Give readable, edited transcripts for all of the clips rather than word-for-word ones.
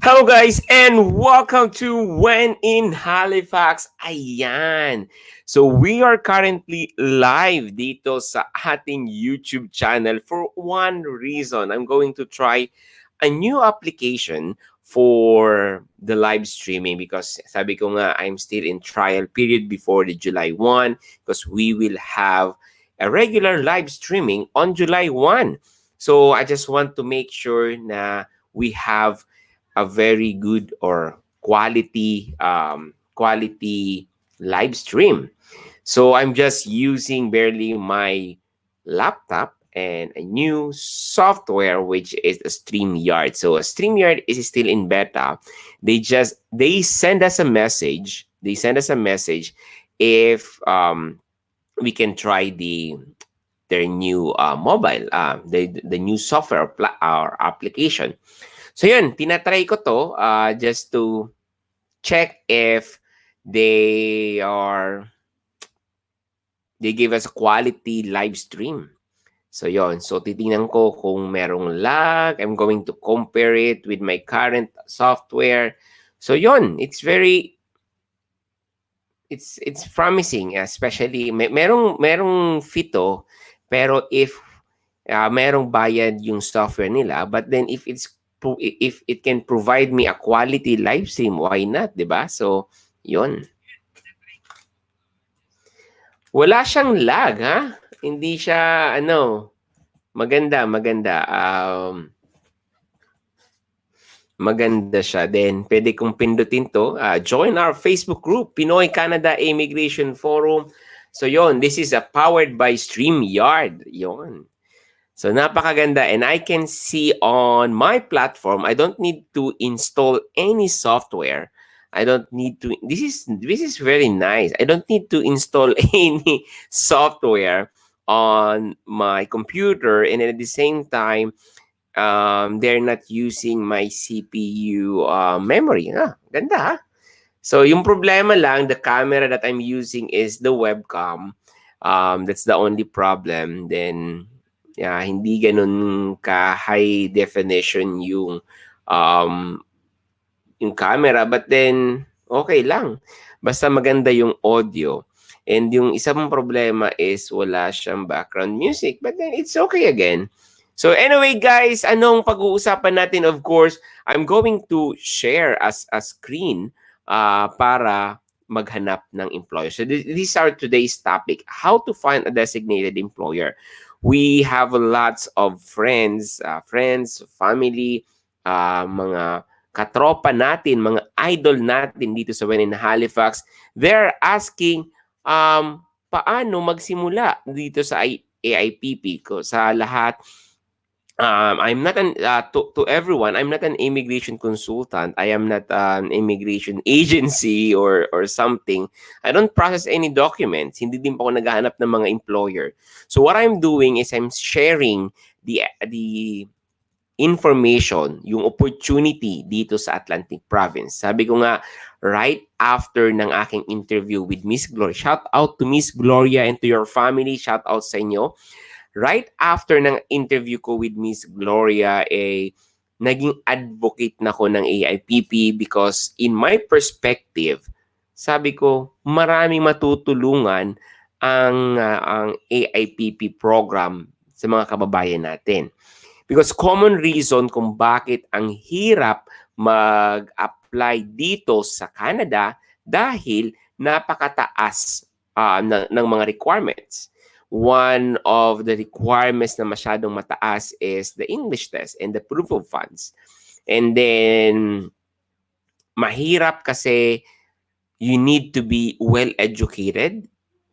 Hello guys and welcome to When in Halifax. Ayan. So we are currently live dito sa ating YouTube channel for one reason. I'm going to try a new application for the live streaming because sabi ko nga I'm still in trial period before the July 1 because we will have a regular live streaming on July 1. So I just want to make sure na we have a very good or quality live stream. So I'm just using barely my laptop and a new software which is a StreamYard. So a StreamYard is still in beta. They send us a message. They send us a message if we can try their new mobile the new software or application. So yun, tinatry ko to just to check if they are they give us a quality live stream. So yun, so titingnan ko kung merong lag. I'm going to compare it with my current software. So yun, it's promising, especially merong fito, pero if merong bayad yung software nila, but then if it can provide me a quality live stream, why not, 'di ba? So, 'yun. Wala siyang lag, ha? Hindi siya maganda. Maganda siya. Then pwede kong pindutin 'to. Join our Facebook group, Pinoy Canada Immigration Forum. So, 'yon, this is a powered by StreamYard. 'Yon. So napakaganda, and I can see on my platform I don't need to install any software. I don't need to this is very nice. I don't need to install any software on my computer, and at the same time they're not using my CPU memory. Ganda ha? So yung problema lang, the camera that I'm using is the webcam. That's the only problem. Then, yeah, hindi ganun ka high definition um, yung camera. But then, okay lang. Basta maganda yung audio. And yung isang problema is wala siyang background music. But then, it's okay again. So anyway guys, anong pag-uusapan natin? Of course, I'm going to share as a screen para maghanap ng employer. So these are today's topic, how to find a designated employer. We have lots of friends, family, mga katropa natin, mga idol natin dito sa When in Halifax. They're asking paano magsimula dito sa AIPP ko sa lahat. I'm not to everyone. I'm not an immigration consultant. I am not an immigration agency or something. I don't process any documents. Hindi din po ako naghahanap ng mga employer. So what I'm doing is I'm sharing the information, yung opportunity dito sa Atlantic Province. Sabi ko nga, right after ng aking interview with Miss Gloria, shout out to Miss Gloria and to your family, shout out sa inyo. Right after ng interview ko with Miss Gloria, naging advocate na ko ng AIPP because in my perspective, sabi ko, maraming matutulungan ang AIPP program sa mga kababayan natin. Because common reason kung bakit ang hirap mag-apply dito sa Canada dahil napakataas ng mga requirements. One of the requirements na masyadong mataas is the English test and the proof of funds. And then, mahirap kasi you need to be well-educated.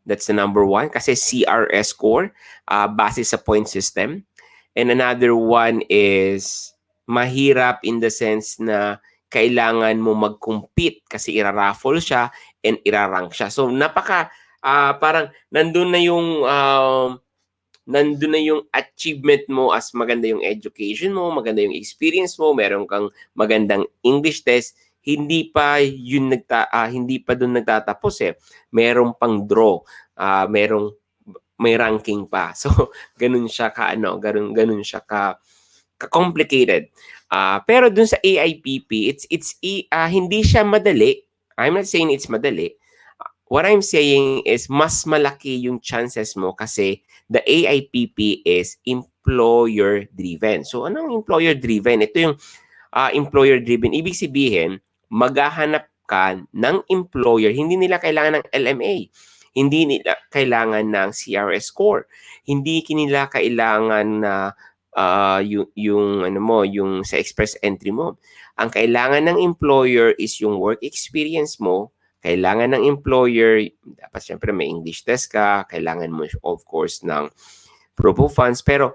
That's the number one. Kasi CRS score, base sa point system. And another one is mahirap in the sense na kailangan mo mag-compete kasi iraraffle siya and irarank siya. So, parang nandun na yung achievement mo as maganda yung education mo, maganda yung experience mo, meron kang magandang English test, hindi pa doon nagtatapos eh. Merong pang draw, may ranking pa. So ganun siya ka complicated. Pero dun sa AIPP, hindi siya madali. I'm not saying it's madali. What I'm saying is mas malaki yung chances mo kasi the AIPP is employer driven. So anong employer driven? Ito yung employer driven. Ibig sabihin, maghahanap ka ng employer. Hindi nila kailangan ng LMA. Hindi nila kailangan ng CRS score. Hindi nila kailangan na yung ano mo, yung sa express entry mo. Ang kailangan ng employer is yung work experience mo. Kailangan ng employer, dapat syempre may English test ka, kailangan mo of course ng proof of funds, pero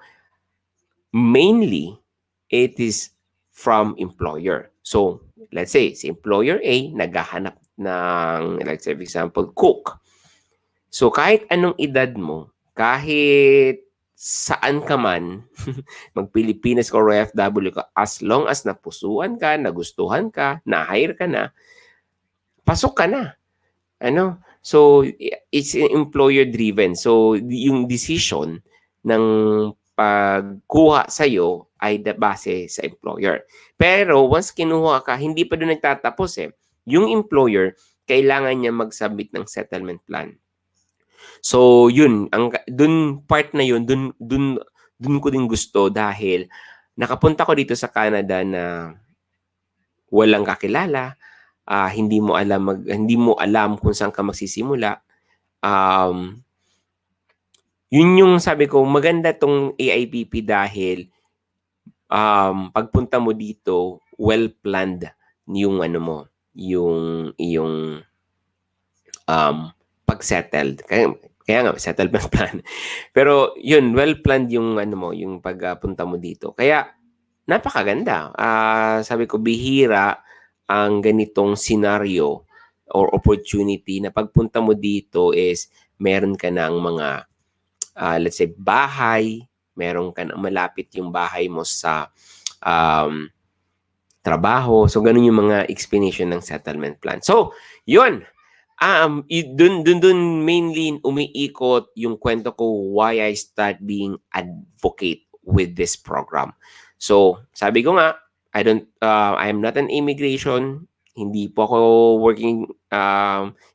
mainly it is from employer. So, let's say, si employer A, naghahanap ng, let's say, for example, cook. So, kahit anong edad mo, kahit saan ka man, mag-Pilipinas ka or OFW ka, as long as napusuan ka, nagustuhan ka, na-hire ka na, pasok ka na. Ano? So, it's employer driven. So, yung decision ng pagkuha sa'yo ay base sa employer. Pero once kinuha ka, hindi pa doon nagtatapos eh. Yung employer, kailangan niya mag-submit ng settlement plan. So, yun, dun part na yun, dun ko din gusto dahil nakapunta ko dito sa Canada na walang kakilala, hindi mo alam kung saan ka magsisimula. Yun yung sabi ko, maganda tong AIPP dahil pagpunta mo dito, well-planned yung ano mo, yung iyong pag-settled. Kaya nga, settlement plan. Pero yun, well-planned yung ano mo, yung pagpunta mo dito. Kaya napakaganda. Sabi ko, bihira ang ganitong scenario or opportunity na pagpunta mo dito is meron ka ng mga, let's say, bahay, meron ka ng malapit yung bahay mo sa trabaho. So, ganun yung mga explanation ng settlement plan. So, yun. Dun mainly umiikot yung kwento ko why I start being advocate with this program. So, sabi ko nga, I am not an immigration, hindi po ako working,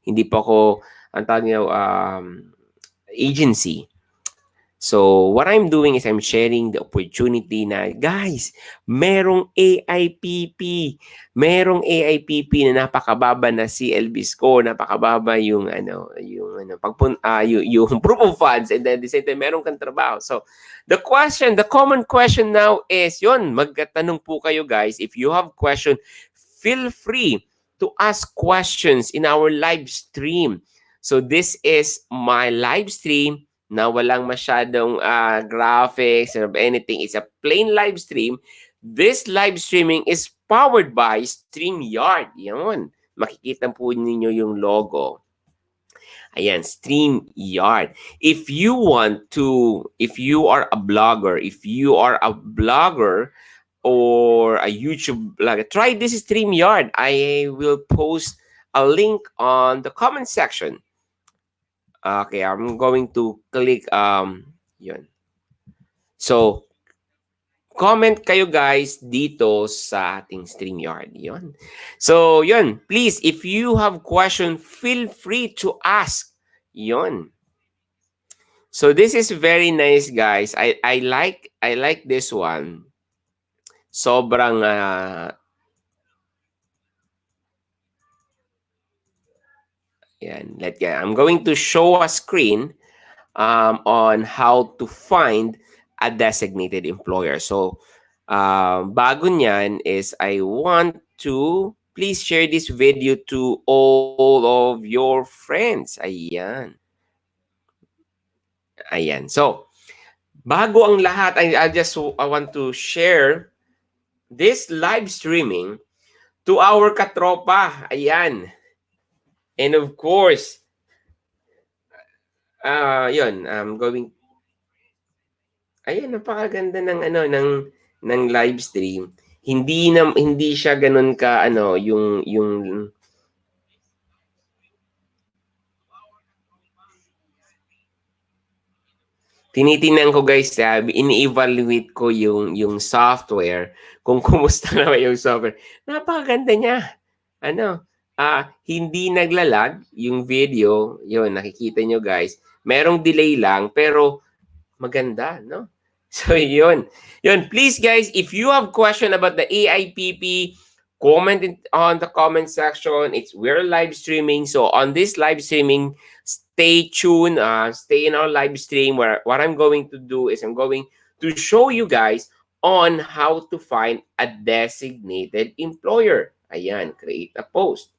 hindi po ako, ang tawag niya, agency. So, what I'm doing is I'm sharing the opportunity na, guys, merong AIPP. Merong AIPP na napakababa na CLB score, napakababa yung yung proof of funds, and then at the same time meron kang trabaho. So, the common question now is, yun, magtanong po kayo guys. If you have question, feel free to ask questions in our live stream. So, this is my live stream na walang masyadong graphics or anything. It's a plain live stream. This live streaming is powered by StreamYard. Yan. Makikita po ninyo yung logo. Ayan, StreamYard. If you are a blogger or a YouTube blogger, try this StreamYard. I will post a link on the comment section. Okay, I'm going to click yun. So, comment kayo guys dito sa ating StreamYard. Yun. So, yun. Please, if you have question, feel free to ask. Yun. So, this is very nice, guys. I like this one. Sobrang I'm going to show a screen on how to find a designated employer. So, bago niyan is I want to please share this video to all of your friends. Ayan. Ayan. So, bago ang lahat, I want to share this live streaming to our katropa. Ayan. And of course, yun, I'm going. Ayan, napakaganda ng ng live stream. Hindi siya ganoon ka yung tinitingnan ko guys, ini-evaluate ko yung software kung kumusta naman yung software. Napakaganda niya. Ano, hindi naglalag yung video, yun nakikita nyo guys. Merong delay lang pero maganda, no? So yun. Yun, please guys, if you have question about the AIPP, comment it on the comment section. We're live streaming. So on this live streaming, stay tuned, stay in our live stream where what I'm going to do is I'm going to show you guys on how to find a designated employer. Ayan, create a post.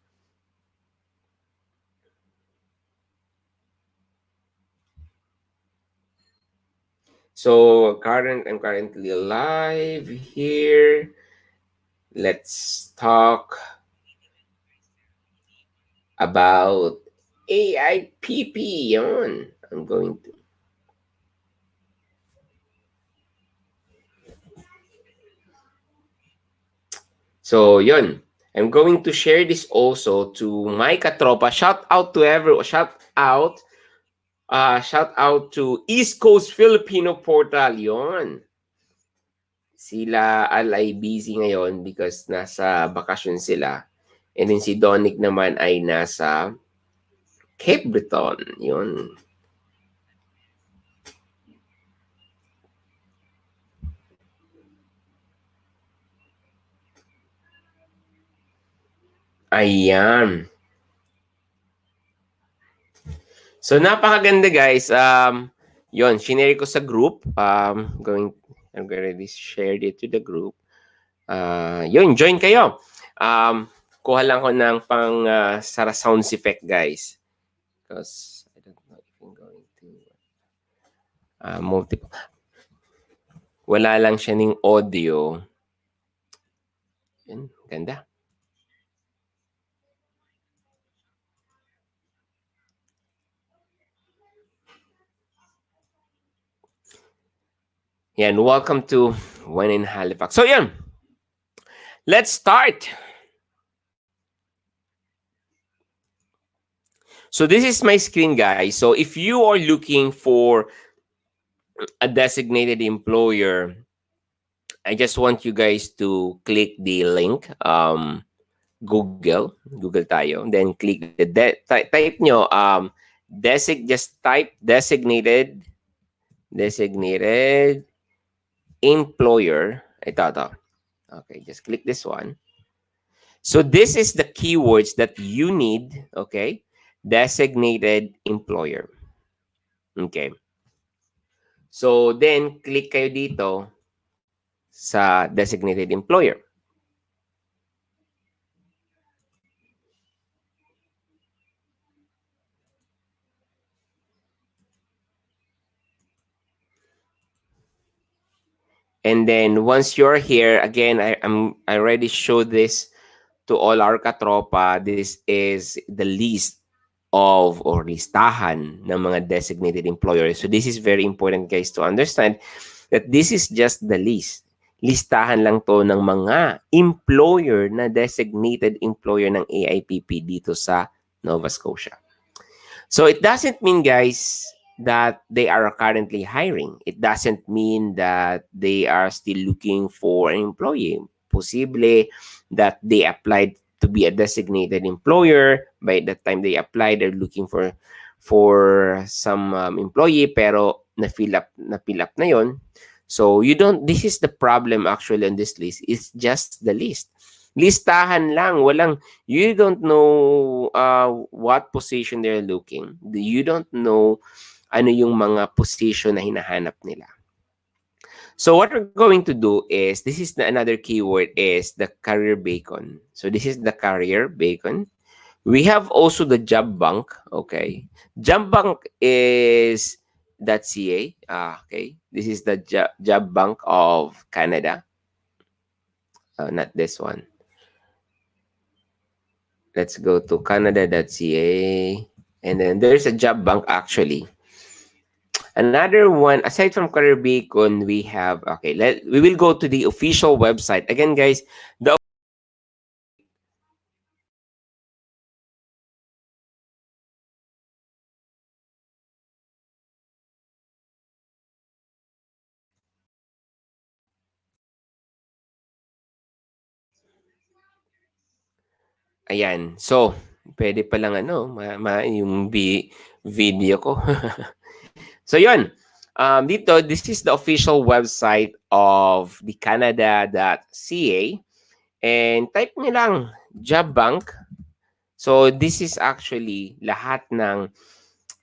So I'm currently live here. Let's talk about AIPP. Yun. I'm going to. So, yun. I'm going to share this also to my katropa. Shout out to everyone. Shout out to East Coast Filipino Portal. Yun. Sila ay busy ngayon because nasa bakasyon sila. And then si Donic naman ay nasa Cape Breton. Yun. Ayan. So napakaganda guys. Yon, shinare ko sa group. I'm already shared it to the group. Yun, join kayo. Kuha lang ko ng pang Sara sounds effect guys. Because I don't know if I'm going to multiple. Wala lang siya ng audio. Yun, ganda. Yan, welcome to When in Halifax. So yan, let's start. So this is my screen, guys. So if you are looking for a designated employer, I just want you guys to click the link. Google tayo. Then click the type nyo just type designated employer. Ito. Okay, just click this one. So this is the keywords that you need, okay? Designated employer. Okay. So then click kayo dito sa designated employer. And then once you're here, again, I already showed this to all our katropa. This is the list of or listahan ng mga designated employers. So this is very important guys to understand that this is just the list. Listahan lang to ng mga employer na designated employer ng AIPP dito sa Nova Scotia. So it doesn't mean, guys, that they are currently hiring. It doesn't mean that they are still looking for an employee. Posible that they applied to be a designated employer. By the time they apply, they're looking for some employee pero na-fill up na yon. So you don't. This is the problem actually on this list. It's just the list. Listahan lang, walang you don't know what position they're looking. You don't know ano yung mga position na hinahanap nila. So what we're going to do is, this is another keyword is the career beacon. So this is the career beacon. We have also the job bank, okay? Job bank is .ca, okay? This is the job bank of Canada. Not this one. Let's go to canada.ca. And then there's a job bank actually. Another one, aside from Career Beacon, we have, okay, we will go to the official website. Again, guys, the Ayan. So, pwede palang ano, yung video ko. So, yun. Dito, this is the official website of the Canada.ca. And type nyo lang, job bank. So, this is actually lahat ng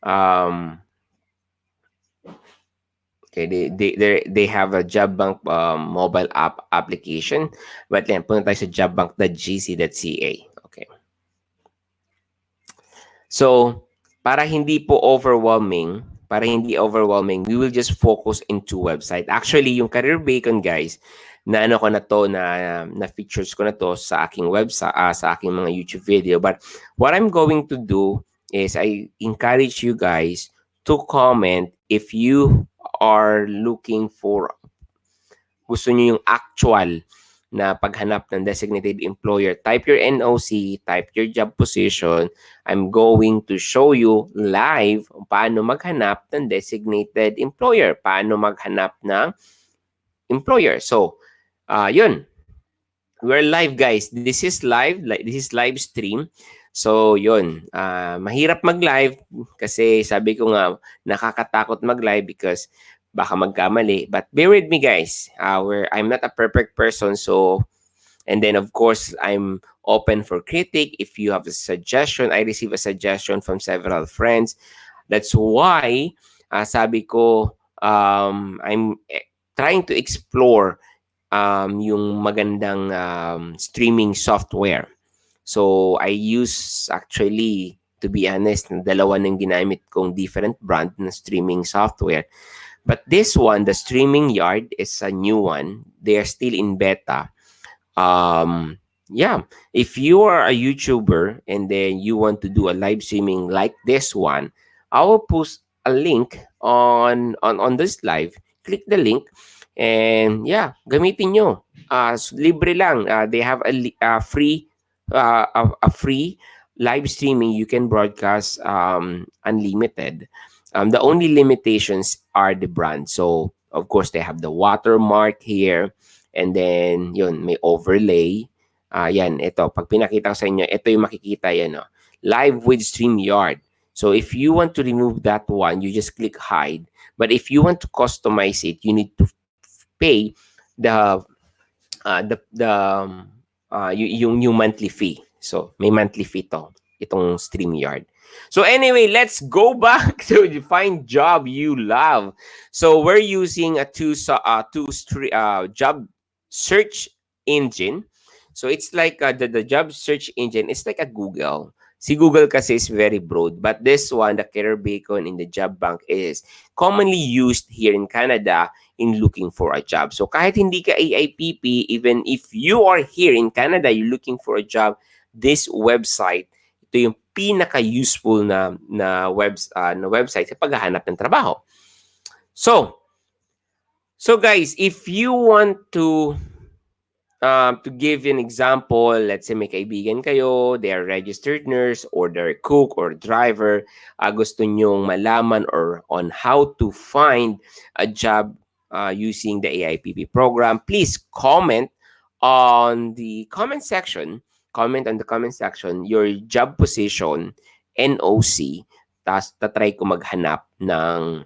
um, okay, they have a job bank mobile app application. But yan, punta tayo sa jobbank.gc.ca. Okay. So, para hindi overwhelming, we will just focus into website. Actually, yung Career Bacon, guys, na ano ko na to, na features ko na to sa aking website, sa aking mga YouTube video. But what I'm going to do is I encourage you guys to comment if you are looking for, gusto nyo yung actual na paghanap ng designated employer. Type your NOC, type your job position. I'm going to show you live paano maghanap ng designated employer, paano maghanap ng employer. So, yun. We're live, guys. This is live. This is live stream. So, yun. Mahirap mag-live kasi sabi ko nga, nakakatakot mag-live because baka magkamali. But bear with me, guys. I'm not a perfect person. So, and then, of course, I'm open for critique. If you have a suggestion, I receive a suggestion from several friends. That's why, sabi ko, I'm trying to explore yung magandang streaming software. So, I use actually, to be honest, dalawa ng ginamit kong different brand na streaming software. But this one, the Streaming Yard, is a new one. They are still in beta. Yeah, if you are a YouTuber and then you want to do a live streaming like this one, I will post a link on this live. Click the link and yeah, gamitin nyo. Libre lang. They have a free live streaming. You can broadcast unlimited. The only limitations are the brand. So of course they have the watermark here. And then, yun, may overlay. Yan, ito. Pag pinakita ko sa inyo, ito yung makikita yan. Oh. Live with StreamYard. So, if you want to remove that one, you just click hide. But if you want to customize it, you need to pay the yung monthly fee. So, may monthly fee to. Itong StreamYard. So anyway, let's go back to find job you love. So we're using a job search engine. So it's like the job search engine. It's like a Google. Si Google kasi is very broad. But this one, the Career Bacon in the Job Bank, is commonly used here in Canada in looking for a job. So kahit hindi ka AIPP, even if you are here in Canada, you're looking for a job, this website, ito yung pinaka-useful na website sa paghahanap ng trabaho. So guys, if you want to give an example, let's say may kaibigan kayo, they are registered nurse or they're cook or driver, gusto nyong malaman or on how to find a job using the AIPP program, please comment on the comment section. Comment on the comment section your job position, NOC, tapos tatry ko maghanap ng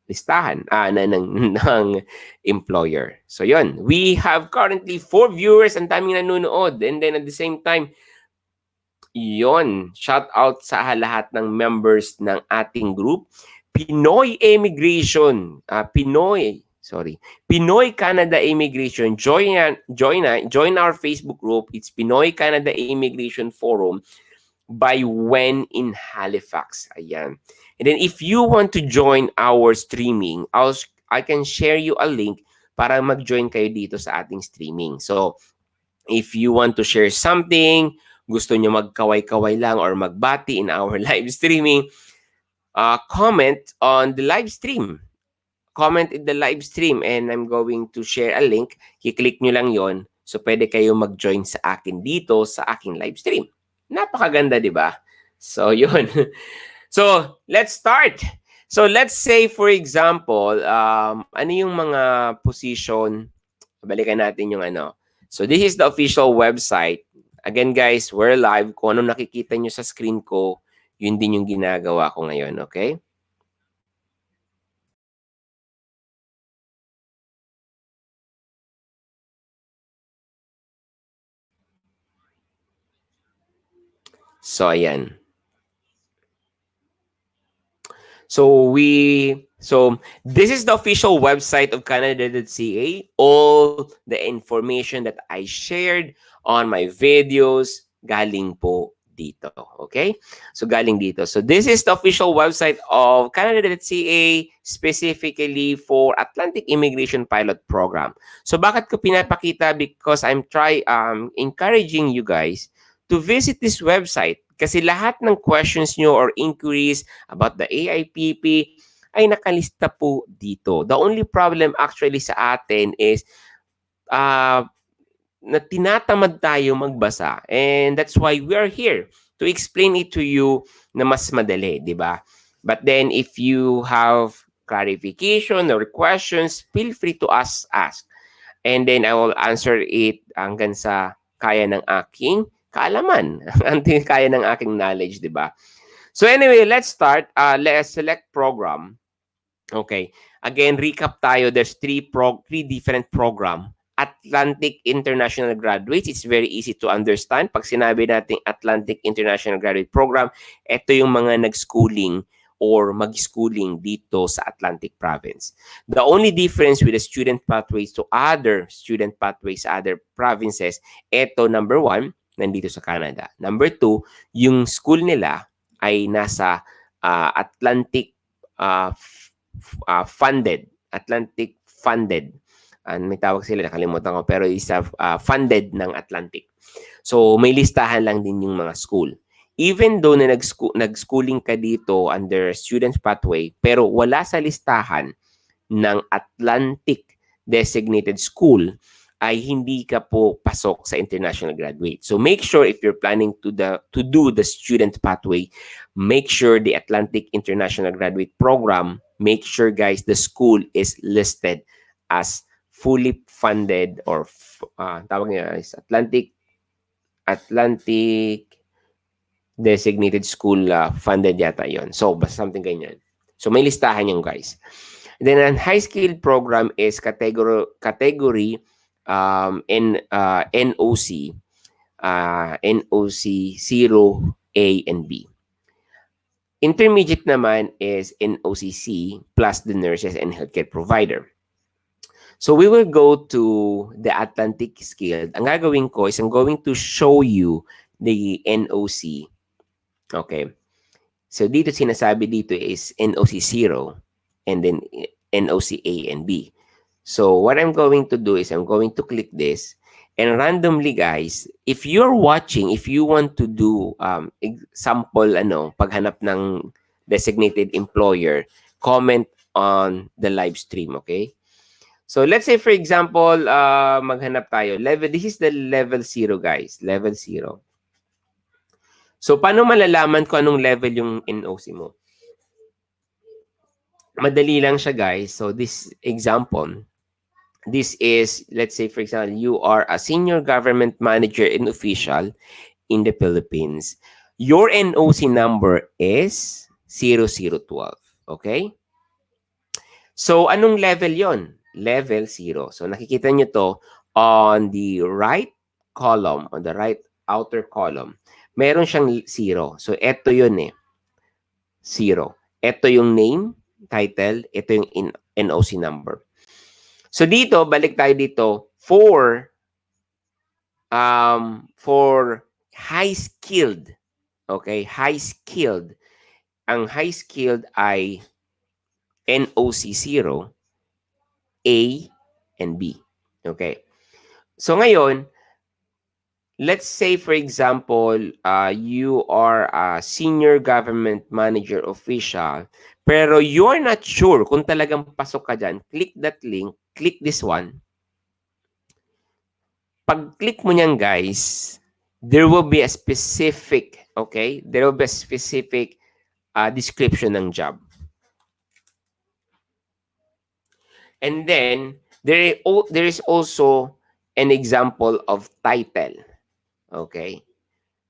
listahan ng employer. So yun, we have currently 4 viewers, ang daming nanonood. And then at the same time, yun, shout out sa lahat ng members ng ating group. Pinoy Immigration, Pinoy Canada Immigration. Join our Facebook group. It's Pinoy Canada Immigration Forum by When in Halifax. Ayan. And then if you want to join our streaming, I can share you a link para mag-join kayo dito sa ating streaming. So, if you want to share something, gusto nyo magkaway-kaway lang or magbati in our live streaming, comment on the live stream. Comment in the live stream and I'm going to share a link. Kiklik nyo lang yon. So, pwede kayo mag-join sa akin dito sa aking live stream. Napakaganda, di ba? So, yun. So, let's start. So, let's say, for example, ano yung mga position, balikan natin yung ano. So, this is the official website. Again guys, we're live. Kung ano nakikita nyo sa screen ko, yun din yung ginagawa ko ngayon, okay? So, ayan. So this is the official website of Canada.ca. All the information that I shared on my videos galing po dito. Okay? So galing dito. So this is the official website of Canada.ca specifically for Atlantic Immigration Pilot Program. So bakit ko pinapakita? Because I'm encouraging you guys to visit this website kasi lahat ng questions nyo or inquiries about the AIPP ay nakalista po dito. The only problem actually sa atin is uh, na tinatamad tayo magbasa, and that's why we are here to explain it to you na mas madali, di ba? But then if you have clarification or questions, feel free to ask. And then I will answer it hanggang sa kaya ng aking kaalaman, hanggang kaya ng aking knowledge, di ba? So anyway, let's start. Let's select program. Okay. Again, recap tayo. There's three different program. Atlantic International Graduates, it's very easy to understand. Pag sinabi natin Atlantic International Graduate Program, ito yung mga nag-schooling or mag-schooling dito sa Atlantic Province. The only difference with the student pathways to other student pathways sa other provinces, ito number one, nandito sa Canada. Number two, yung school nila ay nasa Atlantic funded. Atlantic funded. May tawag sila, nakalimutan ko, pero isa funded ng Atlantic. So, may listahan lang din yung mga school. Even though na nag-schooling ka dito under student pathway, pero wala sa listahan ng Atlantic designated school, ay hindi ka po pasok sa international graduate. So make sure if you're planning to do the student pathway, make sure the Atlantic International Graduate Program, make sure guys the school is listed as fully funded or tawag niya is Atlantic designated school funded yata yon. So basta something ganyan. So may listahan yung guys. Then ang high skill program is category NOC, NOC 0, A, and B. Intermediate naman is NOCC plus the nurses and healthcare provider. So we will go to the Atlantic scale. Ang gagawin ko is I'm going to show you the NOC. Okay. So dito sinasabi dito is NOC 0 and then NOC A and B. So what I'm going to do is I'm going to click this and randomly guys, if you're watching, if you want to do example paghanap ng designated employer, comment on the live stream, okay? So let's say for example, maghanap tayo. This is the level 0 guys, level 0. So paano malalaman kung anong level yung NOC mo? Madali lang siya guys. So this example, this is, let's say, for example, you are a senior government manager and official in the Philippines. Your NOC number is 0012. Okay? So, anong level yon? Level 0. So, nakikita nyo to on the right column, on the right outer column. Meron siyang 0. So, eto yun 0. Ito yung name, title, ito yung NOC number. So dito, balik tayo dito for high skilled. Okay, high skilled. Ang high skilled ay NOC 0, A, and B. Okay. So ngayon, let's say for example, you are a senior government manager official, pero you're not sure kung talagang pasok ka dyan. Click that link, click this one. Pag-click mo niyan, guys, there will be a specific, okay? There will be a specific description ng job. And then, there is also an example of title. Okay?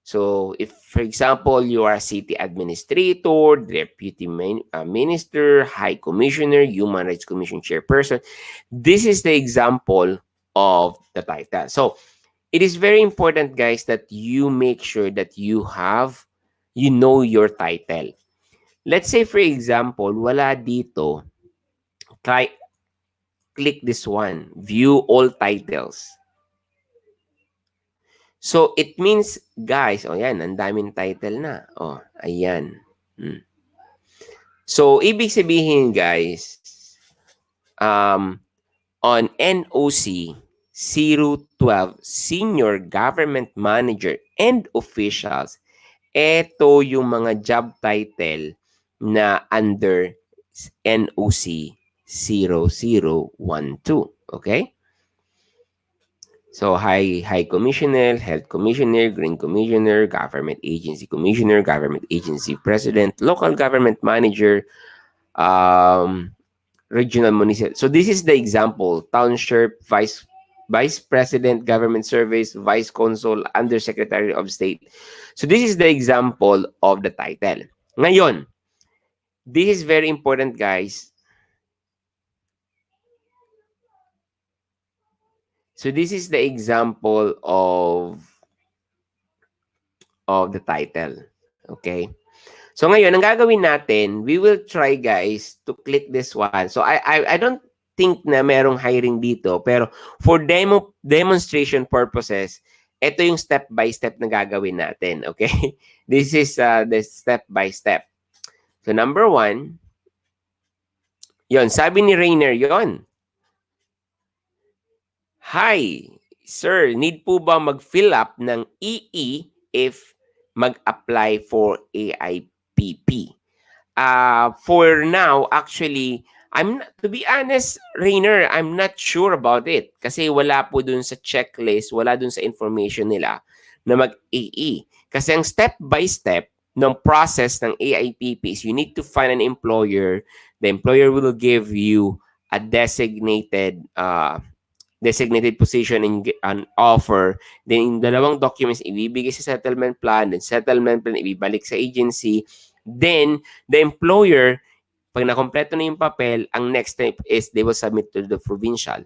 So, if, for example, you are a city administrator, deputy minister, high commissioner, human rights commission chairperson, this is the example of the title. So, it is very important, guys, that you make sure that you know your title. Let's say, for example, wala dito, try, click this one, view all titles. So, it means, guys, oh yan, ang daming title na. Oh, ayan. Hmm. So, ibig sabihin, guys, um, on NOC 012, Senior Government Manager and Officials, eto yung mga job title na under NOC 0012. Okay? So, High Commissioner, Health Commissioner, Green Commissioner, Government Agency Commissioner, Government Agency President, Local Government Manager, um, Regional Municipal. So, this is the example. Township, Vice President, Government Service, Vice Consul, Undersecretary of State. So, this is the example of the title. Ngayon, this is very important, guys. So, this is the example of the title. Okay? So ngayon, ang gagawin natin, we will try, guys, to click this one. So I don't think na merong hiring dito, pero for demonstration purposes, ito yung step by step na gagawin natin, okay? This is the step by step. So number one, yon, sabi ni Rainer yon. Hi, sir, need po ba mag-fill up ng EE if mag-apply for AIPP? For now, actually, to be honest, Rainer, I'm not sure about it. Kasi wala po dun sa checklist, wala dun sa information nila na mag-AE. Kasi ang step by step ng process ng AIPP is you need to find an employer. The employer will give you a designated position and an offer. Then, yung dalawang documents, ibibigay sa settlement plan. Then, settlement plan, ibibalik sa agency. Then, the employer, pag nakompleto na yung papel, ang next step is they will submit to the provincial.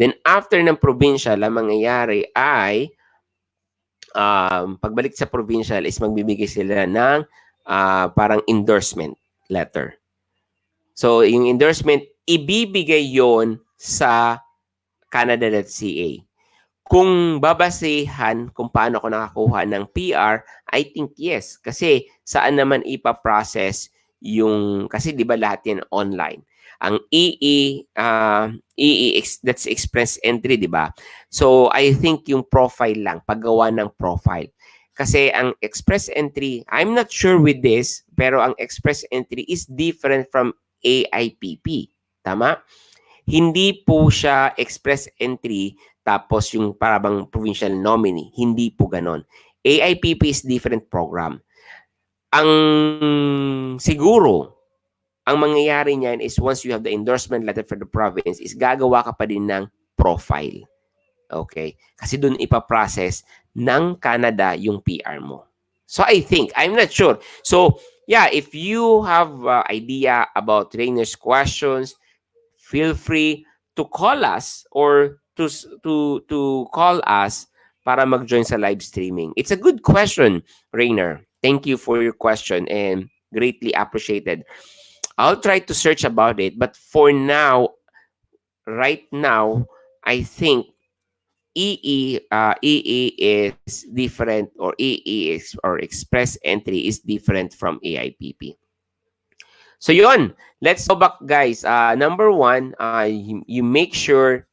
Then, after ng provincial, ang mangyayari ay, pagbalik sa provincial is magbibigay sila ng parang endorsement letter. So, yung endorsement, ibibigay yon sa Canada.ca. Kung babasehan kung paano ako nakakuha ng PR, I think yes. Kasi saan naman ipaprocess yung, kasi di ba lahat yan online. Ang that's express entry, di ba? So, I think yung profile lang, paggawa ng profile. Kasi ang express entry, I'm not sure with this, pero ang express entry is different from AIPP. Tama? Hindi po siya express entry tapos yung parang provincial nominee. Hindi po ganon. AIPP is different program. Ang siguro, ang mangyayari niyan is once you have the endorsement letter for the province, is gagawa ka pa din ng profile. Okay? Kasi dun ipaprocess ng Canada yung PR mo. So I think, I'm not sure. So yeah, if you have idea about trainers' questions, feel free to call us or to call us para mag-join sa live streaming. It's a good question, Rainer. Thank you for your question and greatly appreciated. I'll try to search about it, but for now, right now, I think EE is different, or EE is, or express entry is different from AIPP. So yun, let's go back, guys. Number one, you make sure,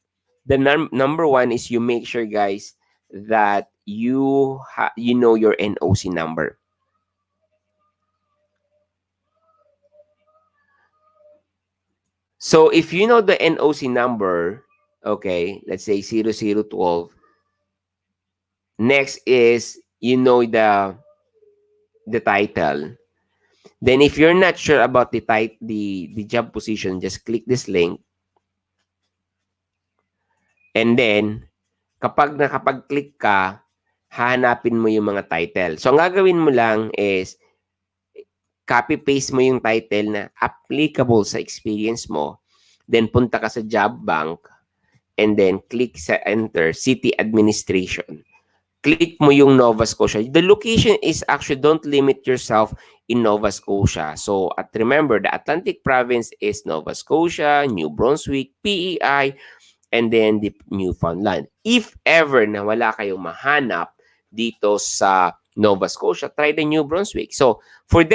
the number one is you make sure, guys, that you know your NOC number. So if you know the NOC number, okay, let's say 0012, next is you know the title. Then if you're not sure about the job position, just click this link. And then kapag nakapag-click ka, hahanapin mo yung mga title. So, ang gagawin mo lang is, copy-paste mo yung title na applicable sa experience mo. Then, punta ka sa job bank and then click sa enter, city administration. Click mo yung Nova Scotia. The location is actually, don't limit yourself in Nova Scotia. So, at remember, the Atlantic province is Nova Scotia, New Brunswick, PEI, and then the Newfoundland. If ever na wala kayong mahanap dito sa Nova Scotia, try the New Brunswick. So, for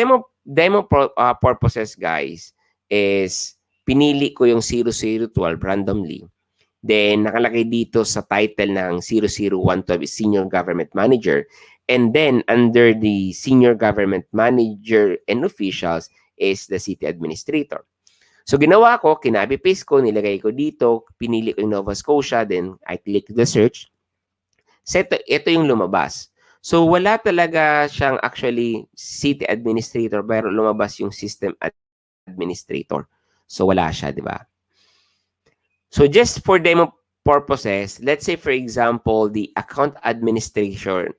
purposes, guys, is pinili ko yung 0012 randomly. Then, nakalagay dito sa title ng 00112 is Senior Government Manager. And then, under the Senior Government Manager and Officials is the City Administrator. So, ginawa ko, kinabi-paste ko, nilagay ko dito, pinili ko yung Nova Scotia, then I click the search. So, ito yung lumabas. So, wala talaga siyang actually City Administrator, pero lumabas yung System Administrator. So, wala siya, di ba? So just for demo purposes, let's say for example, the account administrator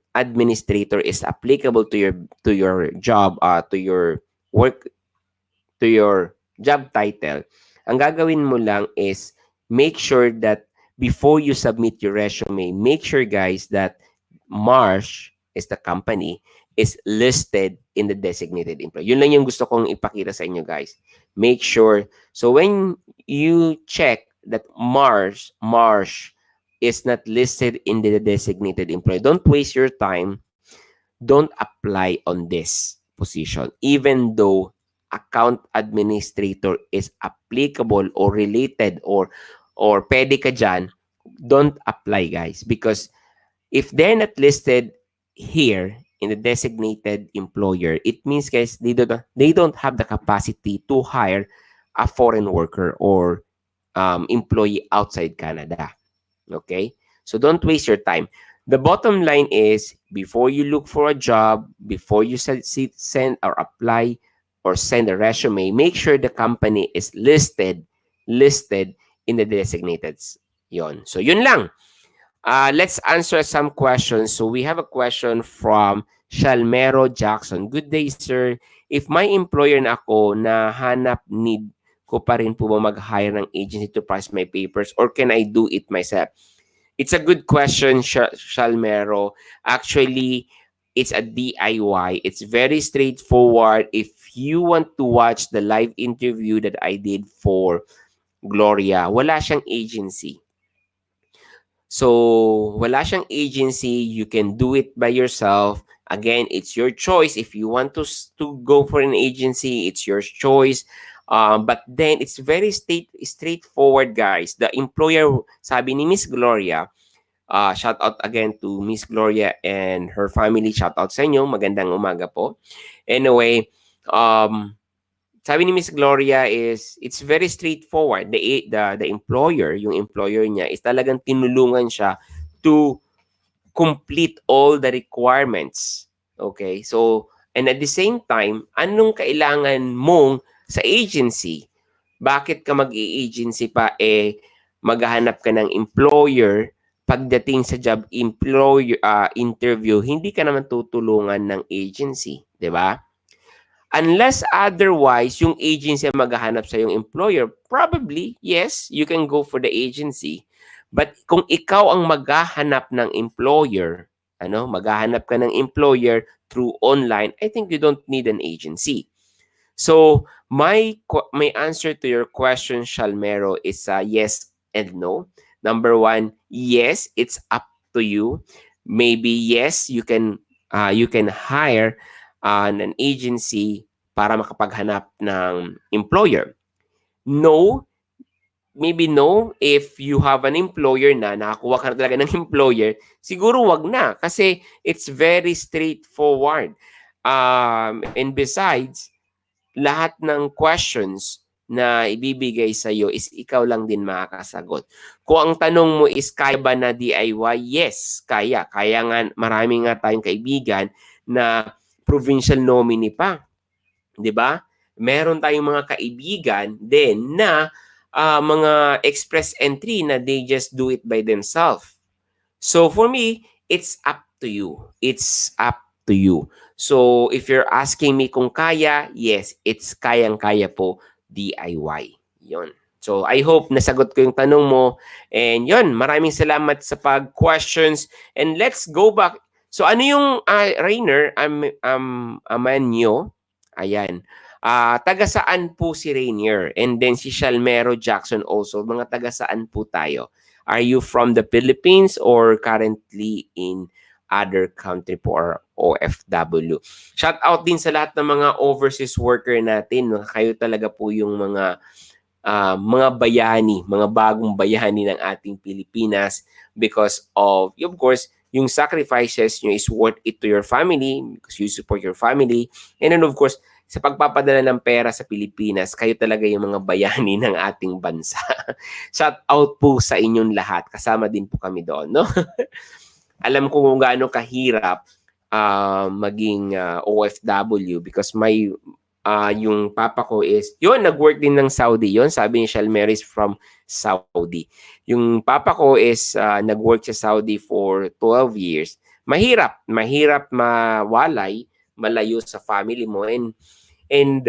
is applicable to your job, to your work, to your job title. Ang gagawin mo lang is make sure that before you submit your resume, make sure guys that Marsh is the company is listed in the designated employee. Yun lang yung gusto kong ipakita sa inyo guys. Make sure, so when you check that Marsh is not listed in the designated employee, don't waste your time. Don't apply on this position. Even though account administrator is applicable or related or pwede ka dyan, don't apply guys. Because if they're not listed here in the designated employer, it means guys, they don't have the capacity to hire a foreign worker or employee outside Canada. Okay? So don't waste your time. The bottom line is, before you look for a job, before you send or apply or send a resume, make sure the company is listed in the designated. Yon. So yun lang. Let's answer some questions. So we have a question from Shalmero Jackson. Good day, sir. If my employer na ako na hanap need ko pa rin po ba mag-hire ng agency to process my papers or can I do it myself? It's a good question, Shalmero. Actually, it's a DIY. It's very straightforward. If you want to watch the live interview that I did for Gloria, wala siyang agency. So, wala siyang agency. You can do it by yourself. Again, it's your choice. If you want to go for an agency, it's your choice. But then, it's very straightforward, guys. The employer, sabi ni Miss Gloria, shout out again to Miss Gloria and her family. Shout out sa inyo. Magandang umaga po. Anyway, sabi ni Miss Gloria is, it's very straightforward. The employer, yung employer niya, is talagang tinulungan siya to complete all the requirements. Okay? So, and at the same time, anong kailangan mong sa agency? Bakit ka mag-i-agency pa? Maghahanap ka ng employer. Pagdating sa job interview, hindi ka naman tutulungan ng agency. Diba? Unless otherwise, yung agency maghahanap sa yung employer, probably, yes, you can go for the agency. But kung ikaw ang maghahanap ng employer, maghahanap ka ng employer through online, I think you don't need an agency. So, my answer to your question, Shalmero, is yes and no. Number one, yes, it's up to you. Maybe yes, you can hire an agency para makapaghanap ng employer. No, maybe no, if you have an employer na, nakakuha ka na talaga ng employer, siguro wag na kasi it's very straightforward. And besides, lahat ng questions na ibibigay sa iyo is ikaw lang din makakasagot. Kung ang tanong mo is kaya ba na DIY? Yes, kaya. Kaya nga, marami nga tayong kaibigan na provincial nominee pa. 'Di ba? Meron tayong mga kaibigan din na mga express entry na they just do it by themselves. So for me, it's up to you. It's up to you. So, if you're asking me kung kaya, yes, it's kayang-kaya po DIY. Yon. So, I hope nasagot ko yung tanong mo. And yon, maraming salamat sa pag-questions. And let's go back. So, ano yung Rainer, Amanyo? Ayan. Taga saan po si Rainier? And then si Shalmero Jackson also. Mga taga saan po tayo? Are you from the Philippines or currently in other country po or OFW? Shout out din sa lahat ng mga overseas worker natin. Kayo talaga po yung mga bayani, mga bagong bayani ng ating Pilipinas because of course, yung sacrifices nyo is worth it to your family because you support your family. And then of course, sa pagpapadala ng pera sa Pilipinas, kayo talaga yung mga bayani ng ating bansa. Shout out po sa inyong lahat. Kasama din po kami doon, no? Alam ko kung gaano kahirap maging OFW because yung papa ko is, yun, nag-work din ng Saudi. Yun, sabi ni Shalmer is from Saudi. Yung papa ko is nag-work sa Saudi for 12 years. Mahirap mawalay, malayo sa family mo. And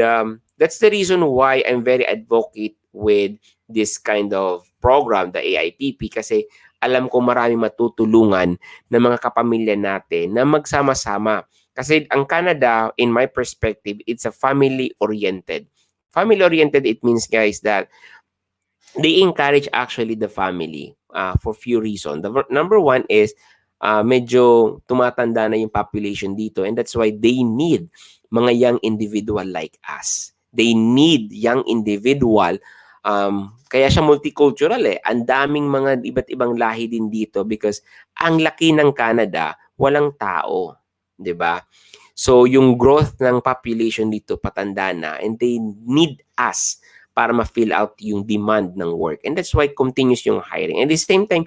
that's the reason why I'm very advocate with this kind of program, the AIPP, kasi alam ko marami matutulungan ng mga kapamilya natin na magsama-sama. Kasi ang Canada, in my perspective, it's a family-oriented. Family-oriented, it means, guys, that they encourage actually the family for few reasons. The number one is medyo tumatanda na yung population dito and that's why they need mga young individual like us. They need young individual. Kaya siya multicultural eh. Ang daming mga iba't ibang lahi din dito because ang laki ng Canada, walang tao. 'Di ba? So yung growth ng population dito patanda na and they need us para ma-fill out yung demand ng work. And that's why continuous yung hiring. And at the same time,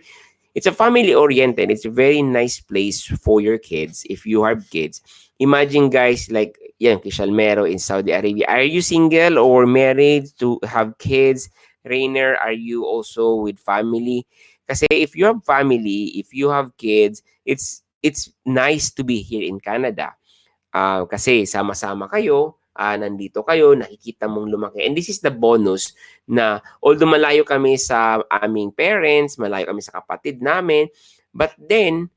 it's a family-oriented. It's a very nice place for your kids if you have kids. Imagine guys like yan, Kishalmero in Saudi Arabia. Are you single or married to have kids? Rainer, are you also with family? Kasi if you have family, if you have kids, it's nice to be here in Canada. Kasi sama-sama kayo, nandito kayo, nakikita mong lumaki. And this is the bonus na although malayo kami sa aming parents, malayo kami sa kapatid namin, but then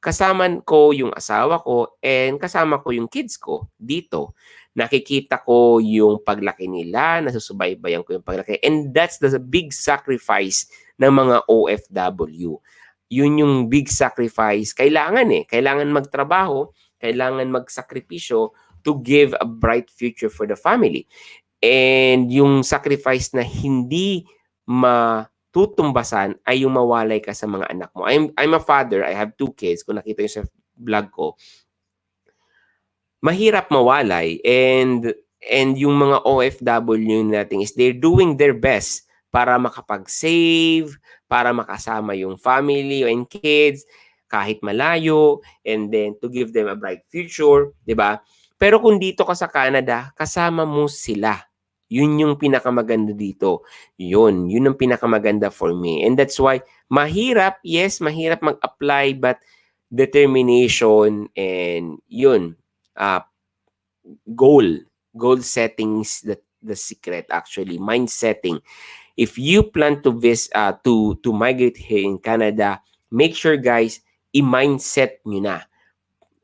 kasama ko yung asawa ko and kasama ko yung kids ko dito. Nakikita ko yung paglaki nila, nasusubaybayan ko yung paglaki. And that's the big sacrifice ng mga OFW. Yun yung big sacrifice. Kailangan magtrabaho, kailangan magsakripisyo to give a bright future for the family. And yung sacrifice na hindi matutumbasan ay yung mawalay ka sa mga anak mo. I'm a father, I have 2 kids. Kung nakita nyo sa vlog ko, mahirap mawalay and yung mga OFW natin is they're doing their best para makapag-save, para makasama yung family and kids kahit malayo and then to give them a bright future, 'di ba? Pero kung dito ka sa Canada, kasama mo sila. Yun yung pinakamaganda dito. Yun ang pinakamaganda for me. And that's why mahirap, yes, mahirap mag-apply but determination and yun, uh, goal settings the secret actually, mind setting. If you plan to to migrate here in Canada, make sure guys, i-mindset nyo na.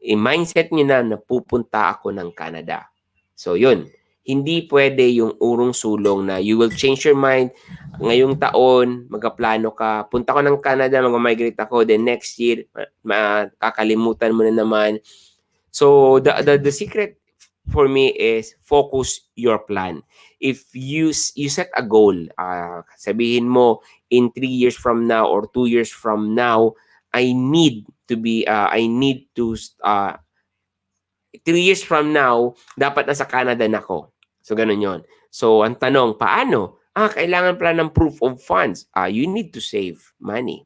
I-mindset nyo na pupunta ako ng Canada. So yun, hindi pwede yung urong sulong na you will change your mind ngayong taon, magkaplano ka, punta ko ng Canada, mag-migrate ako, then next year, kakalimutan mo na naman. So the secret for me is focus your plan. If you set a goal, sabihin mo in 3 years from now or 2 years from now, I need to 3 years from now, dapat nasa Canada na ako. So, ganun yon. So, ang tanong, paano? Kailangan pala ng proof of funds. You need to save money.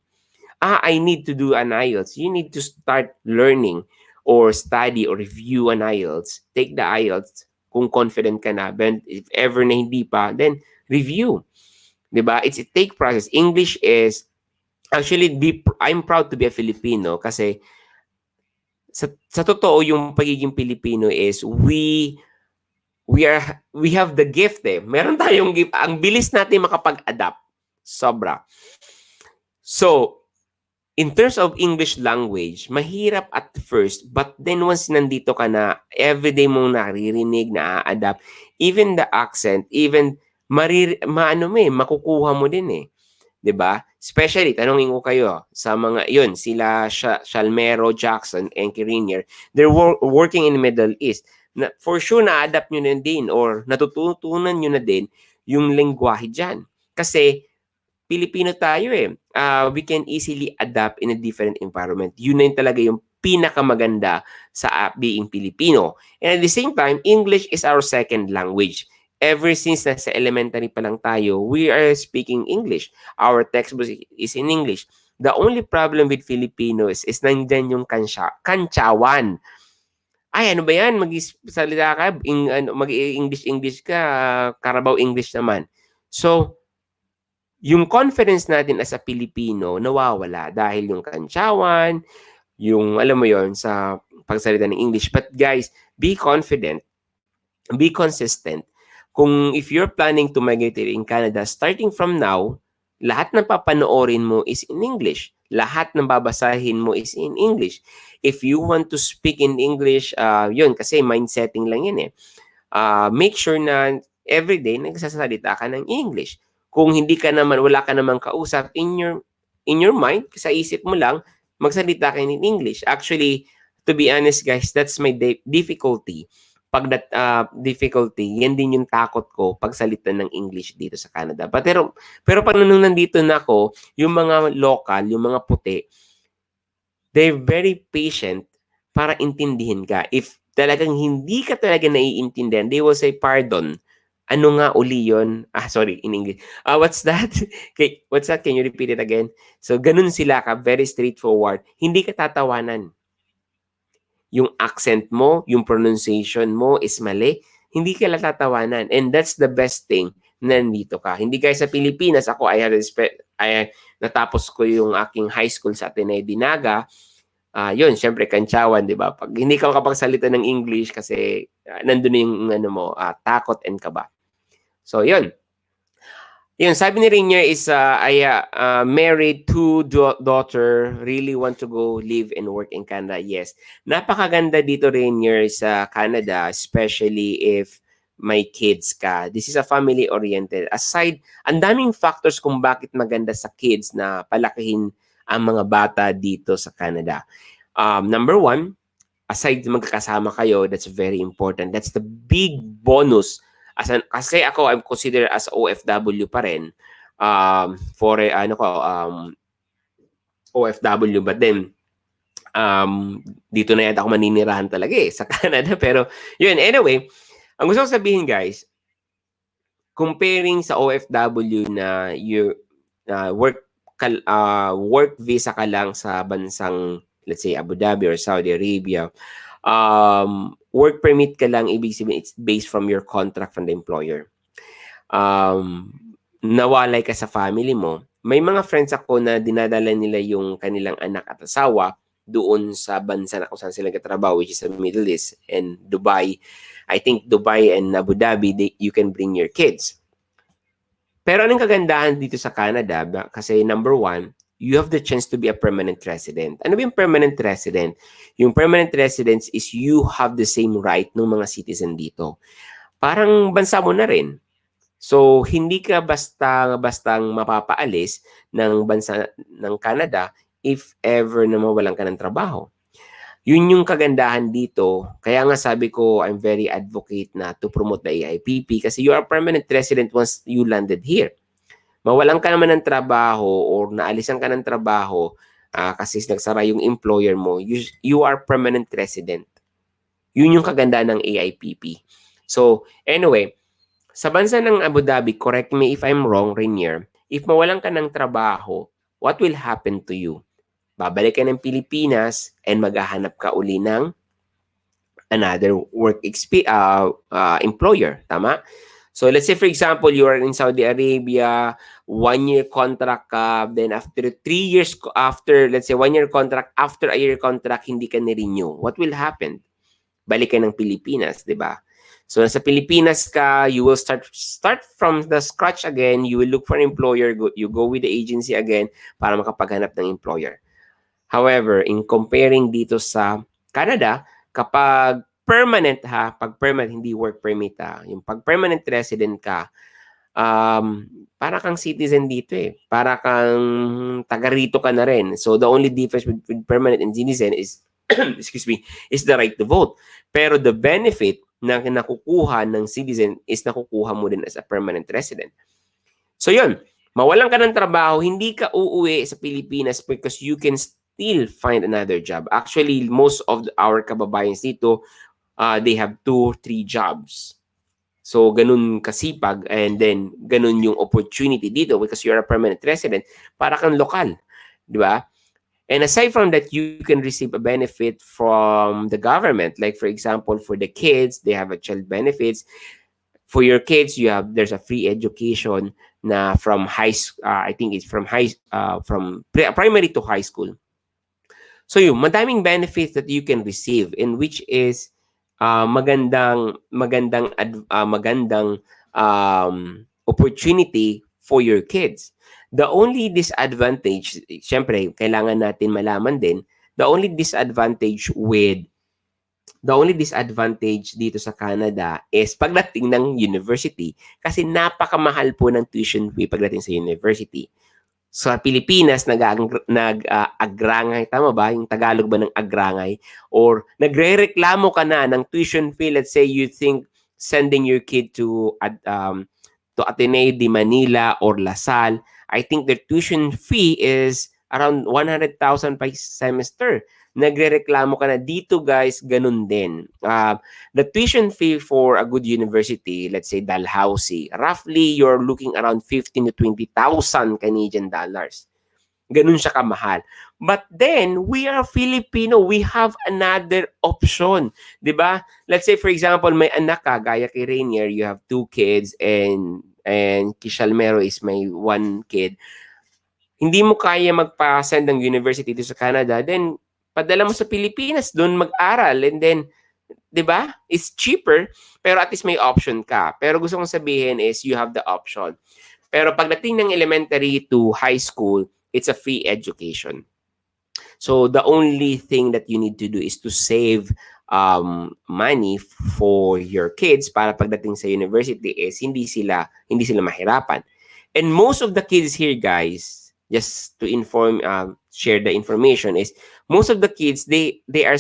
I need to do an IELTS. You need to start learning or study or review an IELTS. Take the IELTS kung confident ka na. But if ever na hindi pa, then review. Diba? It's a take process. English is, actually, I'm proud to be a Filipino kasi sa totoo yung pagiging Pilipino is we have the gift eh. Meron tayong gift. Ang bilis natin makapag-adapt. Sobra. So, in terms of English language, mahirap at first, but then once nandito ka na, everyday mong naririnig, na-adapt, even the accent, even makukuha mo din eh. 'Di ba? Especially, tanongin ko kayo, sa mga, yun, sila Shalmero, Jackson, and Kirinier, they're working in the Middle East. Na, for sure, na-adapt nyo na din or natututunan nyo na din yung lengguwahe dyan. Kasi, Pilipino tayo eh. We can easily adapt in a different environment. Yun na yun talaga yung pinakamaganda sa being Filipino. And at the same time, English is our second language. Ever since nasa elementary pa lang tayo, we are speaking English. Our textbook is in English. The only problem with Filipinos is nandyan yung kantsawan. Ay, ano ba yan? Mag-salita ka, mag-English ka, Carabao English naman. So, yung confidence natin as a Pilipino nawawala dahil yung kantsawan, yung alam mo yon sa pagsalita ng English. But guys, be confident, be consistent. Kung if you're planning to migrate in Canada, starting from now, lahat ng papanoorin mo is in English. Lahat ng babasahin mo is in English. If you want to speak in English, yun, kasi mind setting lang yan eh. Make sure na everyday nagsasalita ka ng English. Kung hindi ka naman, wala ka namang kausap in your mind, sa isip mo lang, magsalita ka in English. Actually, to be honest guys, that's my difficulty. Pag that difficulty, yan din yung takot ko pagsalita ng English dito sa Canada. Pero pag nung nandito na ako, yung mga local, yung mga puti, they're very patient para intindihin ka. If talagang hindi ka talaga naiintindihan, they will say, pardon. Ano nga uli yun? Sorry, in English. What's that? Okay, what's that? Can you repeat it again? So, ganun sila ka, very straightforward. Hindi ka tatawanan. Yung accent mo, yung pronunciation mo is mali, hindi ka tatawanan. And that's the best thing na nandito ka. Hindi guys sa Pilipinas, ako, natapos ko yung aking high school sa Ateneo Dinaga. Yun, syempre, kantsawan, di ba? Pag hindi ka makapagsalita ng English kasi nandun yung ano mo, takot and kaba. So, yun. Yun, sabi ni Rainier is, married, two daughter, really want to go live and work in Canada. Yes. Napakaganda dito, Rainier, sa Canada, especially if may kids ka. This is a family-oriented. Aside, ang daming factors kung bakit maganda sa kids na palakihin ang mga bata dito sa Canada. Number one, aside magkakasama kayo, that's very important. That's the big bonus. Kasi ako, I'm considered as OFW pa rin. OFW, but then, dito na yata ako maninirahan talaga sa Canada. Pero, yun, anyway, ang gusto ko sabihin, guys, comparing sa OFW na work visa ka lang sa bansang, let's say, Abu Dhabi or Saudi Arabia, work permit ka lang, ibig sabihin, it's based from your contract from the employer. Nawalay ka sa family mo. May mga friends ako na dinadala nila yung kanilang anak at asawa doon sa bansa na kung saan sila katrabaho, which is the Middle East and Dubai. I think Dubai and Abu Dhabi, you can bring your kids. Pero anong kagandahan dito sa Canada? Kasi number one, you have the chance to be a permanent resident. Ano ba yung permanent resident? Yung permanent residence is you have the same right ng mga citizen dito. Parang bansa mo na rin. So, hindi ka bastang mapapaalis ng bansa ng Canada if ever na mawalan ka ng trabaho. Yun yung kagandahan dito. Kaya nga sabi ko, I'm very advocate na to promote the AIPP kasi you are a permanent resident once you landed here. Mawalan ka naman ng trabaho or naalisan ka ng trabaho kasi nagsara yung employer mo, you are permanent resident. Yun yung kagandahan ng AIPP. So, anyway, sa bansa ng Abu Dhabi, correct me if I'm wrong, Rainier, if mawalan ka ng trabaho, what will happen to you? Babalik ka ng Pilipinas and maghahanap ka uli ng another employer. Tama? So let's say for example, you are in Saudi Arabia, 1 year contract ka, then after 3 years, after let's say 1 year contract, after a year contract, hindi ka ni-renew. What will happen? Balik ka ng Pilipinas, di ba? So nasa Pilipinas ka, you will start from the scratch again, you will look for an employer, you go with the agency again para makapaghanap ng employer. However, in comparing dito sa Canada, kapag permanent ha, pag permanent, hindi work permit ha, yung pag permanent resident ka, para kang citizen dito eh. Para kang taga rito ka na rin. So the only difference with permanent and citizen is, excuse me, is the right to vote. Pero the benefit na nakukuha ng citizen is nakukuha mo din as a permanent resident. So yun, mawalan ka ng trabaho, hindi ka uuwi sa Pilipinas because you can still find another job. Actually, most of our kababayans dito, they have 2-3 jobs. So, ganun kasipag and then ganun yung opportunity dito because you're a permanent resident, para kang lokal. Di ba? And aside from that, you can receive a benefit from the government. Like for example, for the kids, they have a child benefits. For your kids, there's a free education na from I think it's from primary to high school. So yun, madaming benefits that you can receive, in which is magandang opportunity for your kids. The only disadvantage, syempre, kailangan natin malaman din, the only disadvantage dito sa Canada is pagdating ng university, kasi napakamahal po ng tuition fee pagdating sa university. Sa Pilipinas, nag-agrangay, tama ba? Yung Tagalog ba ng agrangay? Or nagre-reklamo ka na ng tuition fee. Let's say you think sending your kid to Ateneo de Manila or LaSalle, I think their tuition fee is around 100,000 per semester. Nagre-reklamo ka na dito, guys, ganun din. The tuition fee for a good university, let's say Dalhousie, roughly you're looking around 15,000 to 20,000 Canadian dollars. Ganun siya kamahal. But then, we are Filipino. We have another option. Diba? Let's say, for example, may anak ka, gaya kay Rainier, you have 2 kids and Kishalmero is may 1 kid. Hindi mo kaya magpa-send ng university dito sa Canada, then padala mo sa Pilipinas, doon mag-aral, and then, di ba? It's cheaper, pero at least may option ka. Pero gusto kong sabihin is you have the option. Pero pagdating ng elementary to high school, it's a free education. So the only thing that you need to do is to save money for your kids para pagdating sa university is hindi sila mahirapan. And most of the kids here, guys, just to share the information, is most of the kids, they are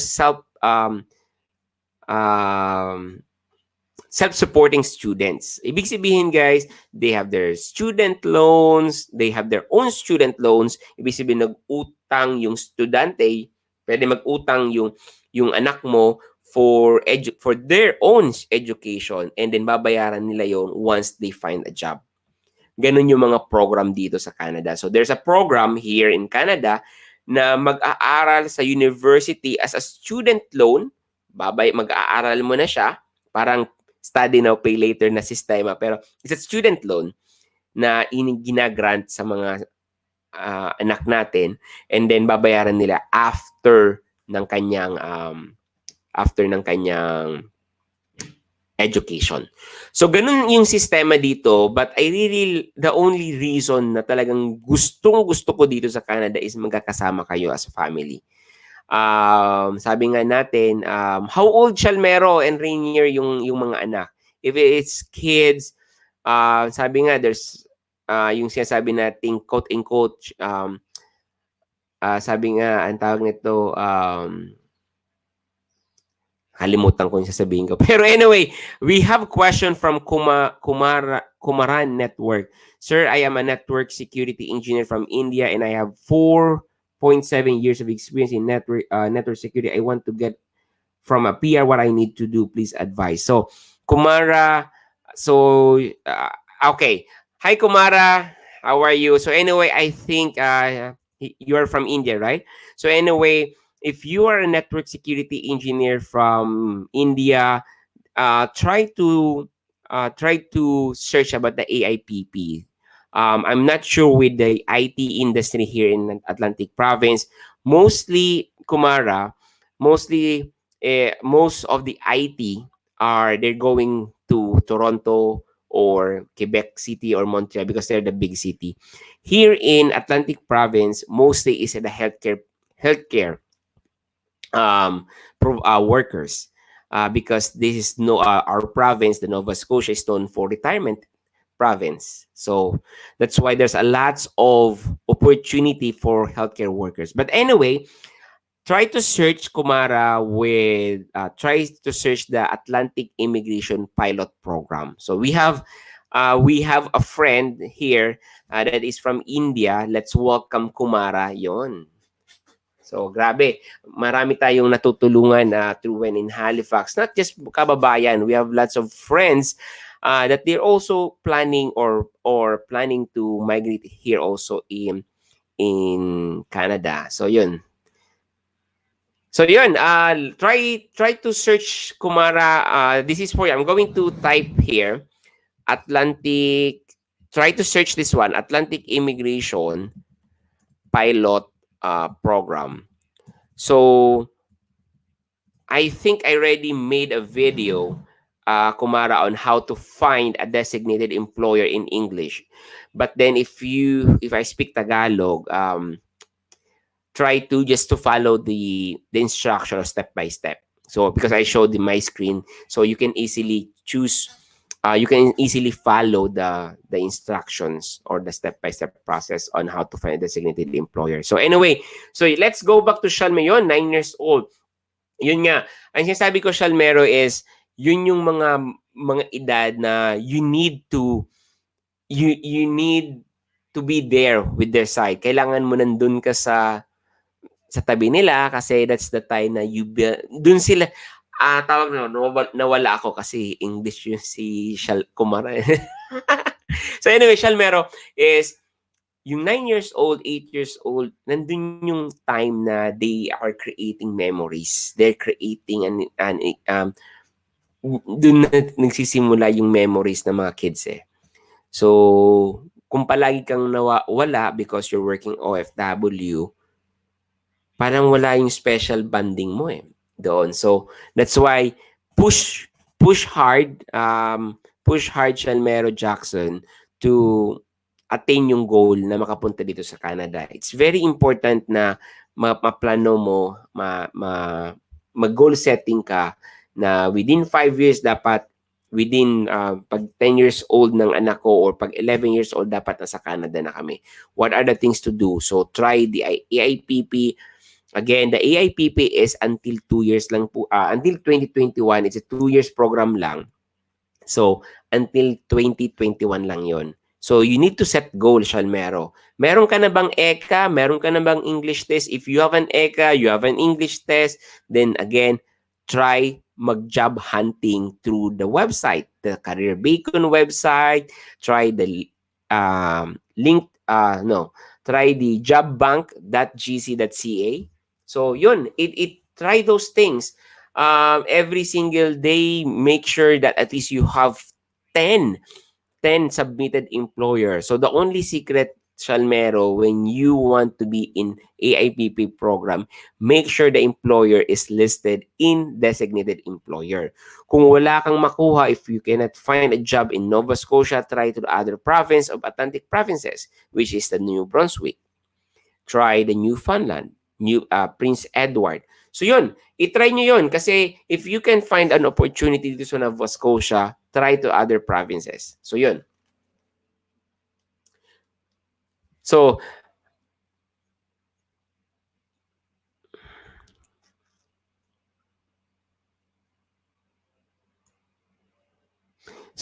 self-supporting students. Ibig sabihin, guys, they have their student loans, they have their own student loans. Ibig sabihin, nag-utang yung estudyante, pwede mag-utang yung anak mo for their own education, and then babayaran nila yon once they find a job. Ganun yung mga program dito sa Canada. So there's a program here in Canada na mag-aaral sa university as a student loan. Mag-aaral mo na siya, parang study now, pay later na sistema, pero it's a student loan na ginagrant sa mga anak natin, and then babayaran nila after ng kanyang education. So, ganun yung sistema dito, but the only reason na talagang gustong-gusto ko dito sa Canada is magkakasama kayo as a family. Sabi nga natin, how old Shalmero and Rainier yung mga anak? If it's kids, sabi nga, there's yung sinasabi natin, quote-unquote, sabi nga, ang tawag nito, kalimutan ko yung sasabihin ko. Pero anyway, we have a question from Kumaran Network. Sir, I am a network security engineer from India and I have 4.7 years of experience in network security. I want to get from a PR what I need to do. Please advise. So, Kumara, okay. Hi, Kumara. How are you? So anyway, I think you're from India, right? So anyway, if you are a network security engineer from India, try to try to search about the AIPP. I'm not sure with the IT industry here in Atlantic Province. Mostly, Kumara, mostly most of the IT are they're going to Toronto or Quebec City or Montreal because they're the big city. Here in Atlantic Province, mostly is the healthcare workers, because this is no our province, the Nova Scotia, is known for retirement province. So that's why there's a lots of opportunity for healthcare workers. But anyway, try to search Kumara with try to search the Atlantic Immigration Pilot Program. So we have a friend here that is from India. Let's welcome Kumara. Yon. So, grabe. Marami tayong natutulungan through when in Halifax. Not just kababayan. We have lots of friends that they're also planning or planning to migrate here also in Canada. So, yun. So, yun. Try to search Kumara. This is for you. I'm going to type here Atlantic. Try to search this one. Atlantic Immigration Pilot Program. So, I think I already made a video, Kumara, on how to find a designated employer in English. But then if I speak Tagalog, try to just to follow the instruction step by step. So because I showed in my screen, so you can easily choose, you can easily follow the instructions or the step by step process on how to find a designated employer. So anyway, so let's go back to Shalmayon, 9 years old. Yun nga, ang sinasabi ko, Shalmero, is yun yung mga edad na you need to be there with their side. Kailangan mo nandun ka sa tabi nila kasi that's the time na dun sila tawag nawala ako kasi English yung si Shal Kumara. So anyway, Shalmero is yung 9 years old, 8 years old, nandun yung time na they are creating memories. They're creating dun na nagsisimula yung memories ng mga kids eh. So, kung palagi kang wala because you're working OFW, parang wala yung special bonding mo eh doon. So, that's why push hard Shalmero Jackson to attain yung goal na makapunta dito sa Canada. It's very important na maplano mo, mag-goal setting ka na within 5 years dapat pag 10 years old ng anak ko or pag 11 years old dapat nasa Canada na kami. What are the things to do? So try the AIPP. Again, the AIPP is until 2 years lang po, until 2021. It's a 2 years program lang. So, until 2021 lang yon. So, you need to set goal, Shalmero. Meron ka na bang ECA? Meron ka na bang English test? If you have an ECA, you have an English test, then again, try mag-job hunting through the website, the Career Beacon website, try the try the jobbank.gc.ca. So, yun, try those things. Every single day, make sure that at least you have 10 submitted employers. So the only secret, Shalmero, when you want to be in AIPP program, make sure the employer is listed in designated employer. Kung wala kang makuha, if you cannot find a job in Nova Scotia, try to the other province of Atlantic provinces, which is the New Brunswick. Try the Newfoundland, Prince Edward. So yun, itry nyo yun kasi if you can find an opportunity dito sa Nova Scotia, try to other provinces. So yun. So,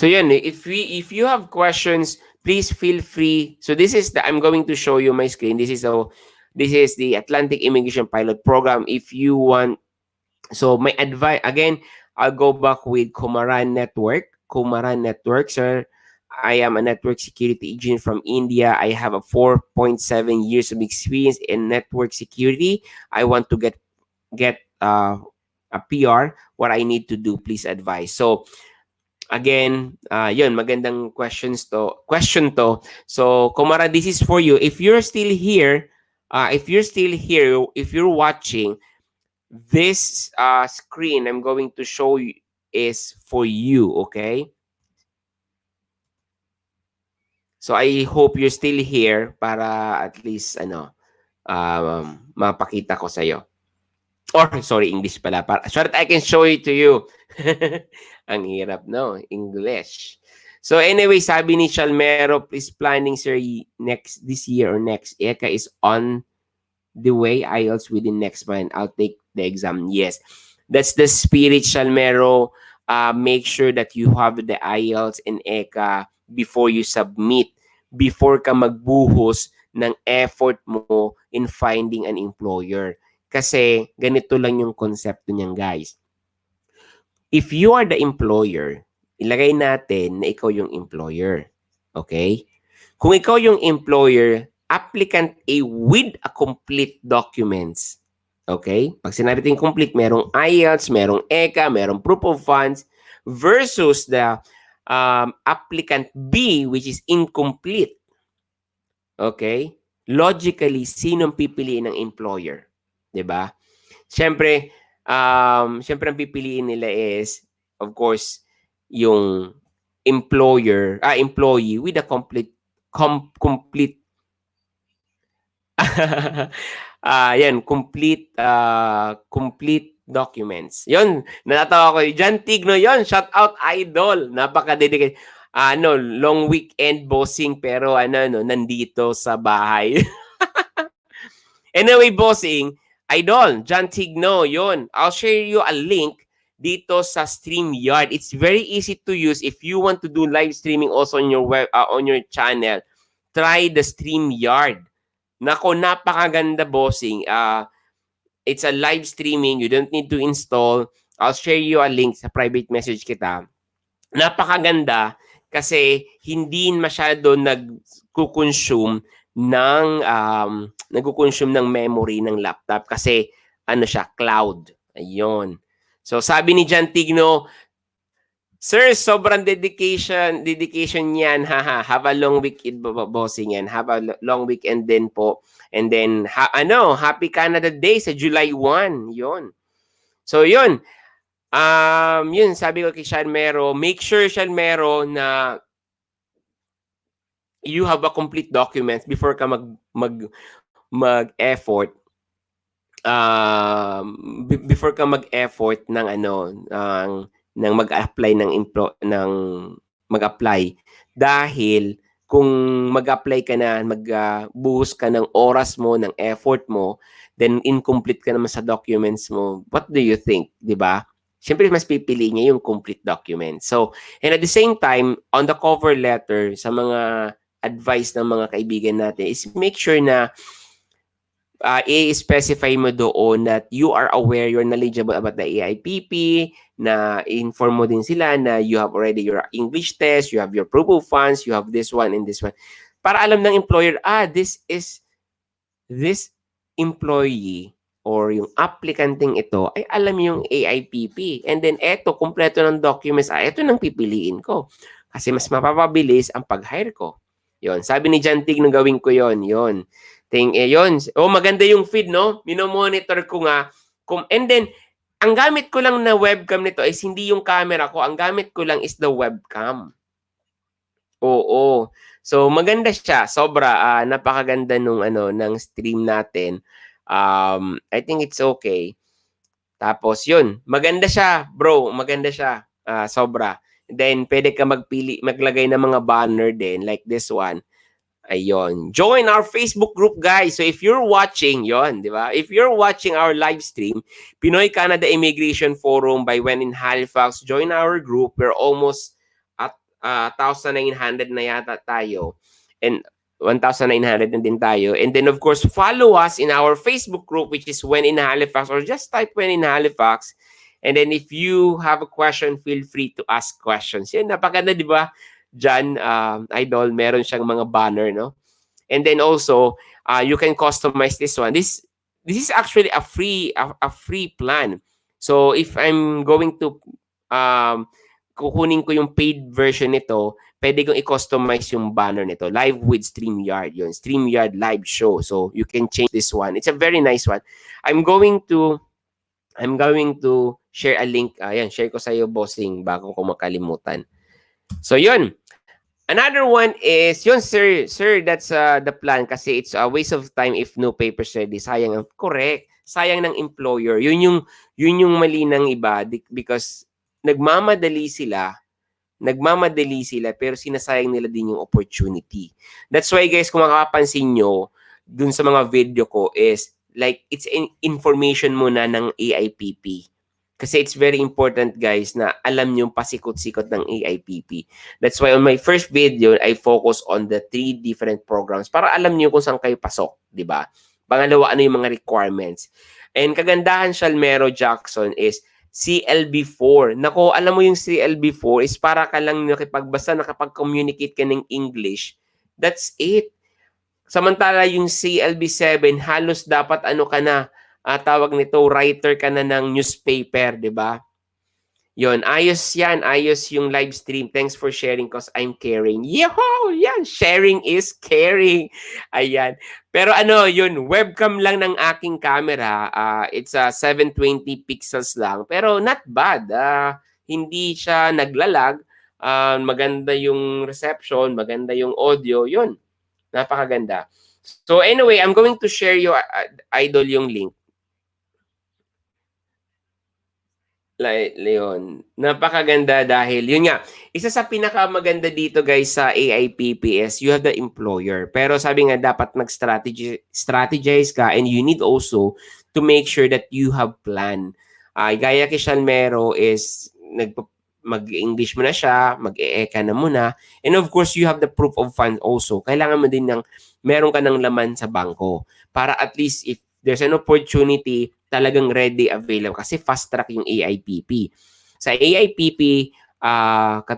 yun, if you have questions, please feel free. So this is I'm going to show you my screen. This is the Atlantic Immigration Pilot Program. If you want, so my advice, again, I'll go back with Kumaran Network. Kumaran Network, sir. I am a network security agent from India. I have a 4.7 years of experience in network security. I want to get a PR. What I need to do, please advise. So, Again, yun, magandang question to. So, Kumara, this is for you. If you're still here, if you're watching, this screen I'm going to show you is for you, okay? So, I hope you're still here para at least, mapakita ko sa'yo. Or, sorry, English pala. So that I can show it to you. Ang hirap, no? English. So anyway, sabi ni Shalmero, is planning, sir, this year or next. Eka is on the way. IELTS within next month. I'll take the exam. Yes. That's the spirit, Shalmero. Make sure that you have the IELTS and Eka before you submit. Before ka magbuhos ng effort mo in finding an employer. Kasi ganito lang yung konsepto niyan, guys. If you are the employer, ilagay natin na ikaw yung employer. Okay? Kung ikaw yung employer, applicant A with a complete documents. Okay? Pag sinabi natin complete, merong IELTS, merong ECA, merong proof of funds versus the applicant B which is incomplete. Okay? Logically, sinong pipiliin ng employer? 'Di ba? Siyempre ang pipiliin nila is, of course, yung employee with a complete yan, complete documents. Yon, natatawa ko. John Tigno yon, shout out idol. Napaka-dedicated. Long weekend bossing pero nandito sa bahay. Anyway, bossing, idol, John Tigno, yon. I'll share you a link dito sa StreamYard. It's very easy to use if you want to do live streaming also on your on your channel. Try the StreamYard. Nako, napakaganda, bossing. It's a live streaming. You don't need to install. I'll share you a link sa private message kita. Napakaganda kasi hindi masyado nagko-consume ng memory ng laptop kasi siya, cloud. Ayun. So sabi ni Jan Tigno, sir, sobrang dedication yan. Haha, have a long weekend, bossing yan. Have a long weekend din po. And then Happy Canada Day sa July 1. Yun. So yun. Yun sabi ko kay Shalmero, make sure, Shalmero, na you have a complete document before ka mag-effort. Before ka mag-effort ng ng mag-apply ng mag-apply, dahil kung mag-apply ka na, magbuhos ka ng oras mo, ng effort mo, then incomplete ka naman sa documents mo, what do you think, 'di ba? Siyempre mas pipili niya yung complete document. So, and at the same time, on the cover letter, sa mga advice ng mga kaibigan natin is make sure na i-specify mo doon that you are aware, you're knowledgeable about the AIPP, na inform mo din sila na you have already your English test, you have your proof of funds, you have this one and this one. Para alam ng employer, this employee or yung applicanteng ito ay alam yung AIPP. And then eto, kumpleto ng documents, eto nang pipiliin ko. Kasi mas mapapabilis ang pag-hire ko. Yon, sabi ni John Tig nung gawin ko yon. Yon. Yun. Maganda yung feed, no? Minomonitor ko nga. And then, ang gamit ko lang na webcam nito is hindi yung camera ko. Ang gamit ko lang is the webcam. Oo. So, maganda siya. Sobra. Napakaganda ng stream natin. I think it's okay. Tapos, yun. Maganda siya, bro. Maganda siya. Sobra. Then, pwede ka maglagay ng mga banner din, like this one. Ayun. Join our Facebook group, guys. So if you're watching, yon, di ba? If you're watching our live stream, Pinoy Canada Immigration Forum by When in Halifax, join our group. We're almost at 1,900 na yata tayo. And 1,900 na din tayo. And then, of course, follow us in our Facebook group, which is When in Halifax, or just type When in Halifax. And then if you have a question, feel free to ask questions. Yan, napaganda, di ba? Diyan, idol, meron siyang mga banner, no? And then also, you can customize this one. This is actually a free plan. So if I'm going to kukunin ko yung paid version nito, pwede kong i-customize yung banner nito. Live with StreamYard. Yun, StreamYard live show. So you can change this one. It's a very nice one. I'm going to share a link. Ayan, share ko sa iyo, bossing, bago ko makalimutan. So yun. Another one is, yun, sir, that's the plan kasi it's a waste of time if no papers ready. Sayang, correct. Sayang ng employer. Yun yung mali ng iba because nagmamadali sila pero sinasayang nila din yung opportunity. That's why guys, kung makapansin nyo dun sa mga video ko is like it's information muna ng AIPP. Kasi it's very important guys na alam nyo yung pasikot-sikot ng AIPP. That's why on my first video, I focus on the 3 different programs para alam nyo kung saan kayo pasok, di ba? Pangalawa, ano yung mga requirements. And kagandahan, Shalmero Jackson, is CLB4. Nako, alam mo yung CLB4 is para ka lang basta nakapag-communicate ka ng English. That's it. Samantala yung CLB7, halos dapat ano ka na, tawag nito, writer ka na ng newspaper, di ba? Yon, ayos yan. Ayos yung live stream. Thanks for sharing cause I'm caring. Yeho! Yan, sharing is caring. Ayan. Pero ano, yun, webcam lang ng aking camera. It's a 720 pixels lang. Pero not bad. Hindi siya naglalag. Maganda yung reception, maganda yung audio. Yun, napakaganda. So anyway, I'm going to share you, idol, yung link. Leon. Napakaganda dahil, yun nga, isa sa pinakamaganda dito guys sa AIPPS, you have the employer. Pero sabi nga, dapat strategize ka and you need also to make sure that you have plan. Gaya kay Shalmero is, mag-English mo na siya, mag-e-eka na muna. And of course, you have the proof of funds also. Kailangan mo din meron ka ng laman sa bangko. Para at least if there's an opportunity, talagang ready, available. Kasi fast track yung AIPP. Sa AIPP,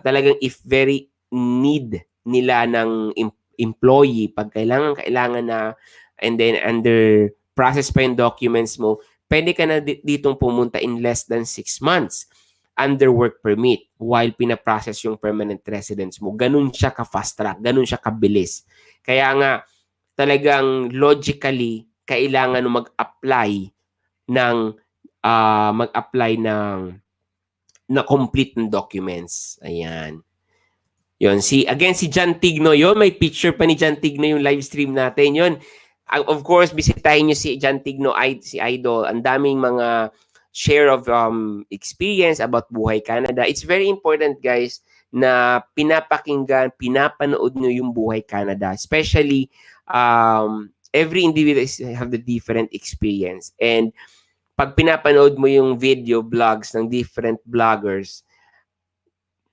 talagang if very need nila ng employee, pag kailangan na, and then under process pa yung documents mo, pwede ka na ditong pumunta in less than 6 months under work permit while pinaprocess yung permanent residence mo. Ganun siya ka-fast track, ganun siya kabilis. Kaya nga, talagang logically, kailangan mag-apply na complete ng documents. Ayan. Yun, si John Tigno, yun, may picture pa ni John Tigno yung live stream natin. Yun, of course, bisitahin nyo si John Tigno, si Idol. Ang daming mga share of experience about Buhay Canada. It's very important, guys, na pinapakinggan, pinapanood nyo yung Buhay Canada. Especially, every individual have the different experience. And pag pinapanood mo yung video vlogs ng different vloggers,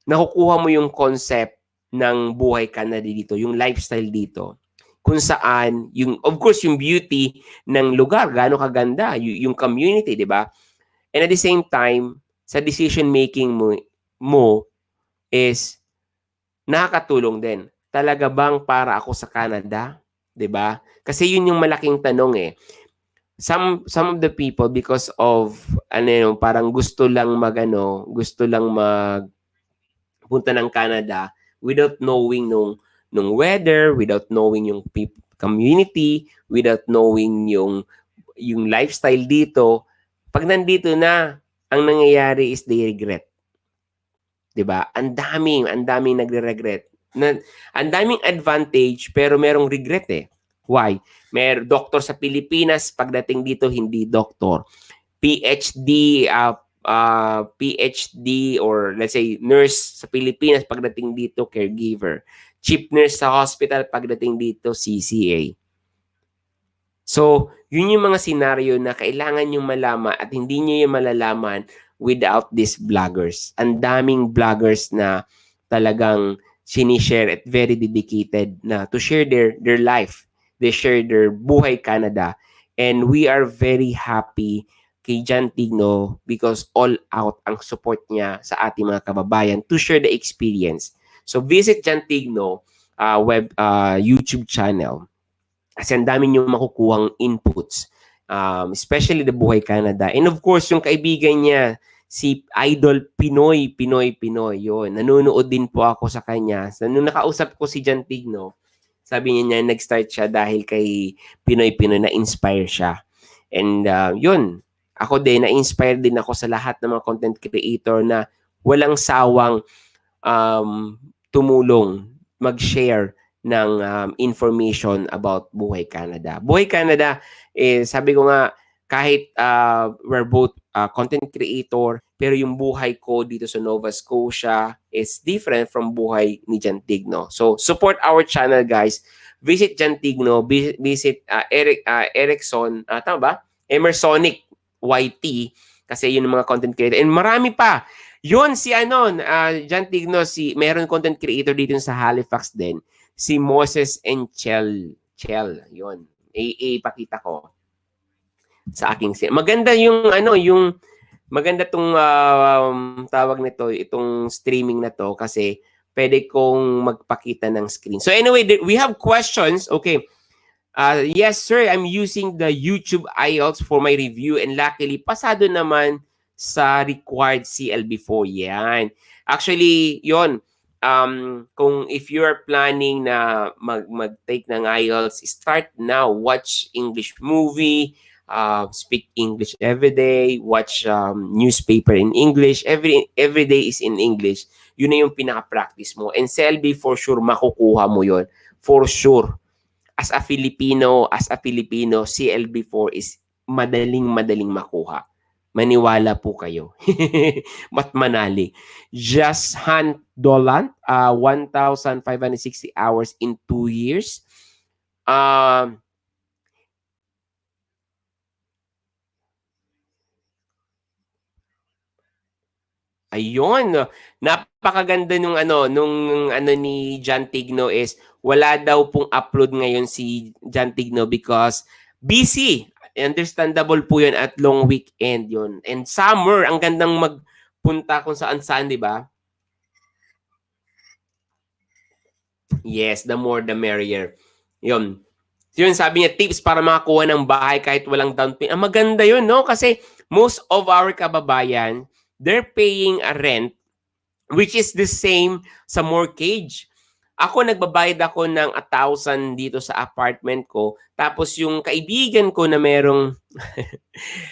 nakukuha mo yung concept ng Buhay Canada dito, yung lifestyle dito. Kung saan, of course, yung beauty ng lugar, gaano kaganda, yung community, di ba? And at the same time, sa decision making mo is nakakatulong din. Talaga bang para ako sa Canada? Di ba? Kasi yun yung malaking tanong eh. Some of the people, because of parang gusto lang punta ng Canada without knowing nung weather, without knowing yung community, without knowing yung lifestyle dito. Pag nandito na, ang nangyayari is they regret. 'Di ba? Ang daming nagre-regret. Ang daming advantage pero merong regret eh. Why? May doktor sa Pilipinas, pagdating dito hindi doktor. PhD or let's say nurse sa Pilipinas, pagdating dito caregiver. Chief nurse sa hospital, pagdating dito CCA. So, yun yung mga scenario na kailangan nyo malaman at hindi nyo yung malalaman without these vloggers. Ang daming vloggers na talagang sinishare at very dedicated na to share their life. They share their Buhay Canada. And we are very happy kay John Tigno because all out ang support niya sa ating mga kababayan to share the experience. So visit John Tigno YouTube channel. Kasi ang dami nyo makukuhang inputs. Especially the Buhay Canada. And of course, yung kaibigan niya, si Idol Pinoy. Yun. Nanonood din po ako sa kanya. So, nung nakausap ko si Jan Tigno, sabi niya nag-start siya dahil kay Pinoy, na-inspire siya. And yun, ako din, na-inspire din ako sa lahat ng mga content creator na walang sawang tumulong, mag-share ng information about Buhay Canada. Buhay Canada, sabi ko nga, kahit we're both content creator, pero yung buhay ko dito sa Nova Scotia is different from buhay ni Jan Tigno. So, support our channel, guys. Visit Jan Tigno, visit Erickson, tama ba? Emersonic YT, kasi yun yung mga content creator. And marami pa. Yun, si Jan Tigno, meron content creator dito sa Halifax din. Si Moses and Chel. Yun. Ipakita ko sa aking maganda yung maganda tong tawag nito, itong streaming na to kasi pwede kong magpakita ng screen. So anyway, we have questions. Okay. Yes, sir. I'm using the YouTube IELTS for my review and luckily, pasado naman sa required CLB4. Yan. Actually, yon. Kung if you are planning na mag-take ng IELTS, start now. Watch English movie, speak English every day, watch newspaper in English. Every day is in English. Yun na yung pinaka-practice mo. And CLB for sure, makukuha mo yon. For sure. As a Filipino, CLB4 is madaling makuha. Maniwala po kayo. Mat manali. Just $100, 1,560 hours in 2 years. Ayun, napakaganda nung ni Jan Tigno is wala daw pong upload ngayon si Jan Tigno because busy. Understandable po yun at long weekend yun. And summer, ang gandang magpunta kung saan-saan, di ba? Yes, the more the merrier. Yun. Yun, sabi niya, tips para makakuha ng bahay kahit walang down payment. Ang maganda yun, no? Kasi most of our kababayan, they're paying a rent which is the same sa mortgage. Ako, nagbabayad ako ng 1,000 dito sa apartment ko. Tapos yung kaibigan ko na merong,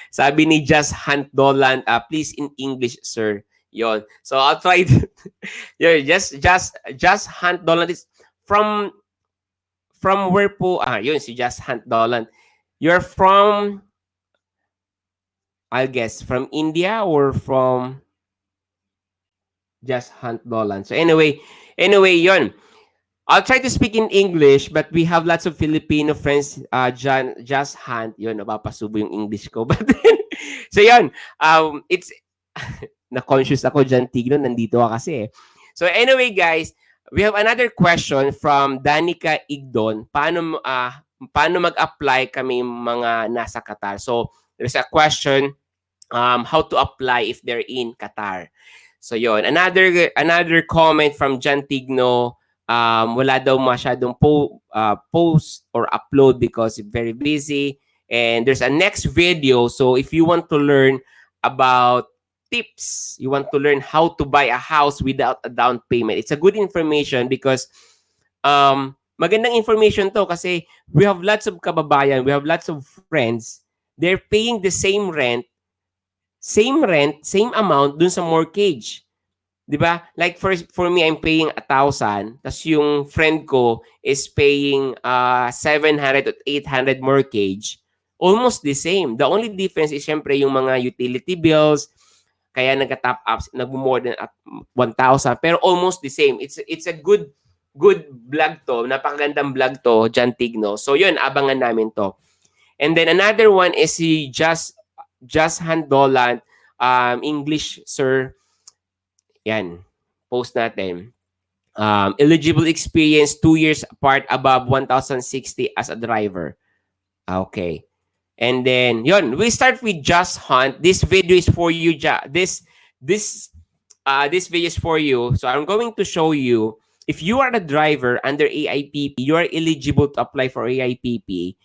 sabi ni Just Hunt Dolan, please in English, sir. Yon. So, I'll try to, just Hunt Dolan is from where po, yun, si Just Hunt Dolan. You're from, I'll guess, from India or from Just Hunt Dolan. So anyway, yon. I'll try to speak in English, but we have lots of Filipino friends. Just Hunt, yun, napapasubo yung English ko. But then, so yun, it's, na-conscious ako dyan, Tigno, nandito ka kasi. So anyway, guys, we have another question from Danica Igdon. Paano mag-apply kami mga nasa Qatar? So there's a question, how to apply if they're in Qatar. So yun, another comment from Jan Tigno, wala daw masyadong post or upload because very busy. And there's a next video. So if you want to learn about tips, you want to learn how to buy a house without a down payment, it's a good information because magandang information to kasi we have lots of kababayan, we have lots of friends, they're paying the same rent, same amount dun sa mortgage. 'Di ba? Like for me, I'm paying 1,000, tas yung friend ko is paying 700 to 800 mortgage. Almost the same. The only difference is syempre yung mga utility bills, kaya nagka-top ups, nag-more than 1,000, pero almost the same. It's a good vlog to, napakagandang vlog to, Jan Tigno. So yun, abangan namin to. And then another one is si Just Handolan, English sir. Yan, post natin. Eligible experience 2 years apart above 1,060 as a driver. Okay. And then, yun, we start with Just Hunt. This video is for you. This video is for you. So I'm going to show you, if you are a driver under AIPP, you are eligible to apply for AIPP.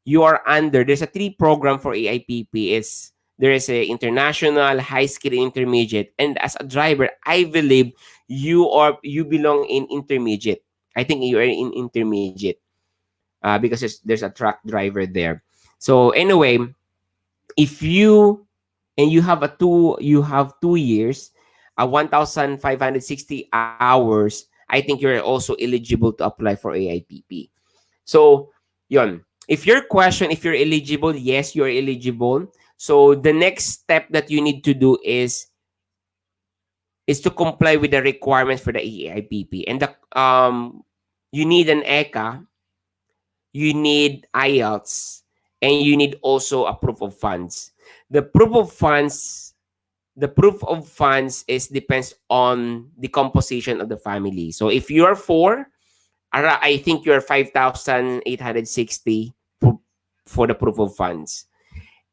You are under, there's a 3 program for AIPP. It's There is a international, high skill, intermediate, and as a driver, I believe you belong in intermediate. I think you are in intermediate because there's a truck driver there. So anyway, if you and you have 2 years, 1,560 hours, I think you're also eligible to apply for AIPP. So, yon. If your question, if you're eligible, yes, you're eligible. So the next step that you need to do is to comply with the requirements for the AIPP. And you need an ECA, you need IELTS, and you need also a proof of funds. The proof of funds the proof of funds is depends on the composition of the family. So if you are four, I think you're 5,860 for the proof of funds.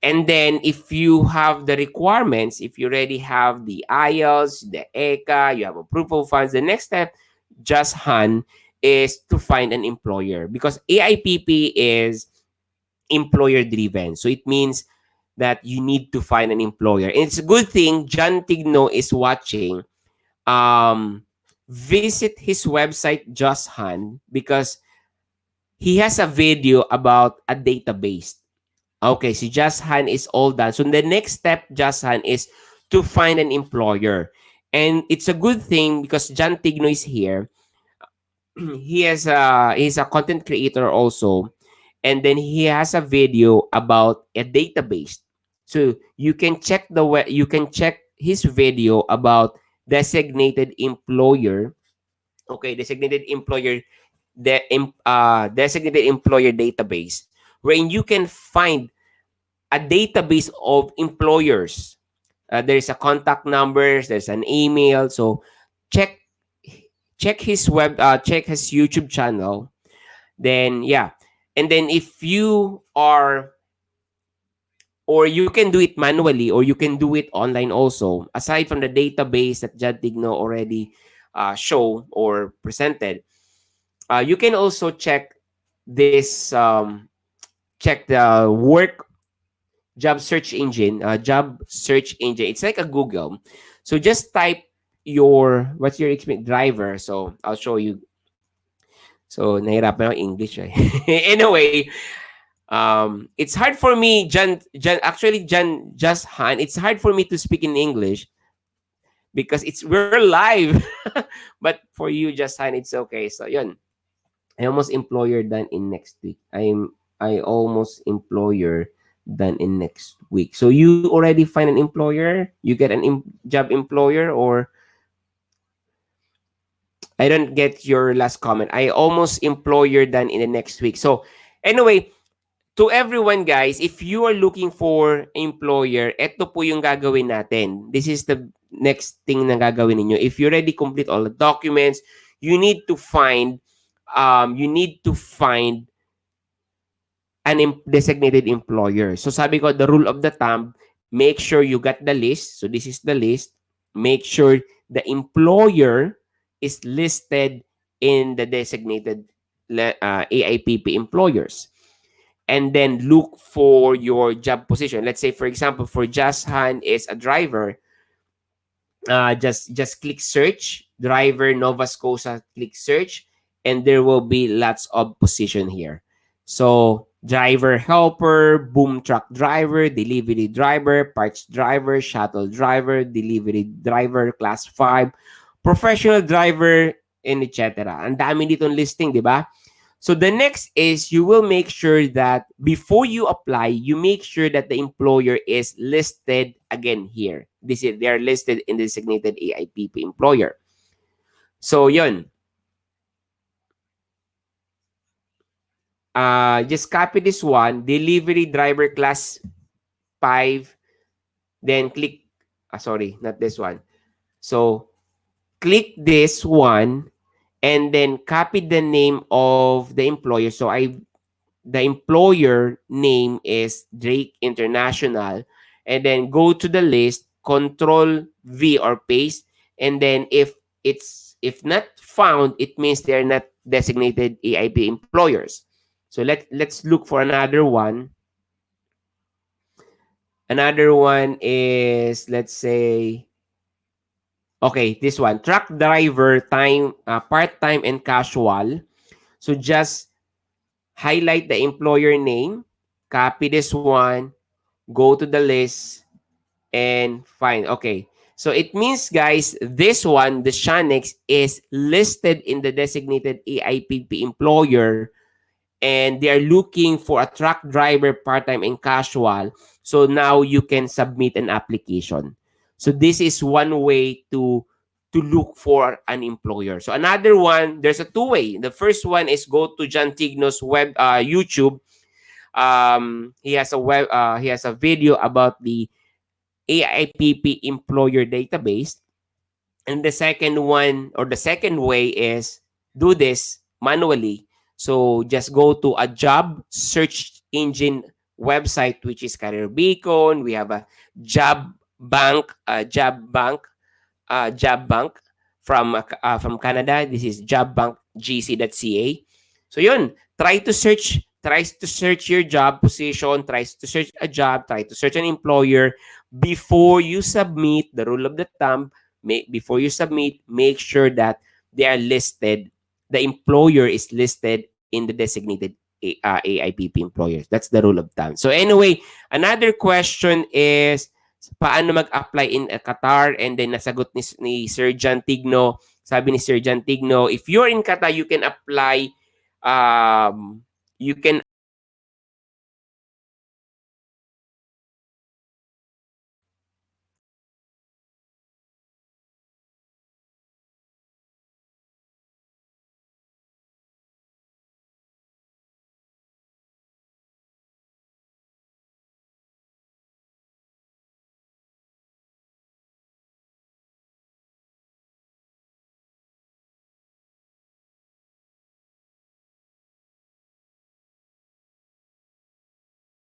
And then if you have the requirements, if you already have the IELTS, the ECA, you have a proof of funds, the next step, just Han, is to find an employer because AIPP is employer driven. So it means that you need to find an employer. And it's a good thing John Tigno is watching. Um, Visit his website, Just Han, because he has a video about a database. Okay, so Just Han is all done. So the next step, Just Han, is to find an employer. And it's a good thing because John Tigno is here. He's a content creator also, and then he has a video about a database. So you can check his video about designated employer. Okay, designated employer database, wherein you can find a database of employers. There's a contact numbers, there's an email. So check check his YouTube channel. Then yeah, and then if you are, or you can do it manually, or you can do it online also. Aside from the database that Jad Tigno already show or presented, you can also check the work job search engine. It's like a Google. So just type what's your experience driver. So I'll show you. So nahirapan ako English eh. Anyway, it's hard for me, John, just Han. It's hard for me to speak in English because we're live. But for you, just Han, it's okay. So yun, I almost employer than in next week. I almost employer than in next week. So you already find an employer? You get job employer, or I don't get your last comment. I almost employer than in the next week. So anyway, to everyone guys, if you are looking for employer, eto po yung gagawin natin. This is the next thing na gagawin niyo. If you already complete all the documents, you need to find an designated employer. So sabi ko, the rule of the thumb, make sure you got the list. So this is the list. Make sure the employer is listed in the designated AIPP employers. And then look for your job position. Let's say, for example, for Just Han is a driver. Just click search, driver Nova Scotia, click search, and there will be lots of position here. So driver helper, boom truck driver, delivery driver, parts driver, shuttle driver, delivery driver, class 5, professional driver, and etc. Ang dami ditong listing, di ba? So the next is you will make sure that before you apply, you make sure that the employer is listed again here. They are listed in the designated AIPP employer. So yun. Just copy this one, delivery driver class 5, then click, sorry, not this one. So click this one and then copy the name of the employer. So the employer name is Drake International, and then go to the list, Control V or paste, and then if not found, it means they're not designated AIP employers. So let's look for another one. Another one is, let's say, okay, this one, truck driver time, part-time and casual. So just highlight the employer name, copy this one, go to the list, and find. Okay. So it means, guys, this one, the Shanex, is listed in the designated AIPP employer, and they are looking for a truck driver, part-time and casual. So now you can submit an application. So this is one way to look for an employer. So another one, there's a two-way. The first one is go to John Tigno's web YouTube. He has a video about the AIPP employer database. And the second one, or the second way, is do this manually. So just go to a job search engine website, which is Career Beacon. We have a job bank, job bank from Canada. This is jobbankgc.ca. So yun, try to search your job position, try to search a job, try to search an employer before you submit. The rule of the thumb, before you submit, make sure that they are listed. The employer is listed in the designated AIPP employers. That's the rule of thumb. So anyway, another question is paano mag-apply in Qatar, and then nasagot ni Sir John Tigno. Sabi ni Sir John Tigno, if you're in Qatar, you can apply, you can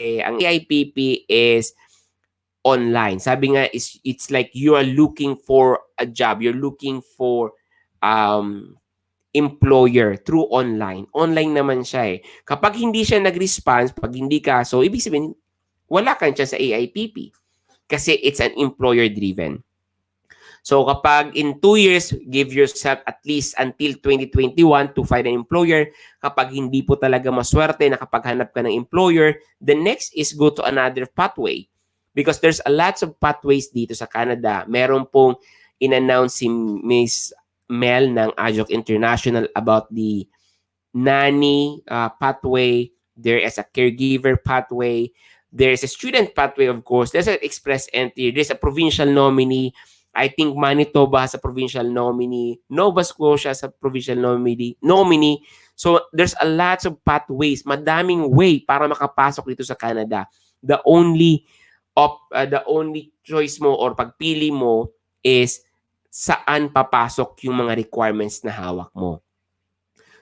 ang AIPP is online. Sabi nga, is it's like you are looking for a job, you're looking for um employer through online. Online naman siya eh. Kapag hindi siya nag-response, pag hindi ka, so ibig sabihin, wala kang chance sa AIPP kasi it's an employer driven. So kapag in 2 years, give yourself at least until 2021 to find an employer. Kapag hindi po talaga maswerte nakapaghanap ka ng employer, the next is go to another pathway. Because there's a lots of pathways dito sa Canada. Meron pong in-announce si Miss Mel ng Ajok International about the nanny pathway. There is a caregiver pathway. There is a student pathway, of course. There's an express entry. There's a provincial nominee. I think Manitoba has a provincial nominee. Nova Scotia has a provincial nominee. So there's a lots of pathways. Madaming way para makapasok dito sa Canada. The only choice mo or pagpili mo is saan papasok yung mga requirements na hawak mo.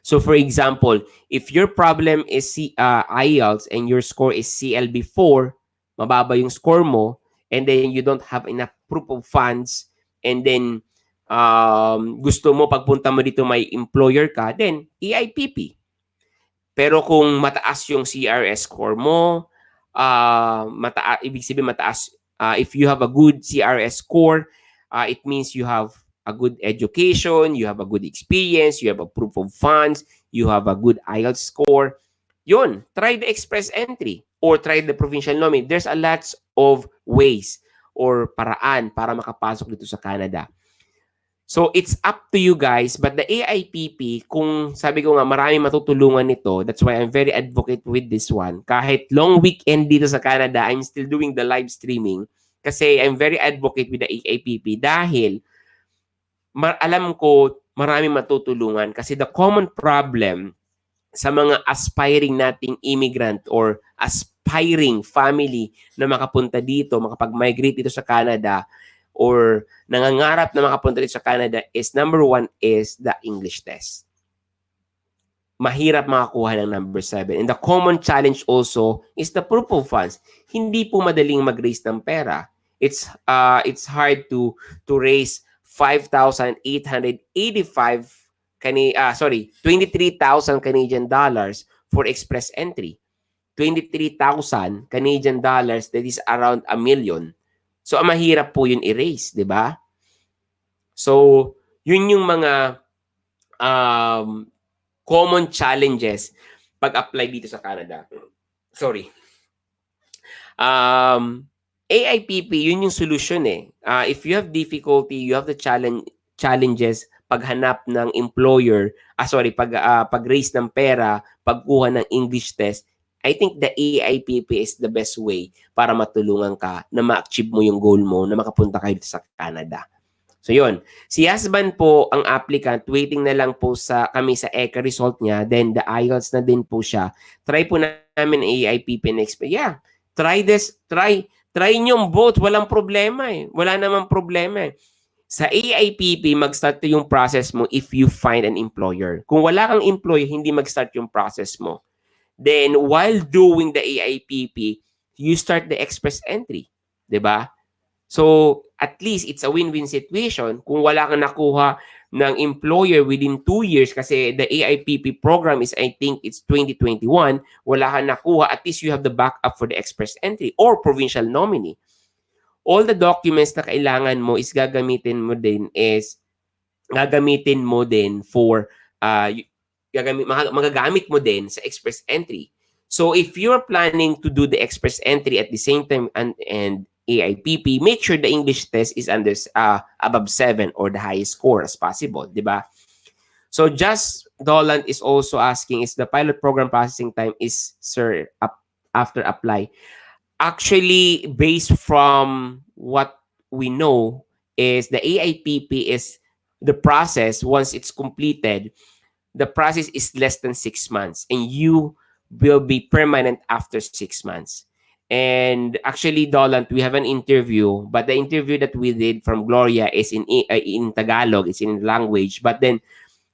So for example, if your problem is IELTS and your score is CLB4, mababa yung score mo, and then you don't have enough proof of funds, and then gusto mo pagpunta mo dito may employer ka, then EIPP. Pero kung mataas yung CRS score mo, ibig sabihin mataas, if you have a good CRS score, it means you have a good education, you have a good experience, you have a proof of funds, you have a good IELTS score. Yun, try the express entry or try the provincial nominee. There's a lots of ways or paraan para makapasok dito sa Canada. So, it's up to you guys. But the AIPP, kung sabi ko nga, marami matutulungan nito. That's why I'm very advocate with this one. Kahit long weekend dito sa Canada, I'm still doing the live streaming. Kasi I'm very advocate with the AIPP dahil alam ko marami matutulungan. Kasi the common problem sa mga aspiring nating immigrant or aspiring family na makapunta dito, makapag-migrate dito sa Canada, or nangangarap na makapunta dito sa Canada is number one is the English test. Mahirap makakuha ng number 7. And the common challenge also is the proof of funds. Hindi po madaling mag-raise ng pera. It's hard to raise 23,000 Canadian dollars for express entry. 23,000 Canadian dollars, that is around a million. So, mahirap po yun erase, di ba? So, yun yung mga um, common challenges pag-apply dito sa Canada. Sorry. Um, AIPP, yun yung solution eh. If you have difficulty, you have the challenges paghanap ng employer, pag-raise ng pera, pagkuha ng English test, I think the AIPP is the best way para matulungan ka na ma-achieve mo yung goal mo na makapunta kayo sa Canada. So yun, si husband po ang applicant, waiting na lang po kami sa ECA result niya, then the IELTS na din po siya. Try po namin AIPP next. Yeah, try this, try nyo both, walang problema eh. Wala namang problema eh. Sa AIPP, mag-start yung process mo if you find an employer. Kung wala kang employer, hindi mag-start yung process mo. Then, while doing the AIPP, you start the express entry. 'Di ba? So, at least it's a win-win situation. Kung wala kang nakuha ng employer within 2 years, kasi the AIPP program is, I think, it's 2021, wala kang nakuha, at least you have the backup for the express entry or provincial nominee. All the documents na kailangan mo is gagamitin mo din for, magagamit mo din sa express entry. So, if you're planning to do the express entry at the same time and AIPP, make sure the English test is above 7 or the highest score as possible, di ba? So, Just Dolan is also asking, is the pilot program processing time is, sir, after apply? Actually, based from what we know, is the AIPP is the process, once it's completed, the process is less than 6 months and you will be permanent after 6 months. And actually, Dolan, we have an interview, but the interview that we did from Gloria is in Tagalog, it's in language. But then,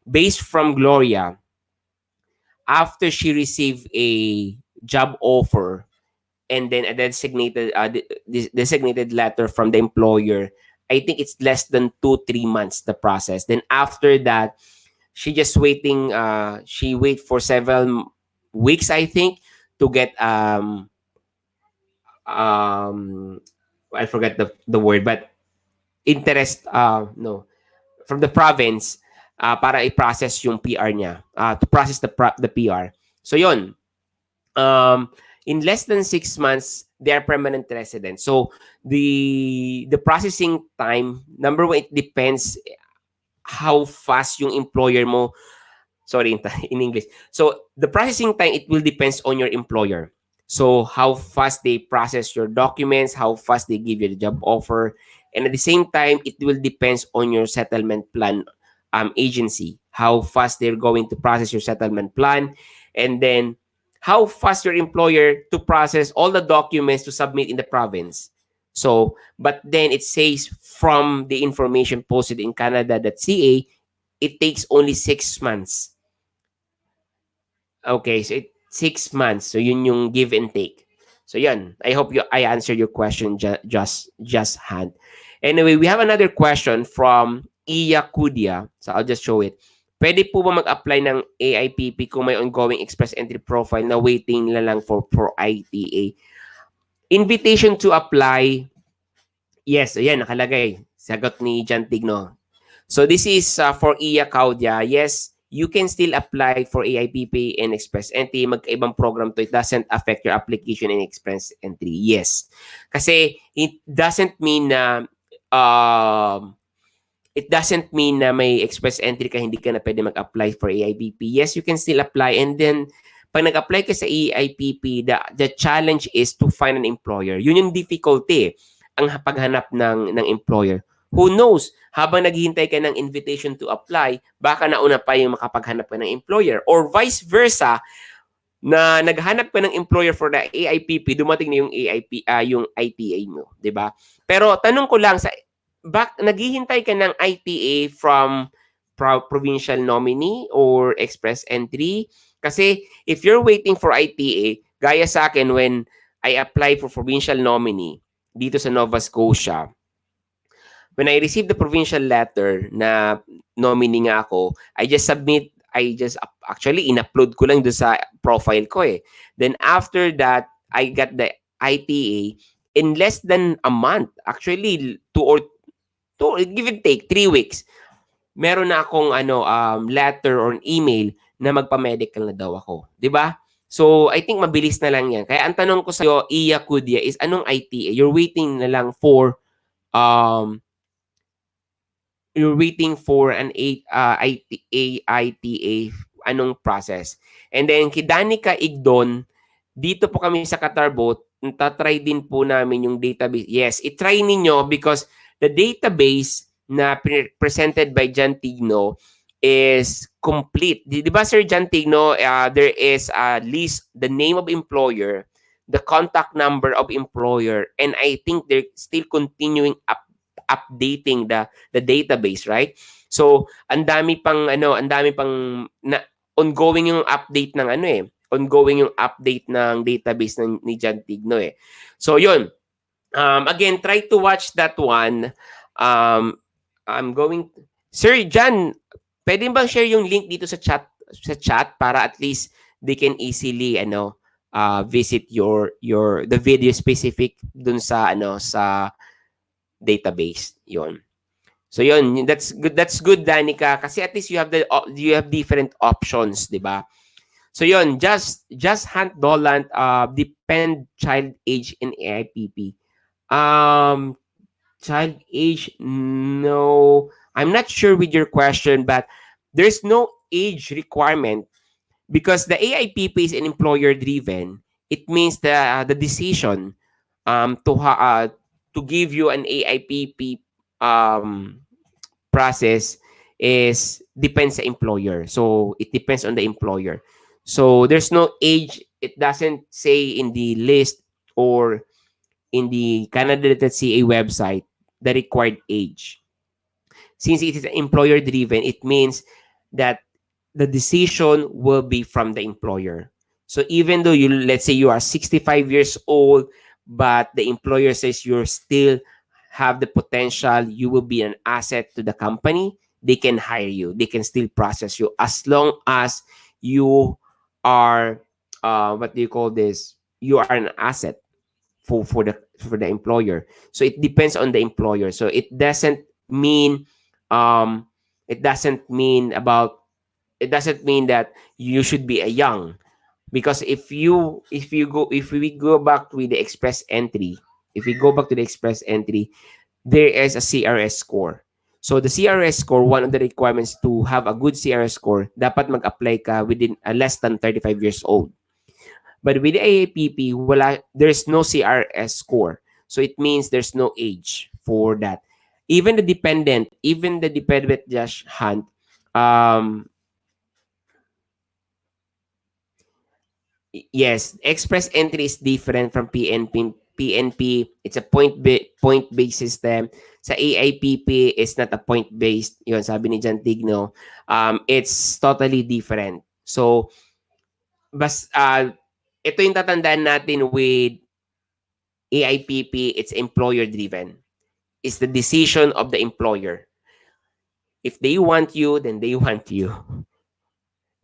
based from Gloria, after she received a job offer and then a designated letter from the employer, I think it's less than 2-3 months the process. Then after that, she just waiting. She wait for several weeks, I think, to get I forget the word, but interest, no, from the province, para i-process yung PR niya, to process the PR. So yun, in less than 6 months, they are permanent residents. So the processing time, number one, it depends how fast yung employer mo. Sorry, in English. So the processing time, it will depends on your employer. So how fast they process your documents, how fast they give you the job offer, and at the same time, it will depends on your settlement plan agency, how fast they're going to process your settlement plan, and then how fast your employer to process all the documents to submit in the province. So, but then it says from the information posted in Canada.ca, it takes only 6 months. Okay, so 6 months. So yun yung give and take. So yun, I hope I answered your question, just hand. Anyway, we have another question from Iya Kudia. So I'll just show it. Pwede po ba mag-apply ng AIPP kung may ongoing express entry profile na waiting na lang for ITA? Invitation to apply. Yes, ayan, nakalagay. Sagot ni Jan Tigno. So this is for Iya Kaudia. Yes, you can still apply for AIPP and express entry. Magkaibang program to. It doesn't affect your application and express entry. Yes. Kasi it doesn't mean na may express entry ka, hindi ka na pwede mag-apply for AIPP. Yes, you can still apply. And then, pag nag-apply ka sa AIPP, the challenge is to find an employer. Yun yung difficulty, ang paghanap ng employer. Who knows, habang naghihintay ka ng invitation to apply, baka nauna pa yung makapaghanap ka ng employer. Or vice versa, na naghanap ka ng employer for the AIPP, dumating na yung yung ITA mo, 'di ba? Pero tanong ko lang, naghihintay ka ng ITA from provincial nominee or express entry? Kasi if you're waiting for ITA, gaya sa akin when I apply for provincial nominee dito sa Nova Scotia, when I received the provincial letter na nominee nga ako, I just submit actually in-upload ko lang doon sa profile ko eh. Then after that, I got the ITA in less than a month. Actually, give and take 3 weeks. Meron na akong letter or an email na magpa-medical na daw ako, 'di ba? So, I think mabilis na lang 'yan. Kaya ang tanong ko sa iyo, Iya Kudia, is anong ITA? Um you're waiting for an AITA, anong process. And then kay Danica Igdon, dito po kami sa Katarbot, tatry din po namin yung database. Yes, itry ninyo because the database na presented by John Tigno is complete. Di ba Sir John Tigno, there is a list, the name of employer, the contact number of employer, and I think they're still continuing updating the database, right? So, ang dami pang ongoing yung update ng ongoing yung update ng database ni John Tigno eh. So, yun. Again, try to watch that one. I'm going Sir John, pwede bang share yung link dito sa chat para at least they can easily visit the video specific dun sa database. Yon. So yun, that's good Danica kasi at least you have different options, 'di ba? So yun, just Hunt Dolant depend child age in AIPP. Child age, no. I'm not sure with your question, but there's no age requirement because the AIPP is an employer driven. It means the decision to give you an AIPP process is depends sa employer. So it depends on the employer. So there's no age. It doesn't say in the list or in the Canada.ca website the required age. Since it is employer driven, it means that the decision will be from the employer. So even though let's say you are 65 years old, but the employer says you're still have the potential, you will be an asset to the company, they can hire you. They can still process you as long as you are, what do you call this? You are an asset for the employer. So it depends on the employer. So mean, um, it doesn't mean about, it doesn't mean that you should be a young, because if we go back to the express entry, if we go back to the express entry, there is a CRS score. So the CRS score, one of the requirements to have a good CRS score, dapat mag-apply ka within less than 35 years old. But with the AIPP, there's no CRS score. So it means there's no age for that. Even the dependent Josh Hunt, yes, express entry is different from PNP. PNP, it's a point-based system. Sa AIPP, it's not a point-based. Yun, sabi ni John Tigno. It's totally different. So, ito yung tatandaan natin with AIPP, it's employer-driven. It's the decision of the employer. If they want you, then they want you.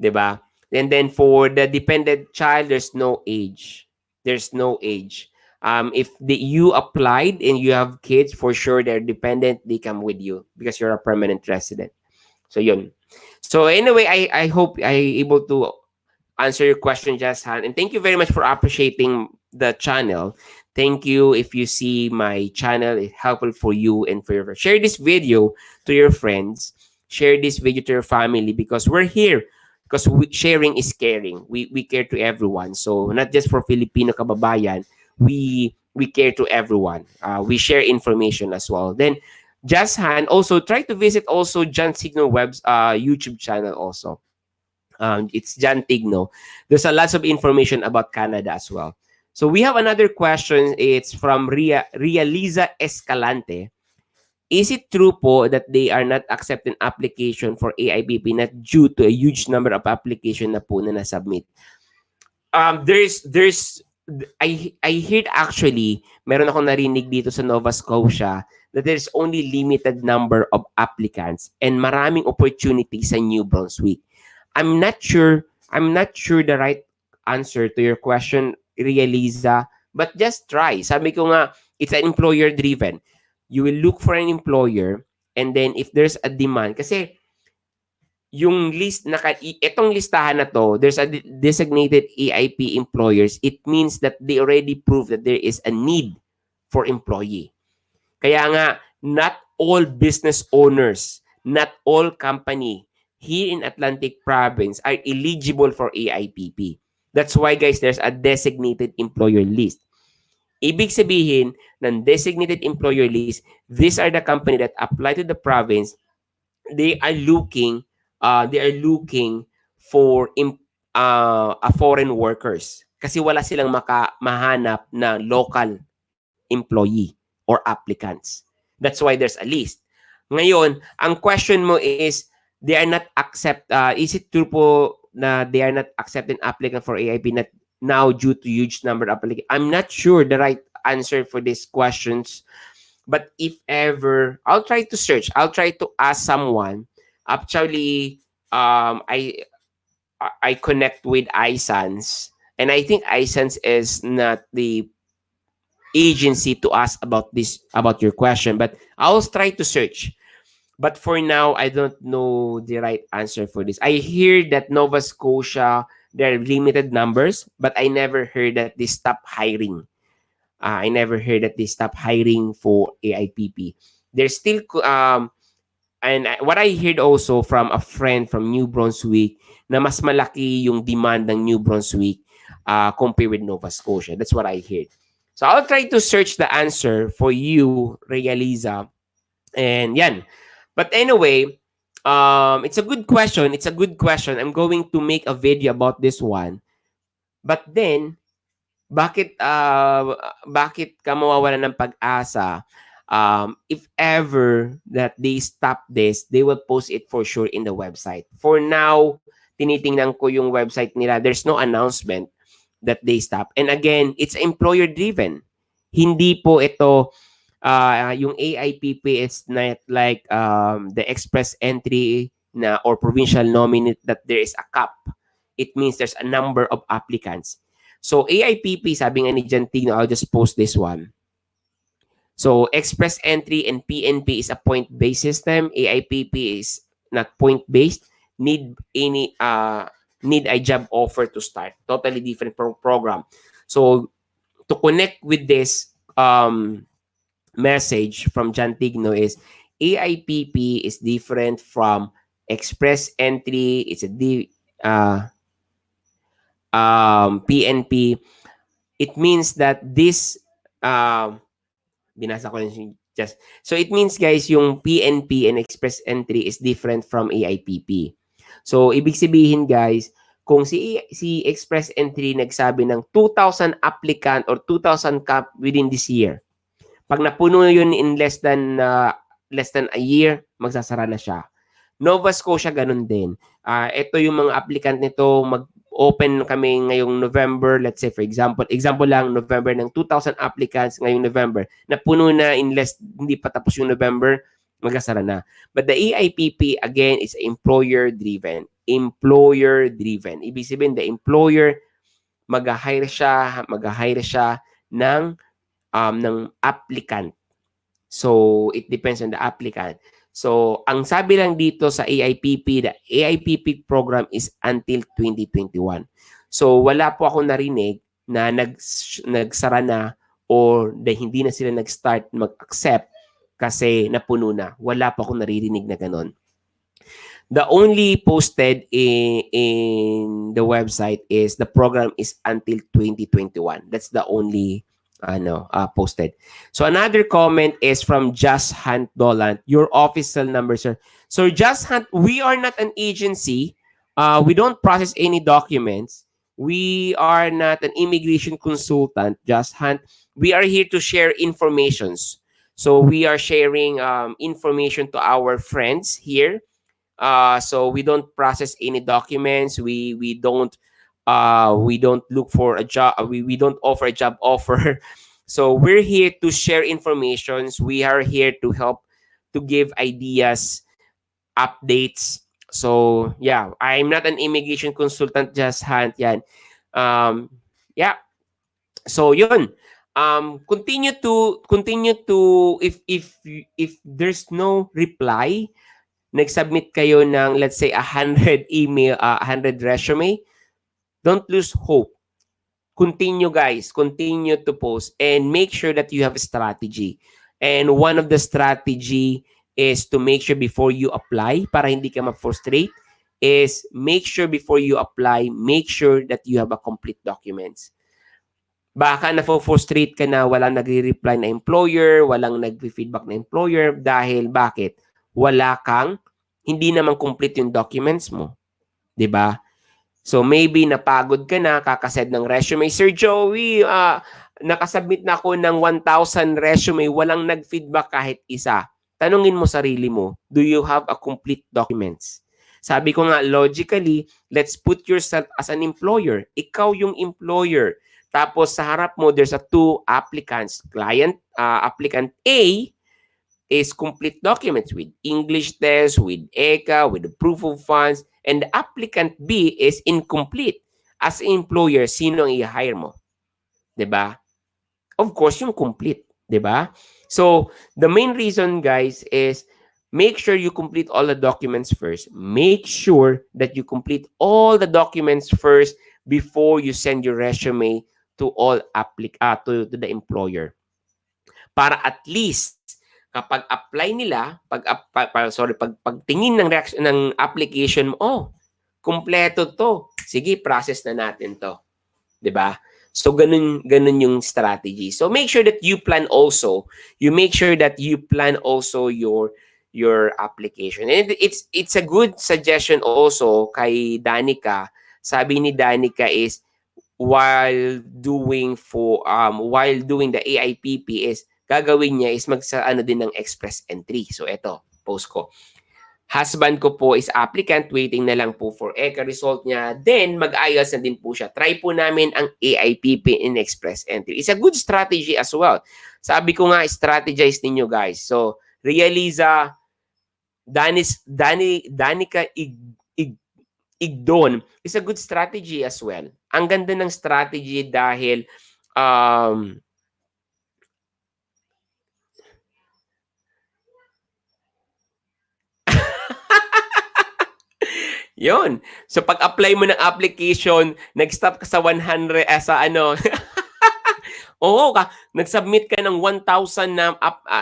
Diba? And then for the dependent child, there's no age. There's no age. If you applied and you have kids, for sure they're dependent, they come with you because you're a permanent resident. So yun. So anyway, I hope I able to answer your question, Jashan. And thank you very much for appreciating the channel. Thank you. If you see my channel, it's helpful for you and for your share this video to your friends. Share this video to your family because we're here. Because sharing is caring. We care to everyone. So not just for Filipino kababayan, we care to everyone. We share information as well. Then Jashan, also try to visit also John Signal Web's YouTube channel also. It's John Tigno. There's a lots of information about Canada as well. So we have another question. It's from Liza Escalante. Is it true po that they are not accepting application for AIPP not due to a huge number of application na po na na-submit? I heard actually, meron akong narinig dito sa Nova Scotia that there's only limited number of applicants and maraming opportunity sa New Brunswick. I'm not sure the right answer to your question, Realiza, but just try. Sabi ko nga, it's an employer driven. You will look for an employer, and then if there's a demand, kasi yung itong listahan na to, there's a designated AIP employers. It means that they already prove that there is a need for employee. Kaya nga, not all business owners, not all company here in Atlantic Province are eligible for AIPP. That's why, guys, there's a designated employer list. Ibig sabihin ng designated employer list, these are the company that apply to the province. They are looking for a foreign workers kasi wala silang mahanap na local employee or applicants. That's why there's a list. Ngayon, ang question mo is, they are not is it true po na they are not accepting applicant for AIP not now due to huge number of applicants? I'm not sure the right answer for these questions. But if ever, I'll try to search. I'll try to ask someone. Actually, I connect with iSans, and I think iSans is not the agency to ask about your question. But I'll try to search. But for now, I don't know the right answer for this. I hear that Nova Scotia, there are limited numbers, but I never heard that they stop hiring. I never heard that they stop hiring for AIPP. There's still and what I heard also from a friend from New Brunswick na mas malaki yung demand ng New Brunswick compared with Nova Scotia. That's what I heard. So I'll try to search the answer for you, Realiza. And yan. But anyway, it's a good question. It's a good question. I'm going to make a video about this one. But then, bakit ka mawawalan ng pag-asa? If ever that they stop this, they will post it for sure in the website. For now, tinitingnan ko yung website nila. There's no announcement that they stop. And again, it's employer-driven. Hindi po ito, yung AIPP is not like the express entry na or provincial nominate that there is a cap. It means there's a number of applicants. So AIPP, sabi nga ni Jantino, I'll just post this one. So express entry and PNP is a point-based system. AIPP is not point-based. Need a job offer to start. Totally different program. So to connect with this message from John Tigno is AIPP is different from express entry. It's a PNP. It means that this binasa ko just so it means, guys, yung PNP and express entry is different from AIPP. So ibig sabihin, guys, kung si express entry nagsabi ng 2,000 applicant or 2,000 cap within this year, pag napuno yun in less than a year, magsasara na siya. Nova Scotia ganun din. Ito yung mga applicant nito, mag-open kami ngayong November, let's say for example lang, November ng 2,000 applicants ngayong November. Napuno na in hindi pa tapos yung November, magsasara na. But the AIPP, again, is employer-driven. Employer-driven. Ibig sabihin, the employer, mag-hire siya ng applicant. So, it depends on the applicant. So, ang sabi lang dito sa AIPP, the AIPP program is until 2021. So, wala po ako narinig na nagsara na or hindi na sila nag-start mag-accept kasi napuno na. Wala po ako naririnig na ganon. The only posted in the website is the program is until 2021. That's the only posted. So another comment is from Just Hunt Dolan. Your official number, sir. So Just Hunt, we are not an agency. We don't process any documents. We are not an immigration consultant, Just Hunt. We are here to share informations. So we are sharing information to our friends here. So we don't process any documents. We don't look for a job. We don't offer a job offer. So we're here to share information. We are here to help to give ideas, updates. So, yeah, I'm not an immigration consultant, just Hunt yan. Um, yeah. So, yun. If there's no reply, nag-submit kayo ng, let's say, 100 email, 100 resume, don't lose hope. Continue, guys. Continue to post and make sure that you have a strategy. And one of the strategy is to make sure before you apply, para hindi ka ma-frustrate, is make sure before you apply, make sure that you have a complete documents. Baka na-frustrate ka na walang nagre-reply na employer, walang nag-feedback na employer dahil bakit? Wala kang, hindi naman complete yung documents mo. 'Di ba? So maybe napagod ka na, kakasend ng resume. Sir Joey, nakasubmit na ako ng 1,000 resume, walang nag-feedback kahit isa. Tanungin mo sarili mo, do you have a complete documents? Sabi ko nga, logically, let's put yourself as an employer. Ikaw yung employer. Tapos sa harap mo, there's a two applicants. Applicant A is complete documents with English test, with ECA, with the proof of funds, and the applicant B is incomplete. As an employer, sino ang i-hire mo? 'Di ba? Of course, yung complete. 'Di ba? So, the main reason, guys, is make sure you complete all the documents first. Make sure that you complete all the documents first before you send your resume to all to the employer. Para at least kapag apply nila, pagtingin ng reaction ng application mo, oh, kumpleto to. Sige, process na natin to. 'Di ba? So ganun yung strategy. So make sure that you plan also. You make sure that you plan also your application. And it's a good suggestion also kay Danica. Sabi ni Danica is while doing the AIPP is gagawin niya is ano din ng express entry. So eto, post ko. Husband ko po is applicant, waiting na lang po for ECA result niya. Then mag-IELTS na din po siya. Try po namin ang AIPP in express entry. It's a good strategy as well. Sabi ko nga, strategize ninyo, guys. So Realiza, Danica Igdon is a good strategy as well. Ang ganda ng strategy dahil yon. So pag-apply mo ng application, nag-stop ka sa 100 sa ano. Oo, nag-submit ka ng 1,000 na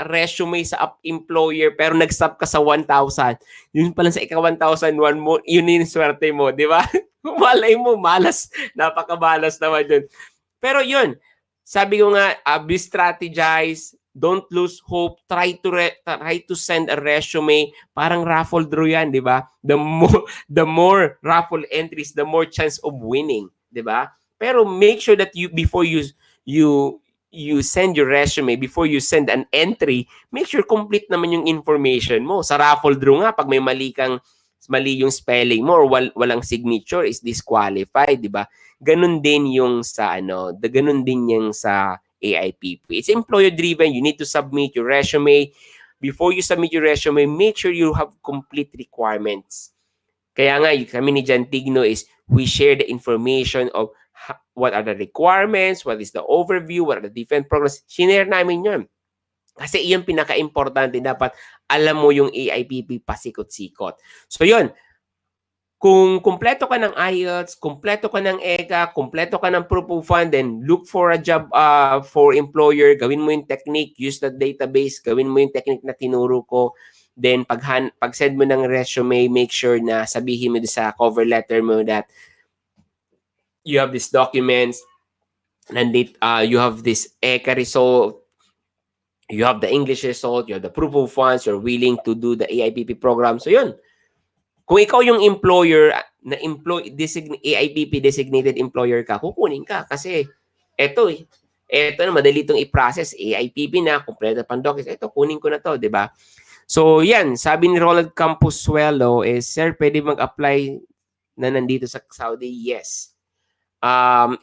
resume sa employer pero nag-stop ka sa 1,000. Yun pala sa ika-1,001 mo, yun yung swerte mo, di ba? Malay mo, malas. Napakabalas naman yun. Pero yun, sabi ko nga, be strategize, don't lose hope, try to send a resume, parang raffle draw yan, di ba? The more raffle entries, the more chance of winning, di ba? Pero make sure that before you send your resume, before you send an entry, make sure complete naman yung information mo. Sa raffle draw nga, pag may mali yung spelling mo or walang signature is disqualified, di ba? Ganun din yung sa ganun din yung sa AIPP. It's employer driven. You need to submit your resume. Before you submit your resume, make sure you have complete requirements. Kaya nga, kami ni Jan Tigno is we share the information of what are the requirements, what is the overview, what are the different programs. Sinare namin yun. Kasi iyon pinaka-importante. Dapat alam mo yung AIPP pasikot-sikot. So yun, kung kumpleto ka ng IELTS, kumpleto ka ng ECA, kumpleto ka ng proof of fund, then look for a job for employer, gawin mo yung technique, use the database, gawin mo yung technique na tinuro ko. Then pag send mo ng resume, make sure na sabihin mo sa cover letter mo that you have these documents, you have this ECA result, you have the English result, you have the proof of funds, you're willing to do the AIPP program. So yun. Kung ikaw yung employer na AIPP designated employer ka, kukunin ka kasi eto na madali itong i-process, AIPP na, kompleto pang documents, eto kunin ko na to, di ba? So yan, sabi ni Ronald Camposuelo is, sir, pwede mag-apply na nandito sa Saudi? Yes.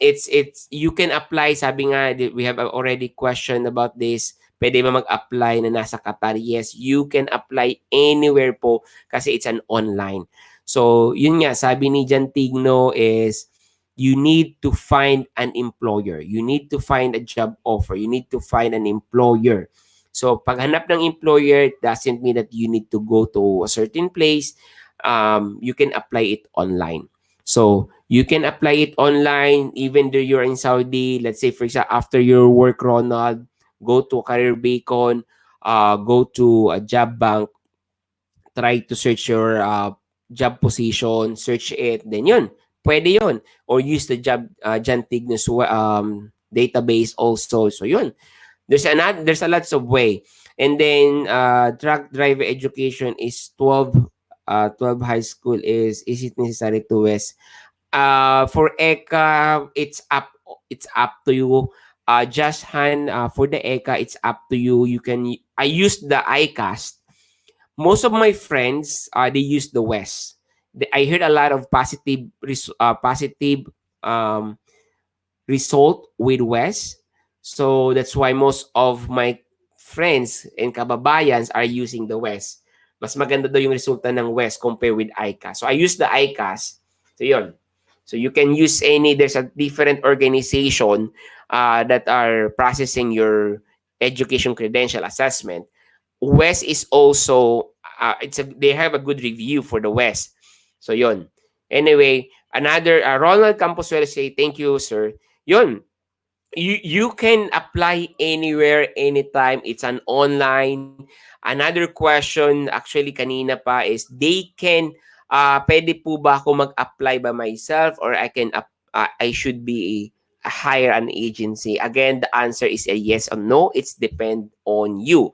It's you can apply, sabi nga, we have already question about this. Pwede ba mag-apply na nasa Qatar? Yes, you can apply anywhere po kasi it's an online. So, yun nga, sabi ni Jan Tigno is, you need to find an employer. You need to find a job offer. You need to find an employer. So, paghanap ng employer, it doesn't mean that you need to go to a certain place. You can apply it online. So, you can apply it online even though you're in Saudi. Let's say, for example, after your work, Ronald, go to Career Beacon, go to a job bank, try to search your job position, search it, then yun, pwede yun. Or use the job John Tignos database also. So yun, there's a lots of way. And then truck driver education is 12 high school is it necessary to West? For ECA, it's up to you. Just hand for the ECA, it's up to you. You can I use the iCast. Most of my friends they use the West. I heard a lot of positive um, result with West. So that's why most of my friends and kababayans are using the West. Mas maganda daw yung resulta ng West compared with ICAS. So I use the ICAS. So yun. So you can use there's a different organization that are processing your education credential assessment. West is also they have a good review for the West. So yun. Anyway, another Ronald Campos will say thank you, sir. Yun. You can apply anywhere, anytime. It's an online. Another question actually kanina pa is they can pwede po ba ako mag-apply by myself or I should be hire an agency? Again, the answer is a yes or no. It's depend on you.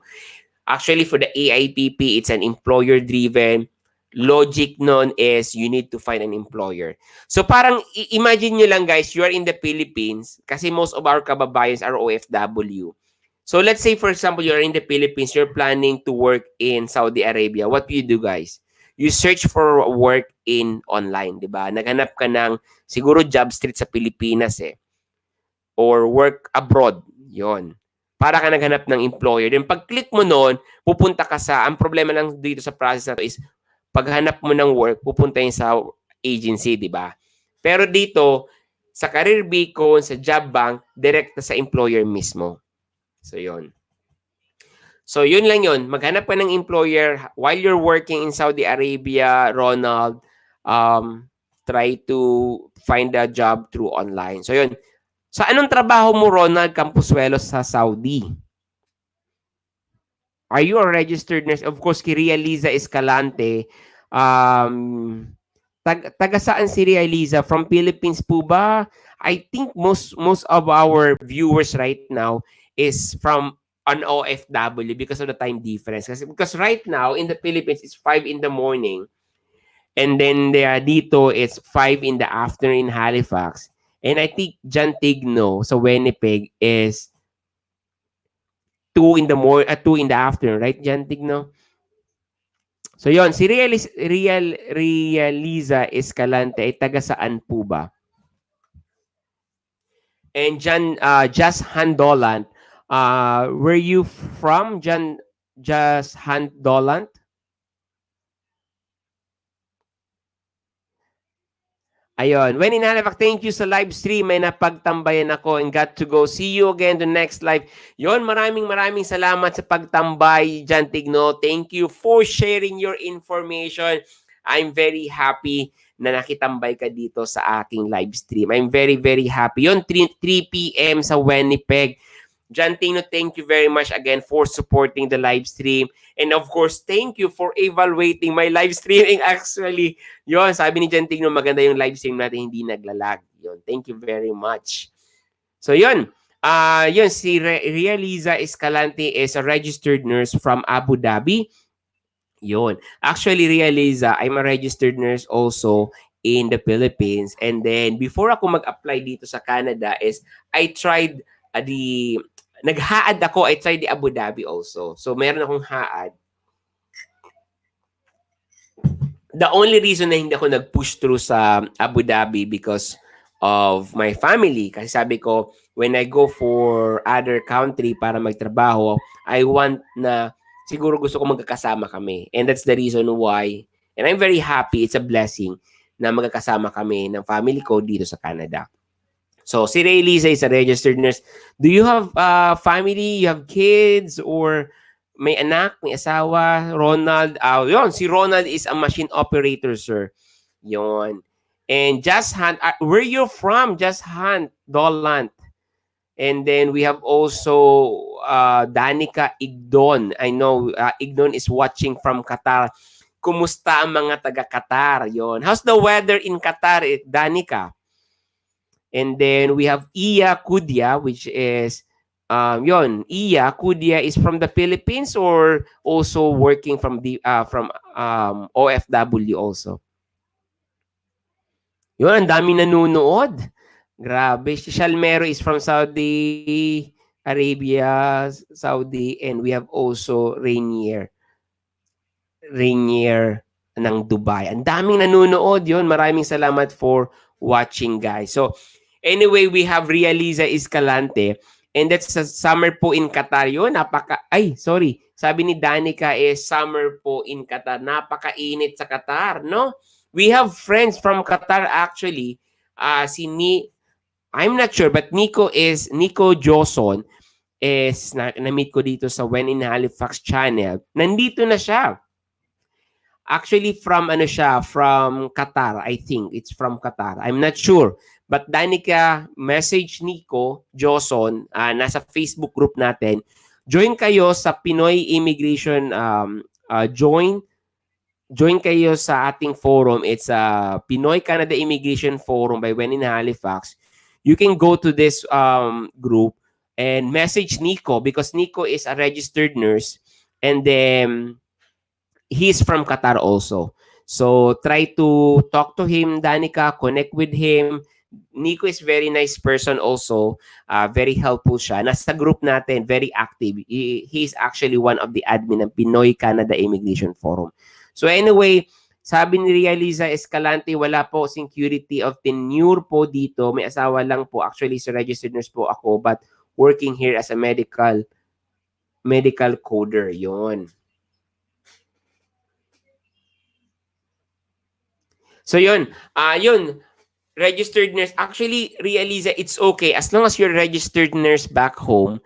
Actually, for the AIPP, it's an employer-driven. Logic nun is you need to find an employer. So parang imagine nyo lang guys, you are in the Philippines kasi most of our kababayans are OFW. So let's say for example, you're in the Philippines, you're planning to work in Saudi Arabia. What do you do guys? You search for work in online, di ba? Naghanap ka ng siguro job street sa Pilipinas or work abroad. Yon. Para ka naghanap ng employer. Then pag-click mo noon, pupunta ka ang problema lang dito sa process na to is paghanap mo ng work, pupunta yun sa agency, di ba? Pero dito, sa Career Beacon, sa Job Bank, direct sa employer mismo. So, yon. So, yun lang yun. Maghanap ka ng employer while you're working in Saudi Arabia, Ronald, try to find a job through online. So, yun. Sa anong trabaho mo, Ronald Camposuelo, sa Saudi? Are you a registered nurse? Of course, kay Ria Liza Escalante. Taga saan si Ria Liza? From Philippines po ba? I think most of our viewers right now is from an OFW because of the time difference. Because right now, in the Philippines, it's 5 in the morning. And then dito, it's 5 in the afternoon in Halifax. And I think John Tigno sa Winnipeg is 2 in the afternoon, right, John Tigno? So yon, si Realiza Escalante ay taga saan po ba? And John Just Handolant, where you from, John Just Handolant? Ayun. When in Halifax, thank you sa live stream. May napagtambayan ako and got to go. See you again the next live. Yon, maraming salamat sa pagtambay, Jan Tigno. Thank you for sharing your information. I'm very happy na nakitambay ka dito sa aking live stream. I'm very happy. Yon, 3 p.m. sa Winnipeg. Jan Tigno, thank you very much again for supporting the live stream. And of course, thank you for evaluating my live streaming actually. Yon, sabi ni Jan Tigno, maganda yung live stream natin, hindi naglalag. Yon, thank you very much. So yon, yun, si Realiza Escalante is a registered nurse from Abu Dhabi. Yon. Actually, Realiza, I'm a registered nurse also in the Philippines. And then, before ako mag-apply dito sa Canada is, I tried nag-haad ako, I tried the Abu Dhabi also. So, meron akong haad. The only reason na hindi ako nag-push through sa Abu Dhabi because of my family. Kasi sabi ko, when I go for other country para magtrabaho, I want na siguro gusto ko magkakasama kami. And that's the reason why And I'm very happy. It's a blessing na magkakasama kami ng family ko dito sa Canada. So, si Ray Lisa is a registered nurse. Do you have family? You have kids? Or may anak? May asawa? Ronald? Yun, si Ronald is a machine operator, sir. Yun. And Just Hunt, where you from? Just Hunt, Dolant. And then we have also Danica Igdon. I know Igdon is watching from Qatar. Kumusta ang mga taga-Qatar? Yon. How's the weather in Qatar, Danica? And then we have Iya Kudia, which is, Iya Kudia is from the Philippines or also working from the OFW also. Yun, ang dami nanonood. Grabe. Si Shalmero is from Saudi Arabia, Saudi, and we have also Rainier ng Dubai. Ang daming nanonood yun. Maraming salamat for watching, guys. So, anyway, we have Realiza Escalante. And that's sa summer po in Qatar yun. Sabi ni Danica summer po in Qatar. Napakainit sa Qatar, no? We have friends from Qatar actually. I'm not sure, but Nico Joson na-meet ko dito sa When in Halifax channel. Nandito na siya. Actually from Qatar, I think. It's from Qatar. I'm not sure. But Danica, message Nico Joson, nasa Facebook group natin. Join kayo sa Pinoy Immigration, join kayo sa ating forum. It's Pinoy Canada Immigration Forum by When in Halifax. You can go to this group and message Nico because Nico is a registered nurse and then he's from Qatar also. So try to talk to him, Danica, connect with him. Nico is very nice person also. Very helpful siya. Nasa group natin, very active. He is actually one of the admin ng Pinoy Canada Immigration Forum. So anyway, sabi ni Realiza Escalante, wala po security of tenure po dito. May asawa lang po. Actually, sa registered nurse po ako but working here as a medical coder. Yon. So yun, registered nurse. Actually, Realiza, it's okay. As long as you're registered nurse back home,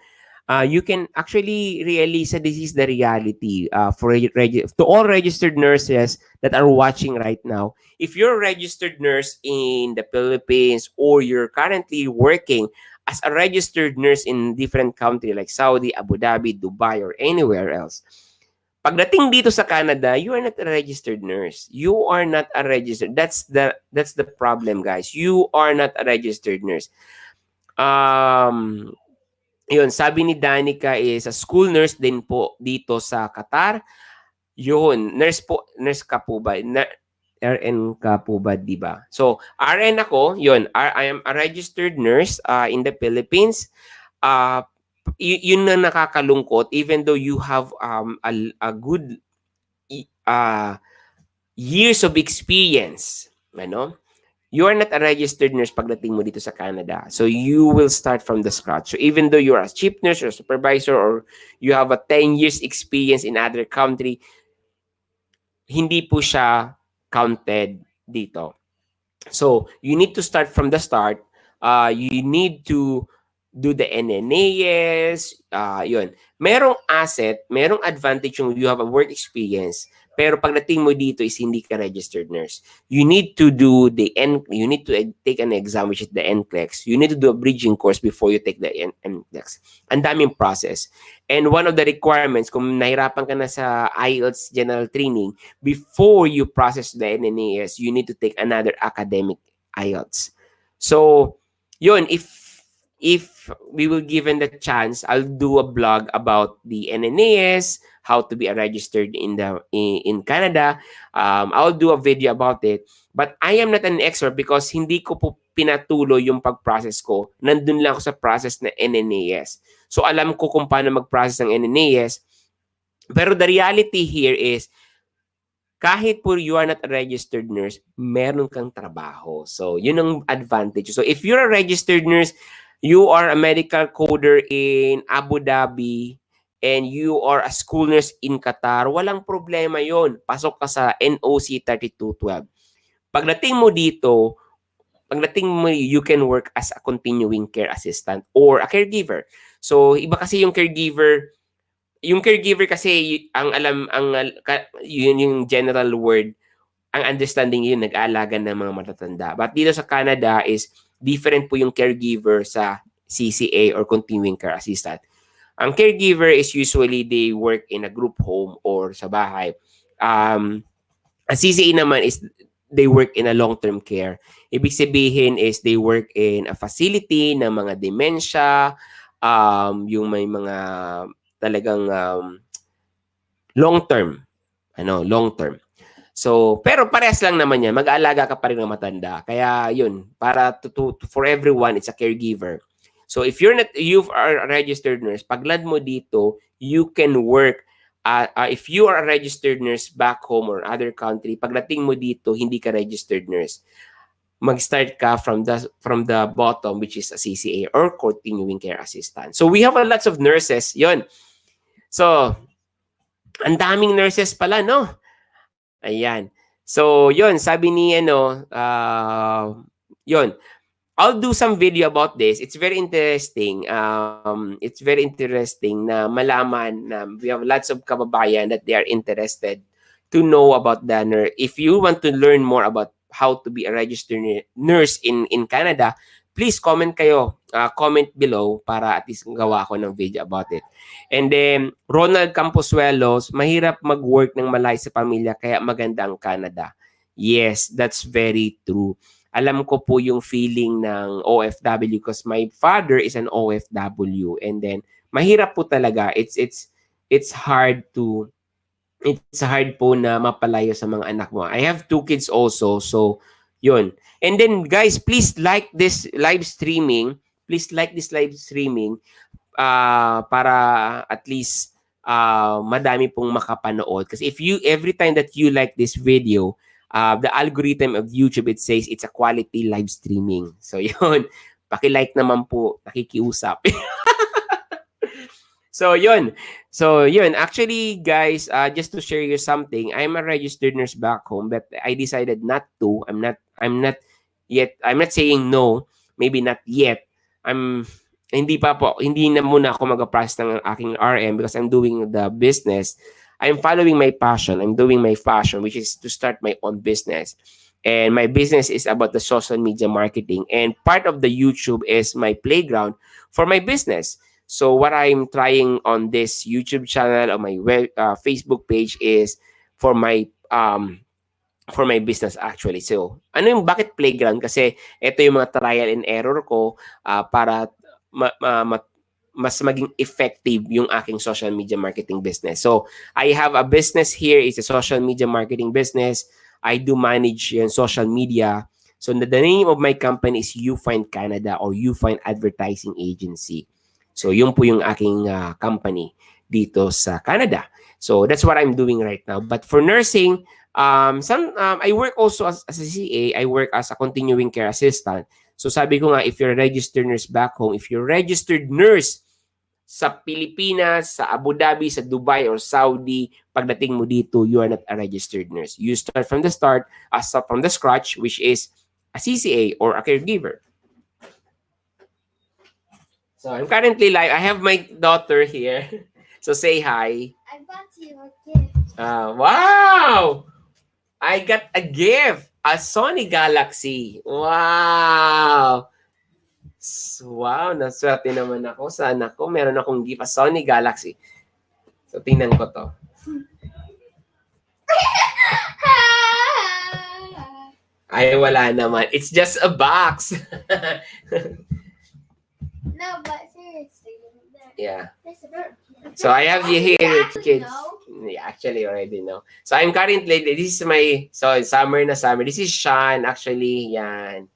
you can actually realize that this is the reality to all registered nurses that are watching right now. If you're a registered nurse in the Philippines or you're currently working as a registered nurse in different country like Saudi, Abu Dhabi, Dubai, or anywhere else, pagdating dito sa Canada, you are not a registered nurse. You are not a registered. That's the problem, guys. You are not a registered nurse. Yun, sabi ni Danica is a school nurse din po dito sa Qatar. Yun, nurse ka po ba? RN ka po ba, di ba? So, RN ako, yun, I am a registered nurse in the Philippines. Yun na nakakalungkot even though you have a good years of experience, ano? You are not a registered nurse pagdating mo dito sa Canada. So you will start from the scratch. So even though you're a chief nurse or supervisor or you have a 10 years experience in other country, hindi po siya counted dito. So you need to start from the start. You need to do the NNAS. Yun. Merong asset, merong advantage yung you have a work experience. Pero pagdating mo dito is hindi ka registered nurse. You need to do you need to take an exam which is the NCLEX. You need to do a bridging course before you take the NCLEX. Ang daming process. And one of the requirements, kung nahirapan ka na sa IELTS general training, before you process the NNAS, you need to take another academic IELTS. So, yun, if we will given the chance, I'll do a blog about the NNAS, how to be a registered in Canada. I'll do a video about it. But I am not an expert because hindi ko po pinatuloy yung pag-process ko. Nandun lang ako sa process na NNAS. So alam ko kung paano mag-process ng NNAS. Pero the reality here is, kahit po you are not a registered nurse, meron kang trabaho. So yun ang advantage. So if you're a registered nurse, you are a medical coder in Abu Dhabi, and you are a school nurse in Qatar, walang problema yon. Pasok ka sa NOC 3212. Pagdating mo dito, you can work as a continuing care assistant or a caregiver. So, iba kasi yung caregiver. Yung caregiver kasi, ang alam, yun yung general word, ang understanding yun, nag-aalaga ng mga matatanda. But dito sa Canada is different po yung caregiver sa CCA or continuing care assistant. Ang caregiver is usually they work in a group home or sa bahay. Ang CCA naman is they work in a long-term care. Ibig sabihin is they work in a facility ng mga dementia, yung may mga talagang long-term. Long-term. So, pero parehas lang naman yan. Mag-aalaga ka pa rin ng matanda. Kaya yun, para for everyone, it's a caregiver. So, if you are a registered nurse, pag-land mo dito, you can work. If you are a registered nurse back home or other country, pagdating mo dito, hindi ka registered nurse. Mag-start ka from the bottom, which is a CCA or continuing care assistant. So, we have lots of nurses. Yun. So, ang daming nurses pala, no? Ayan. So, yun, sabi ni, yun, I'll do some video about this. It's very interesting. It's very interesting na malaman na we have lots of kababayan that they are interested to know about the nurse. If you want to learn more about how to be a registered nurse in Canada, please comment kayo. Comment below para at least gawa ko ng video about it. And then, Ronald Camposuelos, mahirap mag-work ng malayo sa pamilya kaya maganda ang Canada. Yes, that's very true. Alam ko po yung feeling ng OFW because my father is an OFW and then mahirap po talaga. It's hard po na mapalayo sa mga anak mo. I have 2 kids also, so yun. And then guys, please like this live streaming. Please like this live streaming para at least madami pong makapanood. Kasi every time that you like this video, the algorithm of YouTube, it says it's a quality live streaming. So yun, paki-like naman po, nakikiusap. So yun. Actually, guys, just to share you something, I'm a registered nurse back home, but I decided not to. I'm not saying no, maybe not yet. Hindi na muna ako mag-process ng aking RM because I'm doing the business. I'm following my passion. I'm doing my passion, which is to start my own business. And my business is about the social media marketing. And part of the YouTube is my playground for my business. So what I'm trying on this YouTube channel or my Facebook page is for my business actually. So, bakit playground? Kasi ito yung mga trial and error ko para mas maging effective yung aking social media marketing business. So, I have a business here. It's a social media marketing business. I do manage yung social media. So, the name of my company is You Find Canada or You Find Advertising Agency. So, yun po yung aking company dito sa Canada. So, that's what I'm doing right now. But for nursing, I work also as a CA. I work as a continuing care assistant. So, sabi ko nga, if you're a registered nurse back home, if you're a registered nurse sa Pilipinas, sa Abu Dhabi, sa Dubai, or Saudi, pagdating mo dito, you are not a registered nurse. You start from the scratch, which is a CCA or a caregiver. So, I'm currently live. I have my daughter here. So, say hi. I bought you a gift. Wow! I got a gift. A Sony Galaxy. Wow! Wow, naswerte naman ako. Sana ko meron akong gift. A Sony Galaxy. So, tingnan ko to. Ay, wala naman. It's just a box. No, but seriously. Yeah. There's a bird. So I have you here, kids. know? Yeah, actually already know. So I'm currently, this is my, summer. This is Sean, actually, yan.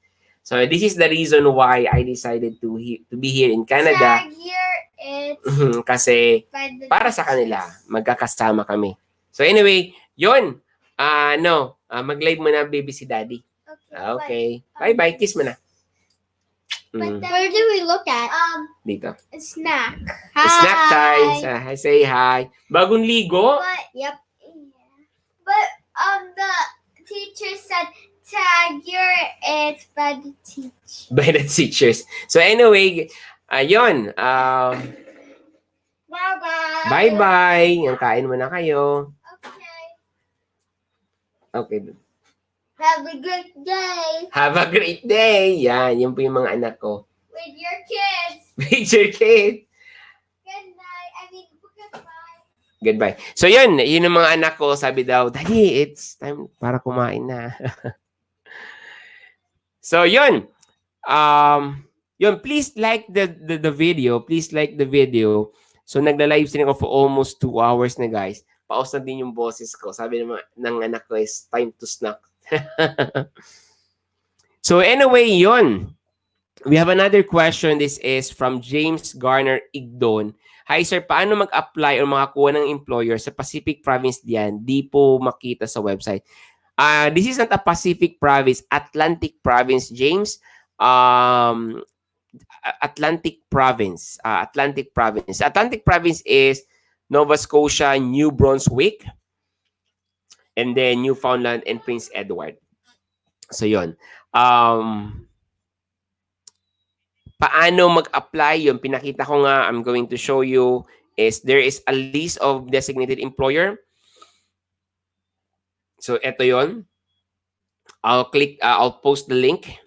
So this is the reason why I decided to be here in Canada. Tag here, it's Kasi by the para sa kanila, magkakasama kami. So anyway, yun. Mag-live mo na, baby, si daddy. Okay. Okay. Bye-bye. Kiss mo na. Where do we look at? Dito. Snack. Snack time. Say hi. Bagong ligo? Yep. But the teacher said tag your it by the teacher. By the teachers. So anyway, ayun. Bye-bye. Bye-bye. Ang kain mo na kayo. Okay. Okay. Have a good day. Have a great day. Yan, yun po yung mga anak ko. With your kids. With your kid. Good night. Goodbye. Goodbye. So yun yung mga anak ko. Sabi daw, Daddy, it's time para kumain na. So yun. Yun, please like the video. Please like the video. So nagla-live stream ako for almost 2 hours na, guys. Paus na din yung boses ko. Sabi ng anak ko is time to snack. So anyway, yun. We have another question. This is from James Garner Igdon. Hi sir, paano mag-apply o makakuha ng employer sa Pacific Province diyan? Di po makita sa website. This is not a Pacific Province, Atlantic Province, James. Atlantic Province. Atlantic Province. Atlantic Province is Nova Scotia, New Brunswick, and then Newfoundland and Prince Edward. So yun. Paano mag-apply? Yung pinakita ko nga, I'm going to show you, is there is a list of designated employer. So ito yun. I'll post the link.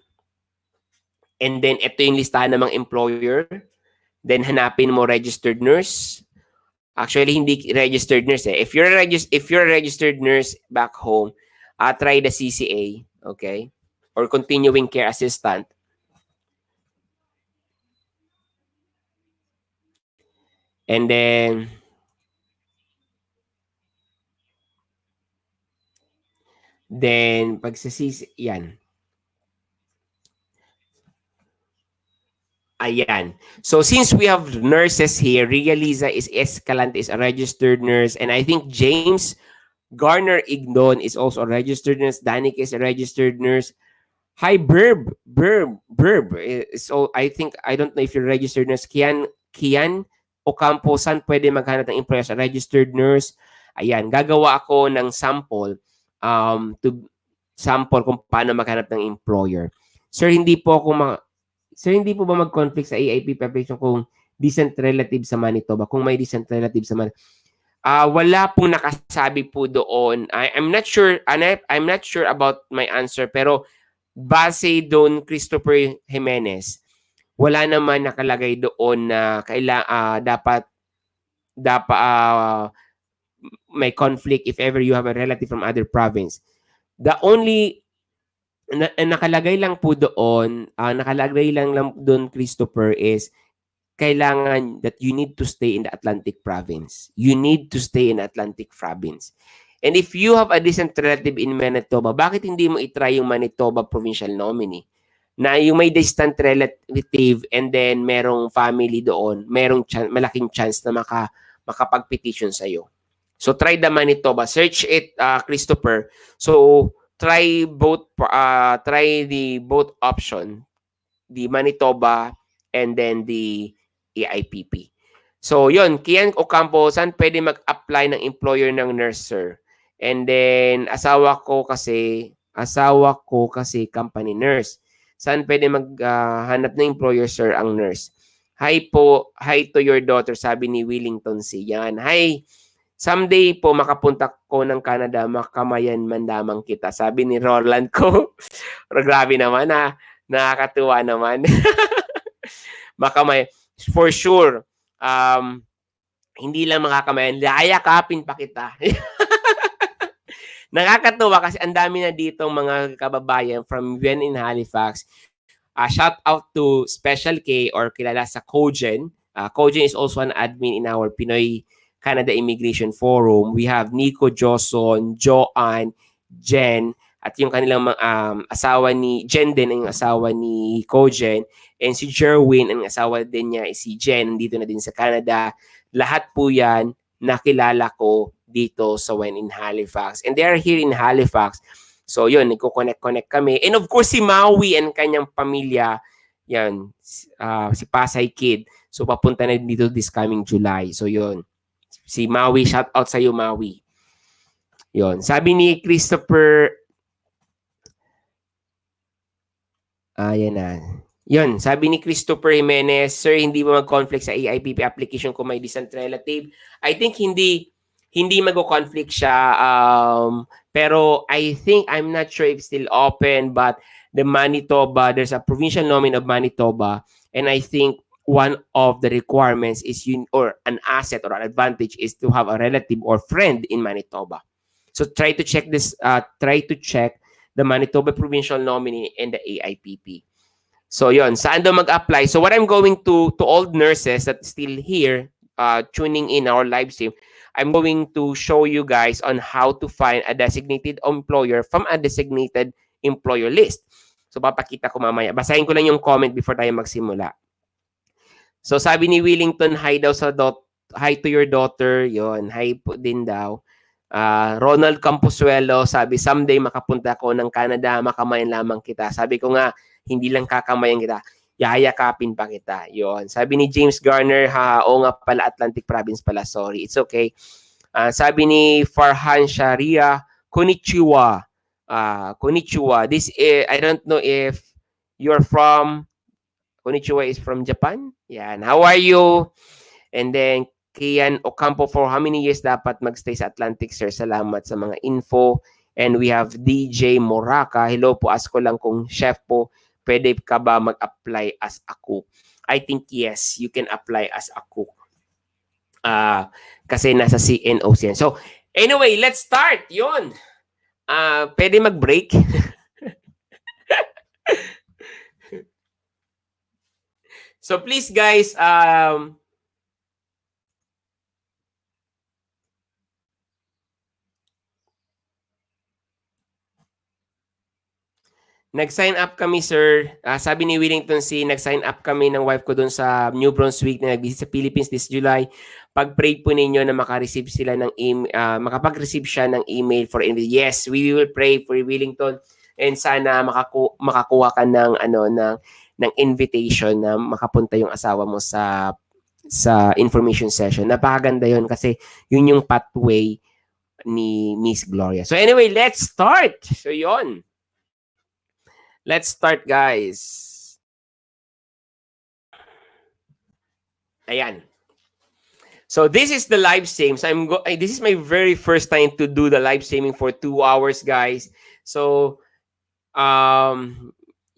And then ito yung listahan ng mga employer. Then hanapin mo registered nurse. Actually, hindi registered nurse eh. If you're a registered nurse back home, try the CCA, okay? Or continuing care assistant. And then pag sa CCA, yan. Ayan. So since we have nurses here, Ria Liza is Escalante is a registered nurse, and I think James Garner Ignon is also a registered nurse. Danik is a registered nurse. Hi, Burb. So I think, I don't know if you're a registered nurse. Kian Ocampo, saan pwede maghanap ng employer sa registered nurse? Ayan, gagawa ako ng sample to sample kung paano maghanap ng employer. Sir, hindi po ba mag-conflict sa AIPP application kung distant relative sa Manitoba? Kung may distant relative sa Manitoba? Wala pong nakasabi po doon. I'm not sure about my answer, pero base doon Christopher Jimenez, wala naman nakalagay doon na dapat may conflict if ever you have a relative from other province. The only nakalagay lang doon Christopher is kailangan that you need to stay in the Atlantic Province. You need to stay in the Atlantic Province. And if you have a distant relative in Manitoba, bakit hindi mo itry yung Manitoba Provincial Nominee? Na yung may distant relative and then merong family doon, merong malaking chance na makapag-petition sa'yo. So try the Manitoba. Search it, Christopher. So try the both option, the Manitoba and then the AIPP. So yun, Kian Ocampo, saan pwede mag-apply ng employer ng nurse, sir? And then asawa ko kasi company nurse. Saan pwede maghanap ng employer, sir, ang nurse? Hi to your daughter, sabi ni Willington C. Yan. Hi. Someday po makapunta ko ng Canada, makamayan man lamang kita. Sabi ni Roland ko. Grabe naman ha. Nakakatuwa naman. Makamay. For sure. Hindi lang makakamayan. Layakapin pa kita. Nakakatuwa kasi ang dami na dito mga kababayan from Vienna in Halifax. Shout out to Special K or kilala sa Cogen. Cogen is also an admin in our Pinoy Canada Immigration Forum. We have Nico Joson, Joanne, Jen, at yung kanilang asawa ni Jen din, ang asawa ni Cogen, and si Jerwin, ang asawa din niya is si Jen, nandito na din sa Canada. Lahat po yan nakilala ko dito sa When in Halifax. And they are here in Halifax. So yun, nagko-connect kami. And of course, si Maui and kanyang pamilya, Yan, si Pasay Kid. So papunta na dito this coming July. So yun. Si Maui, shout out sa iyo Maui. Yun. Sabi ni Christopher, yan na. Yun, sabi ni Christopher Jimenez, Sir, hindi mo mag-conflict sa AIPP application kung may distant relative. I think hindi mag-conflict siya. Pero I think, I'm not sure if it's still open, but the Manitoba, there's a provincial nomin of Manitoba, and I think one of the requirements is or an asset or an advantage is to have a relative or friend in Manitoba. So try to check the Manitoba provincial nominee and the AIPP. So yon, saan daw mag-apply? So what I'm going to all nurses that still here tuning in our live stream, I'm going to show you guys on how to find a designated employer from a designated employer list. So papakita ko mamaya. Basahin ko lang yung comment before tayo magsimula. So sabi ni Willington, hi daw hi to your daughter. Yon, hi po din daw. Ronald Camposuelo, sabi, someday makapunta ako ng Canada, makamayan lamang kita. Sabi ko nga, hindi lang kakamayan kita, yayakapin pa kita. Yon. Sabi ni James Garner, oo nga pala, Atlantic Province pala, sorry. It's okay. Sabi ni Farhan Sharia, konnichiwa. Konnichiwa. This is, I don't know if you're from, konnichiwa is from Japan? Yan. How are you? And then, Kian Ocampo, for how many years dapat magstay sa Atlantic, sir? Salamat sa mga info. And we have DJ Moraka. Hello po, ask ko lang kung chef po, pwede ka ba mag-apply as a cook? I think yes, you can apply as a cook. Kasi nasa CNOC yan. So, anyway, let's start. Yun. Pwede mag-break? So, please guys, nag-sign up kami, sir. Sabi ni Willington C, nag-sign up kami ng wife ko doon sa New Brunswick na nag-visit sa Philippines this July. Pag-pray po ninyo na maka-receive sila ng makapag-receive siya ng email for invitation. Yes, we will pray for Willington and sana makakuha ka ng ng invitation na makapunta yung asawa mo sa information session. Napakaganda 'yon kasi yun yung pathway ni Miss Gloria. So anyway, let's start. So 'yon. Let's start, guys. Ayan. So this is the live stream. So this is my very first time to do the live streaming for 2 hours, guys. So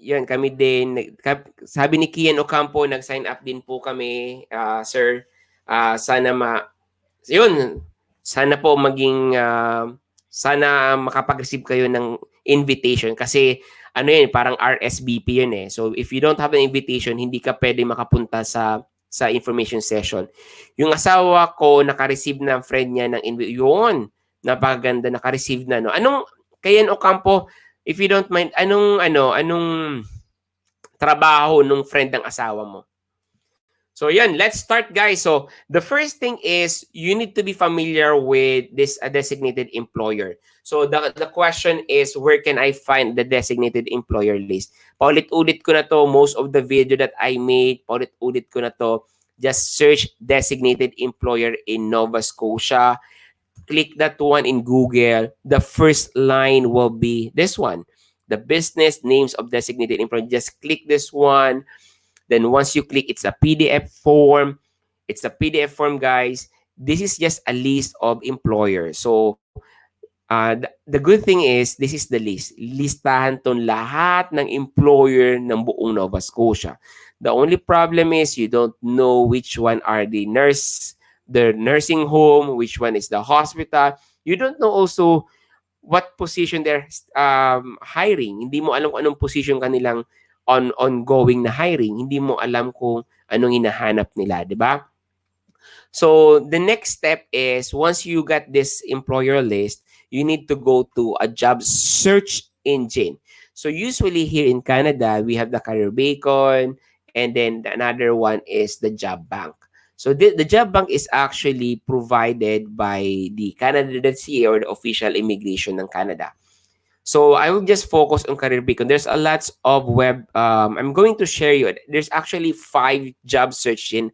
yan kami din. Sabi ni Kian Ocampo, nag-sign up din po kami, sir. Sana yun. Sana po maging sana makapag-receive kayo ng invitation kasi parang RSVP yun eh. So if you don't have an invitation, hindi ka pwede makapunta sa information session. Yung asawa ko naka-receive ng friend niya ng invitation. Yun, napakaganda, naka-receive na Kayan Ocampo, if you don't mind, anong trabaho nung friend ng asawa mo? So yan, let's start, guys. So the first thing is you need to be familiar with this designated employer. So the question is, where can I find the designated employer list? Paulit-ulit ko na to, most of the video that I made, paulit-ulit ko na to. Just search designated employer in Nova Scotia. Click that one in Google. The first line will be this one, the business names of designated employer. Just click this one. Then once you click, it's a PDF form. It's a PDF form, guys. This is just a list of employers. So, the good thing is, this is the list. Listahan ton lahat ng employer ng buong Nova Scotia. The only problem is you don't know which one are the nursing home, which one is the hospital. You don't know also what position they're hiring. Hindi mo alam kung anong position kanilang ongoing na hiring. Hindi mo alam kung anong hinahanap nila, di ba? So the next step is, once you got this employer list, you need to go to a job search engine. So usually here in Canada, we have the Career Beacon, and then another one is the Job Bank. So the Job Bank is actually provided by the Canada.ca or the official immigration ng Canada. So I will just focus on Career Beacon. There's a lots of web. I'm going to share you. There's actually 5 job searching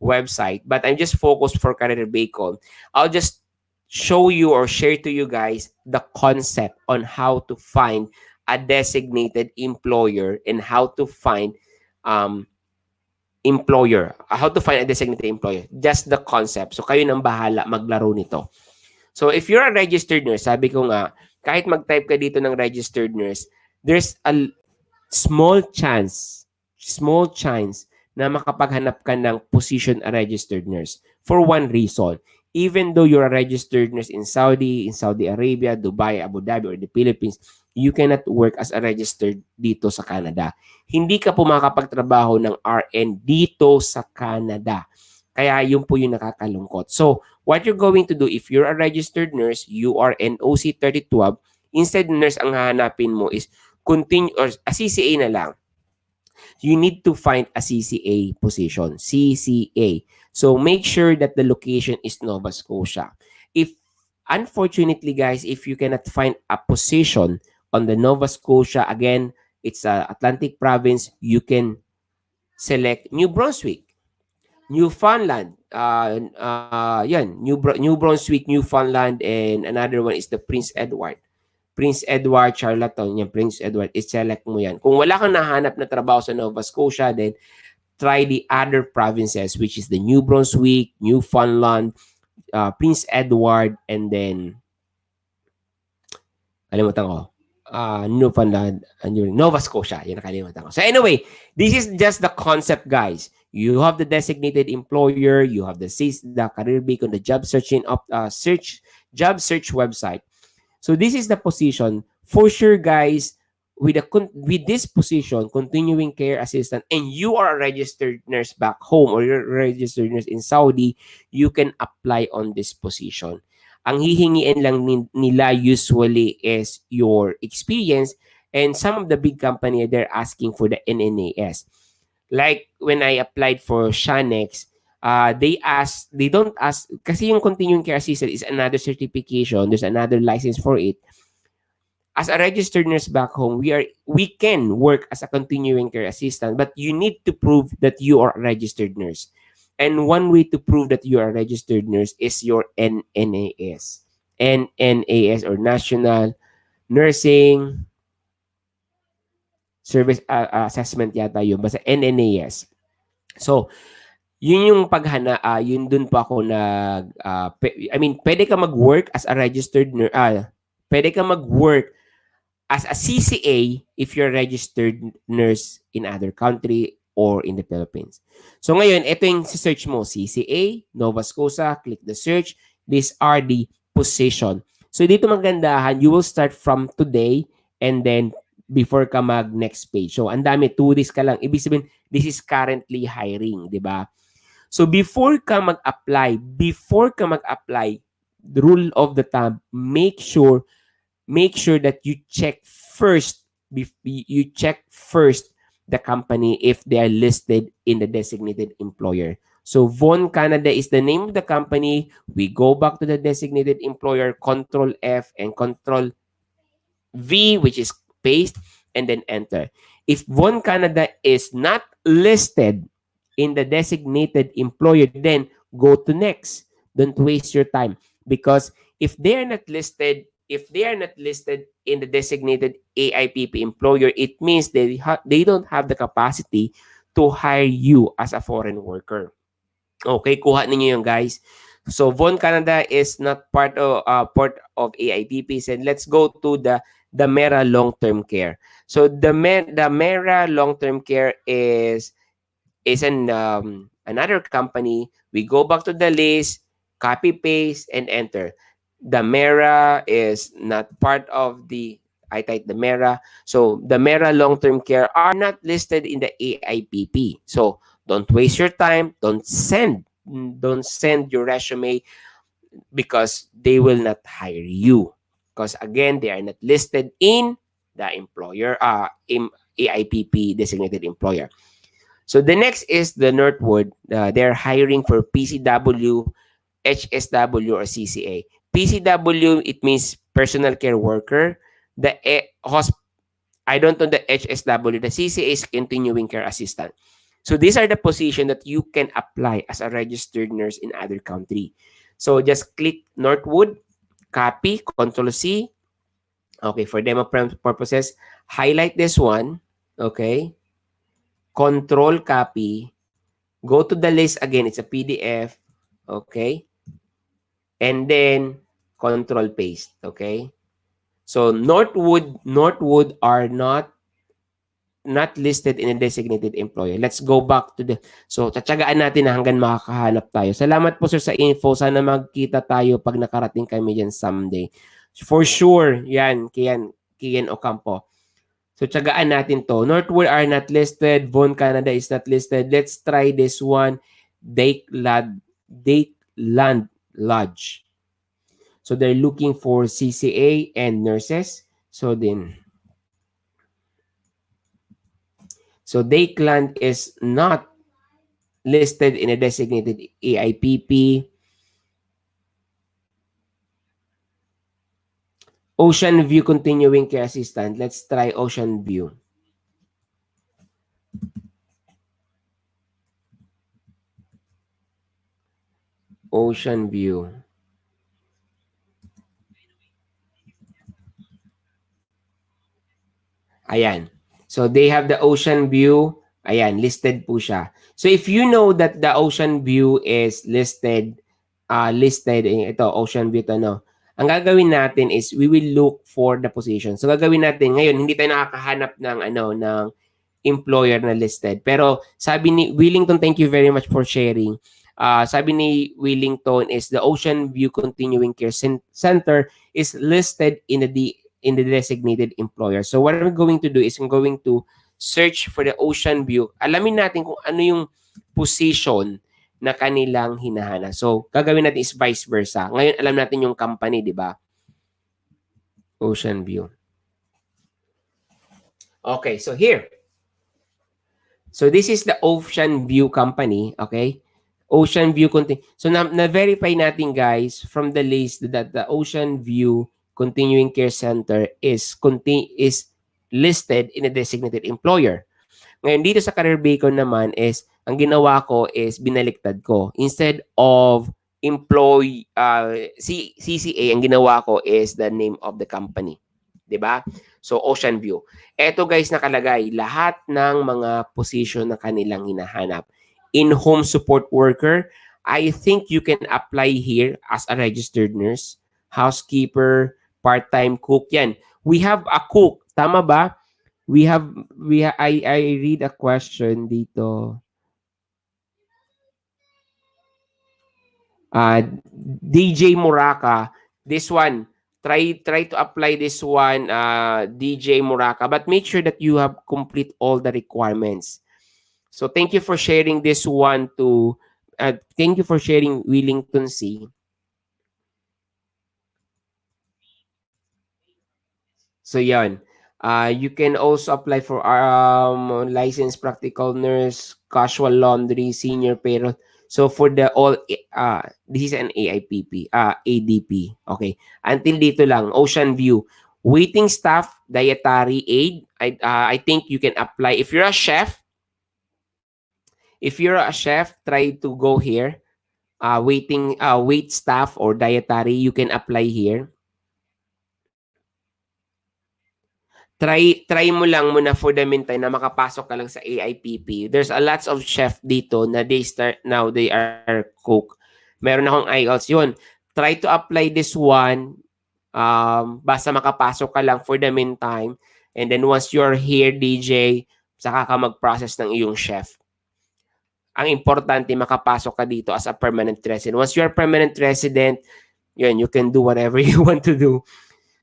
website, but I'm just focused for Career Beacon. I'll just show you or share to you guys the concept on how to find a designated employer and how to find um, how to find a designated employer. Just the concept. So kayo nang bahala maglaro nito. So if you're a registered nurse, sabi ko nga, kahit mag-type ka dito ng registered nurse, there's a small chance na makapaghanap ka ng position a registered nurse for one reason. Even though you're a registered nurse in Saudi Arabia, Dubai, Abu Dhabi, or the Philippines, you cannot work as a registered dito sa Canada. Hindi ka po makakapagtrabaho ng RN dito sa Canada. Kaya yun po yung nakakalungkot. So, what you're going to do, if you're a registered nurse, you are NOC 3012, instead nurse ang hahanapin mo is continue or a CCA na lang. You need to find a CCA position. CCA. So make sure that the location is Nova Scotia. If unfortunately guys, if you cannot find a position on the Nova Scotia, again, it's a Atlantic province, you can select New Brunswick, Newfoundland. New Brunswick, Newfoundland, and another one is the Prince Edward. Prince Edward, Charlottetown, yan, Prince Edward, i-select mo yan. Kung wala kang nahanap na trabaho sa Nova Scotia, then try the other provinces, which is the New Brunswick, Newfoundland, Prince Edward, and then, kalimutan ko, Newfoundland, Nova Scotia, yan nakalimutan ko. So anyway, this is just the concept, guys. You have the designated employer, you have the career beacon, the job job search website. So this is the position for sure, guys. With this position, continuing care assistant, and you are a registered nurse back home or you're a registered nurse in Saudi, you can apply on this position. Ang hihingiin lang nila usually is your experience, and some of the big company they're asking for the NNAS. Like when I applied for Shanex, they don't ask, kasi yung continuing care assistant is another certification, there's another license for it. As a registered nurse back home, we can work as a continuing care assistant, but you need to prove that you are a registered nurse. And one way to prove that you are a registered nurse is your NNAS. NNAS or National Nursing Service Assessment yata yun, basta NNAS. So, yun yung yun dun po ako pwede ka mag-work as a registered nurse, pwede ka mag-work as a CCA if you're a registered nurse in other country or in the Philippines. So ngayon, ito yung search mo, CCA, Nova Scotia, click the search. These are the position. So dito magandahan, you will start from today and then before ka mag next page. So ang dami, 2 days ka lang. Ibig sabihin, this is currently hiring, di ba? So before ka mag-apply, the rule of the thumb, make sure that you check first the company if they are listed in the designated employer. So Von Canada is the name of the company. We go back to the designated employer, Control F and Control V, which is paste, and then enter. If Von Canada is not listed in the designated employer, then go to next. Don't waste your time, because if they are not listed in the designated AIPP employer, it means they don't have the capacity to hire you as a foreign worker. Okay, kuha ninyo yung guys. So Von Canada is not part of AIPPs, and let's go to the Mera long-term care. So the Mera long-term care is another company. We go back to the list, copy paste, and enter. The Mera is not part of I type the Mera. So the Mera long-term care are not listed in the AIPP. So don't waste your time. Don't send your resume, because they will not hire you. Because again, they are not listed in the employer, AIPP designated employer. So the next is the Northwood. They're hiring for PCW, HSW, or CCA. PCW, it means personal care worker. The I don't know the HSW. The CCA is continuing care assistant. So these are the position that you can apply as a registered nurse in other country. So just click Northwood, copy, Control C. Okay, for demo purposes, highlight this one. Okay, Control copy. Go to the list again. It's a PDF. Okay, and then Control paste. Okay. So Northwood are not listed in a designated employer. Let's go back to the... So, tatsagaan natin na hanggang makakahanap tayo. Salamat po, sir, sa info. Sana magkita tayo pag nakarating kami dyan someday. For sure, yan, Kian Ocampo. So, tsagaan natin to. Northwood are not listed. Vaughan, Canada is not listed. Let's try this one. Dakeland Lodge. So, they're looking for CCA and nurses. So Dakeland is not listed in a designated AIPP. Ocean View Continuing Care Assistant. Let's try Ocean View. Ocean View. Ayan. So they have the Ocean View. Ayan, listed po siya. So if you know that the Ocean View is listed ito, Ocean View to, no? Ang gagawin natin is we will look for the position. So gagawin natin ngayon, hindi tayo nakakahanap ng employer na listed. Pero sabi ni Willington, thank you very much for sharing. Sabi ni Willington is the Ocean View Continuing Care Center is listed in the designated employer. So what I'm going to do is I'm going to search for the Ocean View. Alamin natin kung ano yung position na kanilang hinahanap. So gagawin natin is vice versa. Ngayon alam natin yung company, di ba? Ocean View. Okay, so here. So this is the Ocean View company, okay? Ocean View So na-verify natin, guys, from the list that the Ocean View Continuing Care Center is listed in a designated employer. Ngayon dito sa Career Beacon naman is ang ginawa ko is binaliktad ko. Instead of CCA, ang ginawa ko is the name of the company. 'Di ba? So Ocean View. Eto, guys, nakalagay lahat ng mga position na kanilang hinahanap. In-home support worker, I think you can apply here as a registered nurse, housekeeper, part-time cook. Yan. We have a cook. Tama ba? I read a question dito. DJ Muraka, this one, try to apply this one, DJ Muraka, but make sure that you have complete all the requirements. So thank you for sharing this one to thank you for sharing Willington C. So yan. You can also apply for licensed practical nurse, casual laundry, senior payroll. So for the all this is an AIPP, ADP. Okay. Until dito lang, Ocean View. Waiting staff, dietary aid. I think you can apply if you're a chef. If you're a chef, try to go here. Wait staff or dietary, you can apply here. Try mo lang muna for the meantime na makapasok ka lang sa AIPP. There's a lots of chef dito na they are cook. Meron akong IELTS yun. Try to apply this one. Basta makapasok ka lang for the meantime. And then once you're here, DJ, saka ka mag-process ng iyong chef. Ang importante, makapasok ka dito as a permanent resident. Once you're a permanent resident, yun, you can do whatever you want to do.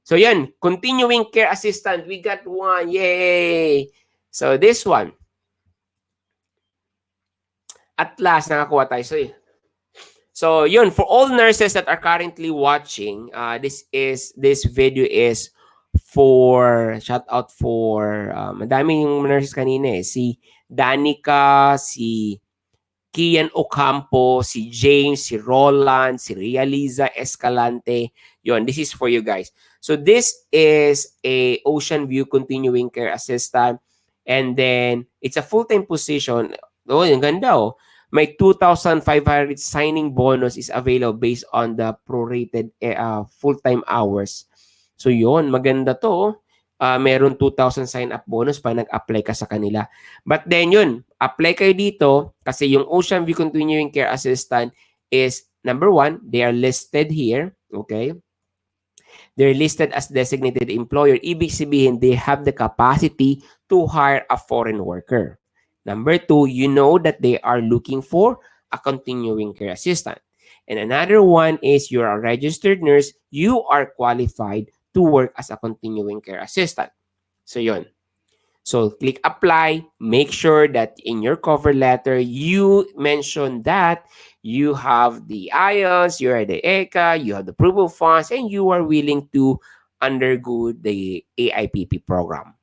So yan, continuing care assistant, we got one. Yay! So this one. At last, nakakuha tayo. So yun, for all nurses that are currently watching, this video is for, shout out for, madami yung nurses kanina eh. Si Danica, si Kian Ocampo, si James, si Roland, si Realiza Escalante. Yun, this is for you guys. So this is a Ocean View Continuing Care Assistant, and then it's a full-time position. Oh, yung ganda oh. May 2,500 signing bonus is available based on the prorated full-time hours. So yun, maganda to. Oh. Meron 2,000 sign-up bonus pa nag-apply ka sa kanila. But then yun, apply kayo dito kasi yung Ocean View Continuing Care Assistant is number one, they are listed here. Okay? They're listed as designated employer. Ibig sabihin, they have the capacity to hire a foreign worker. Number two, you know that they are looking for a continuing care assistant. And another one is you're a registered nurse, you are qualified to work as a continuing care assistant. So yun. So click apply. Make sure that in your cover letter, you mention that you have the IELTS, you are the ECA, you have the proof of funds, and you are willing to undergo the AIPP program.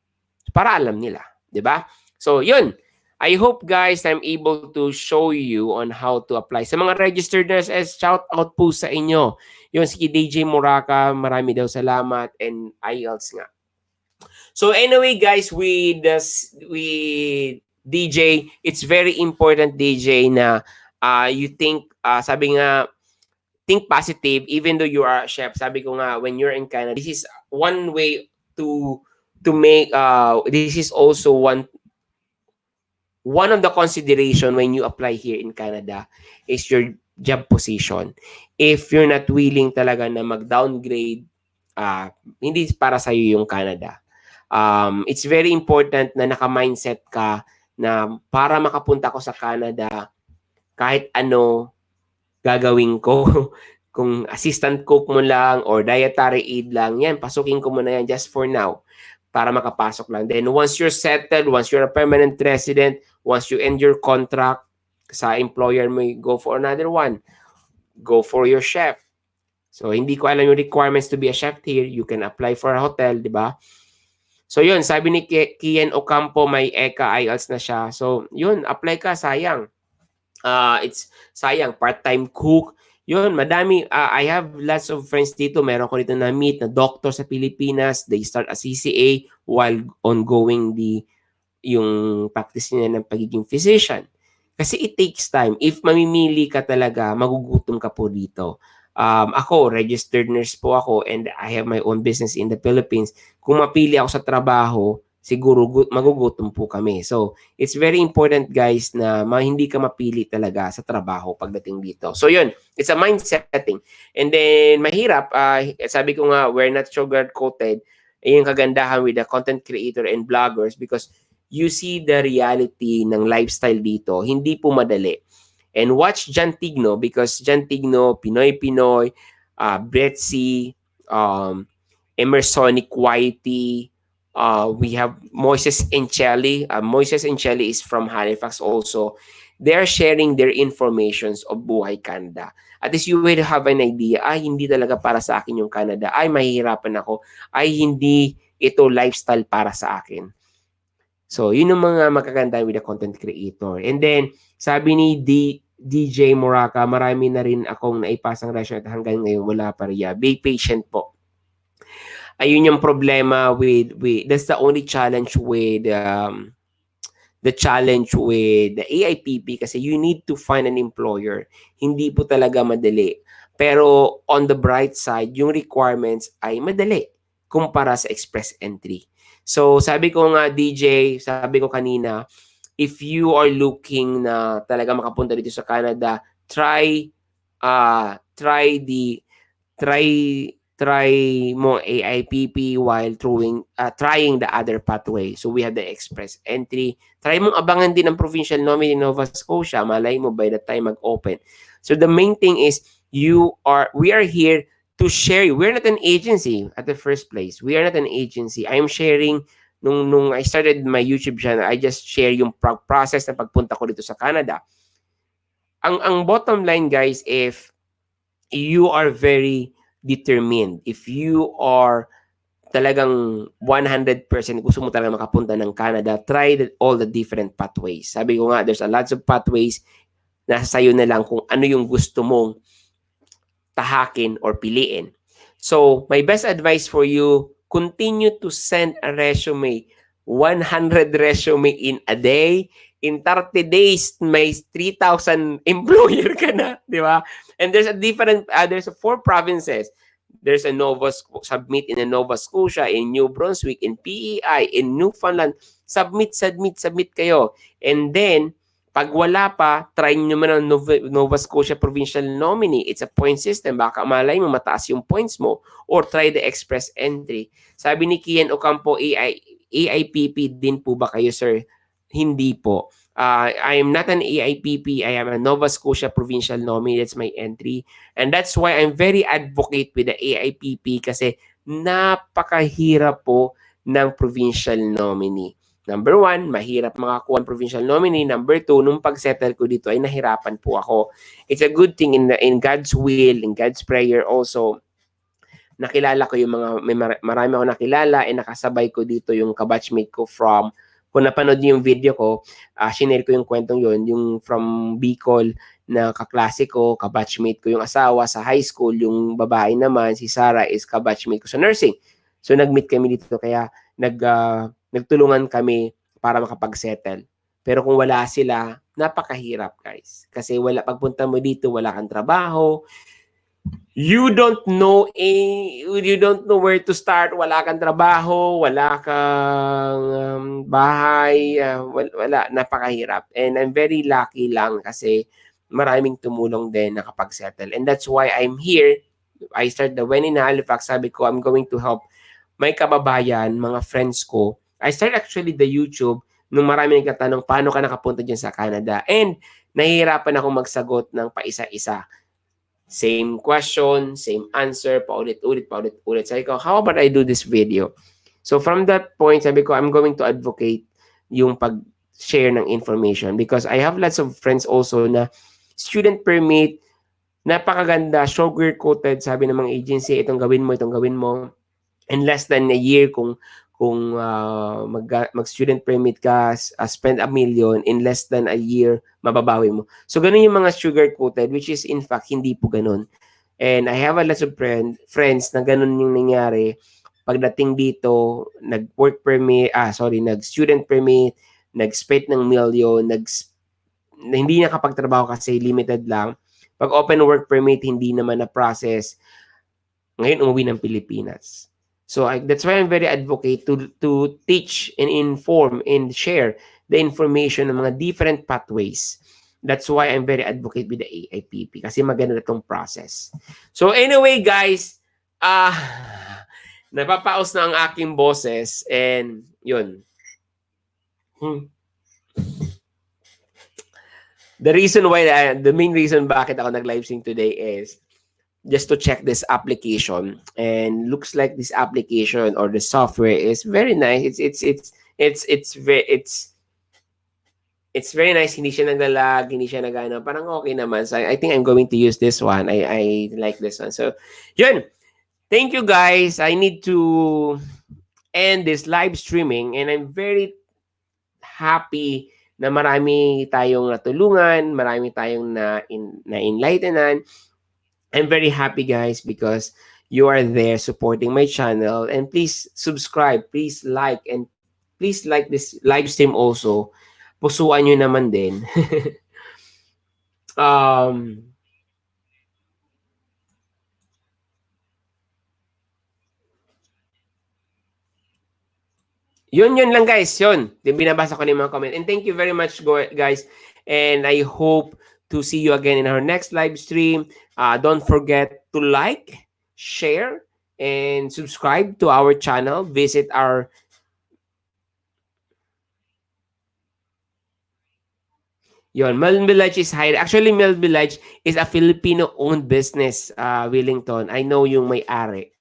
Para alam nila, di ba? So yun. I hope guys I'm able to show you on how to apply. Sa mga registered nurses, shout out po sa inyo. Yung si DJ Muraka, marami daw salamat, and IELTS nga. So anyway, guys, with DJ, it's very important, DJ, na you think, sabi nga, think positive even though you are a chef. Sabi ko nga, when you're in Canada, this is one way to make, this is also one of the consideration when you apply here in Canada is your job position. If you're not willing talaga na mag-downgrade, hindi para sa'yo yung Canada. It's very important na naka-mindset ka na para makapunta ko sa Canada, kahit ano gagawin ko, kung assistant cook mo lang or dietary aid lang, yan, pasukin ko muna yan just for now para makapasok lang. Then once you're settled, once you're a permanent resident, once you end your contract sa employer mo, go for another one. Go for your chef. So hindi ko alam yung requirements to be a chef here. You can apply for a hotel, di ba? So yun, sabi ni Kian Ocampo, may ECA IELTS na siya. So yun, apply ka, sayang. It's sayang, part-time cook. Yun, madami. I have lots of friends dito. Meron ko dito na-meet na doctor sa Pilipinas. They start as CCA while ongoing yung practice niya ng pagiging physician. Kasi it takes time. If mamimili ka talaga, magugutom ka po dito. Ako, registered nurse po ako and I have my own business in the Philippines. Kung mapili ako sa trabaho, siguro magugutom po kami. So, it's very important guys na hindi ka mapili talaga sa trabaho pagdating dito. So, yun. It's a mind setting. And then, mahirap. Sabi ko nga, we're not sugar-coated. Yung kagandahan with the content creator and bloggers because you see the reality ng lifestyle dito. Hindi po madali. And watch Jan Tigno because Jan Tigno, Pinoy-Pinoy, Betsy, Emersonic Whitey, we have Moises Encheli. Moises Encheli is from Halifax also. They're sharing their informations of Buhay Canada. At least you will have an idea, hindi talaga para sa akin yung Canada. Mahihirapan ako. Hindi ito lifestyle para sa akin. So, yun yung mga magaganda with the content creator. And then, sabi ni DJ Muraka, marami na rin akong naipasang resume at hanggang ngayon wala pa rin. Be patient po. Ayun yung problema with that's the only challenge with the AIPP kasi you need to find an employer. Hindi po talaga madali. Pero on the bright side, yung requirements ay madali kumpara sa express entry. So, sabi ko nga, DJ, sabi ko kanina, if you are looking na talaga makapunta dito sa Canada, try mo AIPP while trying the other pathway. So, we have the express entry. Try mong abangan din ang provincial nominee in Nova Scotia. Malay mo by the time mag-open. So, the main thing is, we are here to share you. We're not an agency at the first place. We are not an agency. I'm sharing, nung I started my YouTube channel, I just share yung process na pagpunta ko dito sa Canada. Ang bottom line, guys, if you are very determined, if you are talagang 100% gusto mo talaga makapunta ng Canada, try all the different pathways. Sabi ko nga, there's a lots of pathways. Nasa sayo na lang kung ano yung gusto mong tahakin or piliin. So, my best advice for you, continue to send a resume. 100 resume in a day. In 30 days, may 3,000 employer ka na, di ba? And there's a different, there's a 4 provinces. There's a submit in a Nova Scotia, in New Brunswick, in PEI, in Newfoundland. Submit kayo. And then, pag wala pa, try nyo man ang Nova Scotia Provincial Nominee. It's a point system. Baka malay mo mataas yung points mo. Or try the express entry. Sabi ni Kian Ocampo, AIPP din po ba kayo, sir? Hindi po. I am not an AIPP. I am a Nova Scotia Provincial Nominee. That's my entry. And that's why I'm very advocate with the AIPP kasi napakahirap po ng provincial nominee. Number 1, mahirap makakuha ng provincial nominee. Number 2, nung pag-settle ko dito ay nahirapan po ako. It's a good thing in God's will, in God's prayer also. Nakilala ko yung marami ako nakilala and nakasabay ko dito yung kabatchmate ko from, kung napanood niyo yung video ko, shinare ko yung kwentong yun, yung from Bicol na kaklase ko, kabatchmate ko yung asawa sa high school, yung babae naman, si Sarah is kabatchmate ko sa nursing. So nag-meet kami dito kaya nagtulungan kami para makapag-settle. Pero kung wala sila, napakahirap guys. Kasi pagpunta mo dito, wala kang trabaho, you don't know where to start, wala kang trabaho, wala kang bahay, wala, napakahirap. And I'm very lucky lang kasi maraming tumulong din nakapag-settle. And that's why I'm here. I start the When in Halifax, sabi ko, I'm going to help my kababayan, mga friends ko. I start actually the YouTube nung marami nagtatanong, paano ka nakapunta dyan sa Canada? And nahihirapan akong magsagot ng paisa-isa. Same question, same answer, paulit-ulit. Sabi ko, how about I do this video? So from that point, sabi ko, I'm going to advocate yung pag-share ng information because I have lots of friends also na student permit, napakaganda, sugar-coated, sabi ng mga agency, itong gawin mo. In less than a year, kung mag-student permit ka, spend $1 million, in less than a year, mababawi mo. So, ganun yung mga sugar-coated, which is in fact, hindi po ganun. And I have a lot of friends na ganun yung nangyari. Pagdating dito, nag-student permit, nag-spend ng million, hindi nakapagtrabaho kasi limited lang. Pag open work permit, hindi naman na-process. Ngayon, umuwi ng Pilipinas. So that's why I'm very advocate to teach and inform and share the information ng mga different pathways. That's why I'm very advocate with the AIPP kasi maganda itong process. So anyway guys, napapaos na ang aking boses and yun. The main reason bakit ako nag-live stream today is just to check this application, and looks like this application or the software is very nice. It's very nice. Hindi siya naglalag, hindi siya nagano. Parang okay naman. So I think I'm going to use this one. I like this one. So yun. Thank you guys. I need to end this live streaming and I'm very happy na marami tayong natulungan, marami tayong na-enlightenan. I'm very happy guys because you are there supporting my channel, and please subscribe, please like, and please like this live stream also. Pusuan nyo naman din. Yun lang guys, yun. Binabasa ko na yung mga comment. And thank you very much guys. And I hope to see you again in our next live stream. Don't forget to like, share, and subscribe to our channel. Visit our Melvillage is hired. Actually, Melvillage is a Filipino-owned business, Wellington. I know yung may-ari.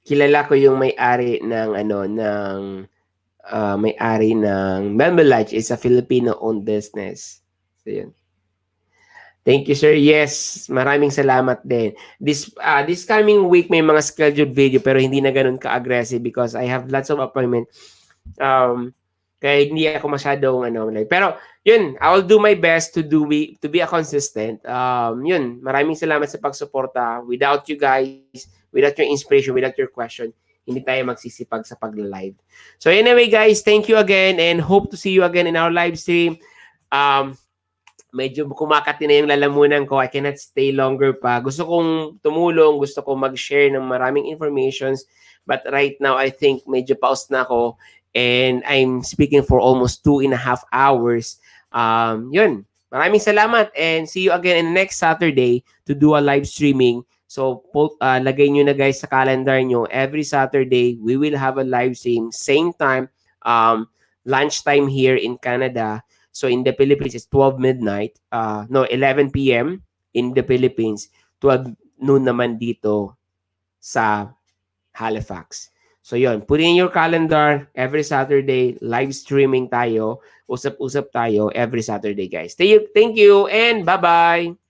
Kilala ko yung may-ari ng may-ari ng Melvillage is a Filipino-owned business. So, yun. Thank you, sir. Yes, maraming salamat din. This coming week may mga scheduled video pero hindi na ganun ka-aggressive because I have lots of appointment. Kaya hindi ako masyadong live. Pero yun, I will do my best to be a consistent. Yun, maraming salamat sa pagsuporta. Without you guys, without your inspiration, without your question, hindi tayo magsisipag sa pagla-live. So anyway, guys, thank you again and hope to see you again in our live stream. Um, medyo kumakati na yung lalamunan ko. I cannot stay longer pa. Gusto kong tumulong, gusto kong mag-share ng maraming informations. But right now, I think medyo pause na ako. And I'm speaking for almost 2.5 hours. Yun. Maraming salamat and see you again in next Saturday to do a live streaming. So, lagay nyo na guys sa calendar nyo. Every Saturday, we will have a live stream. Same time, lunchtime here in Canada. So in the Philippines, it's 12 midnight. No, 11 p.m. in the Philippines. 12 noon naman dito sa Halifax. So yon, put in your calendar every Saturday, live streaming tayo, usap-usap tayo every Saturday, guys. Thank you and bye-bye!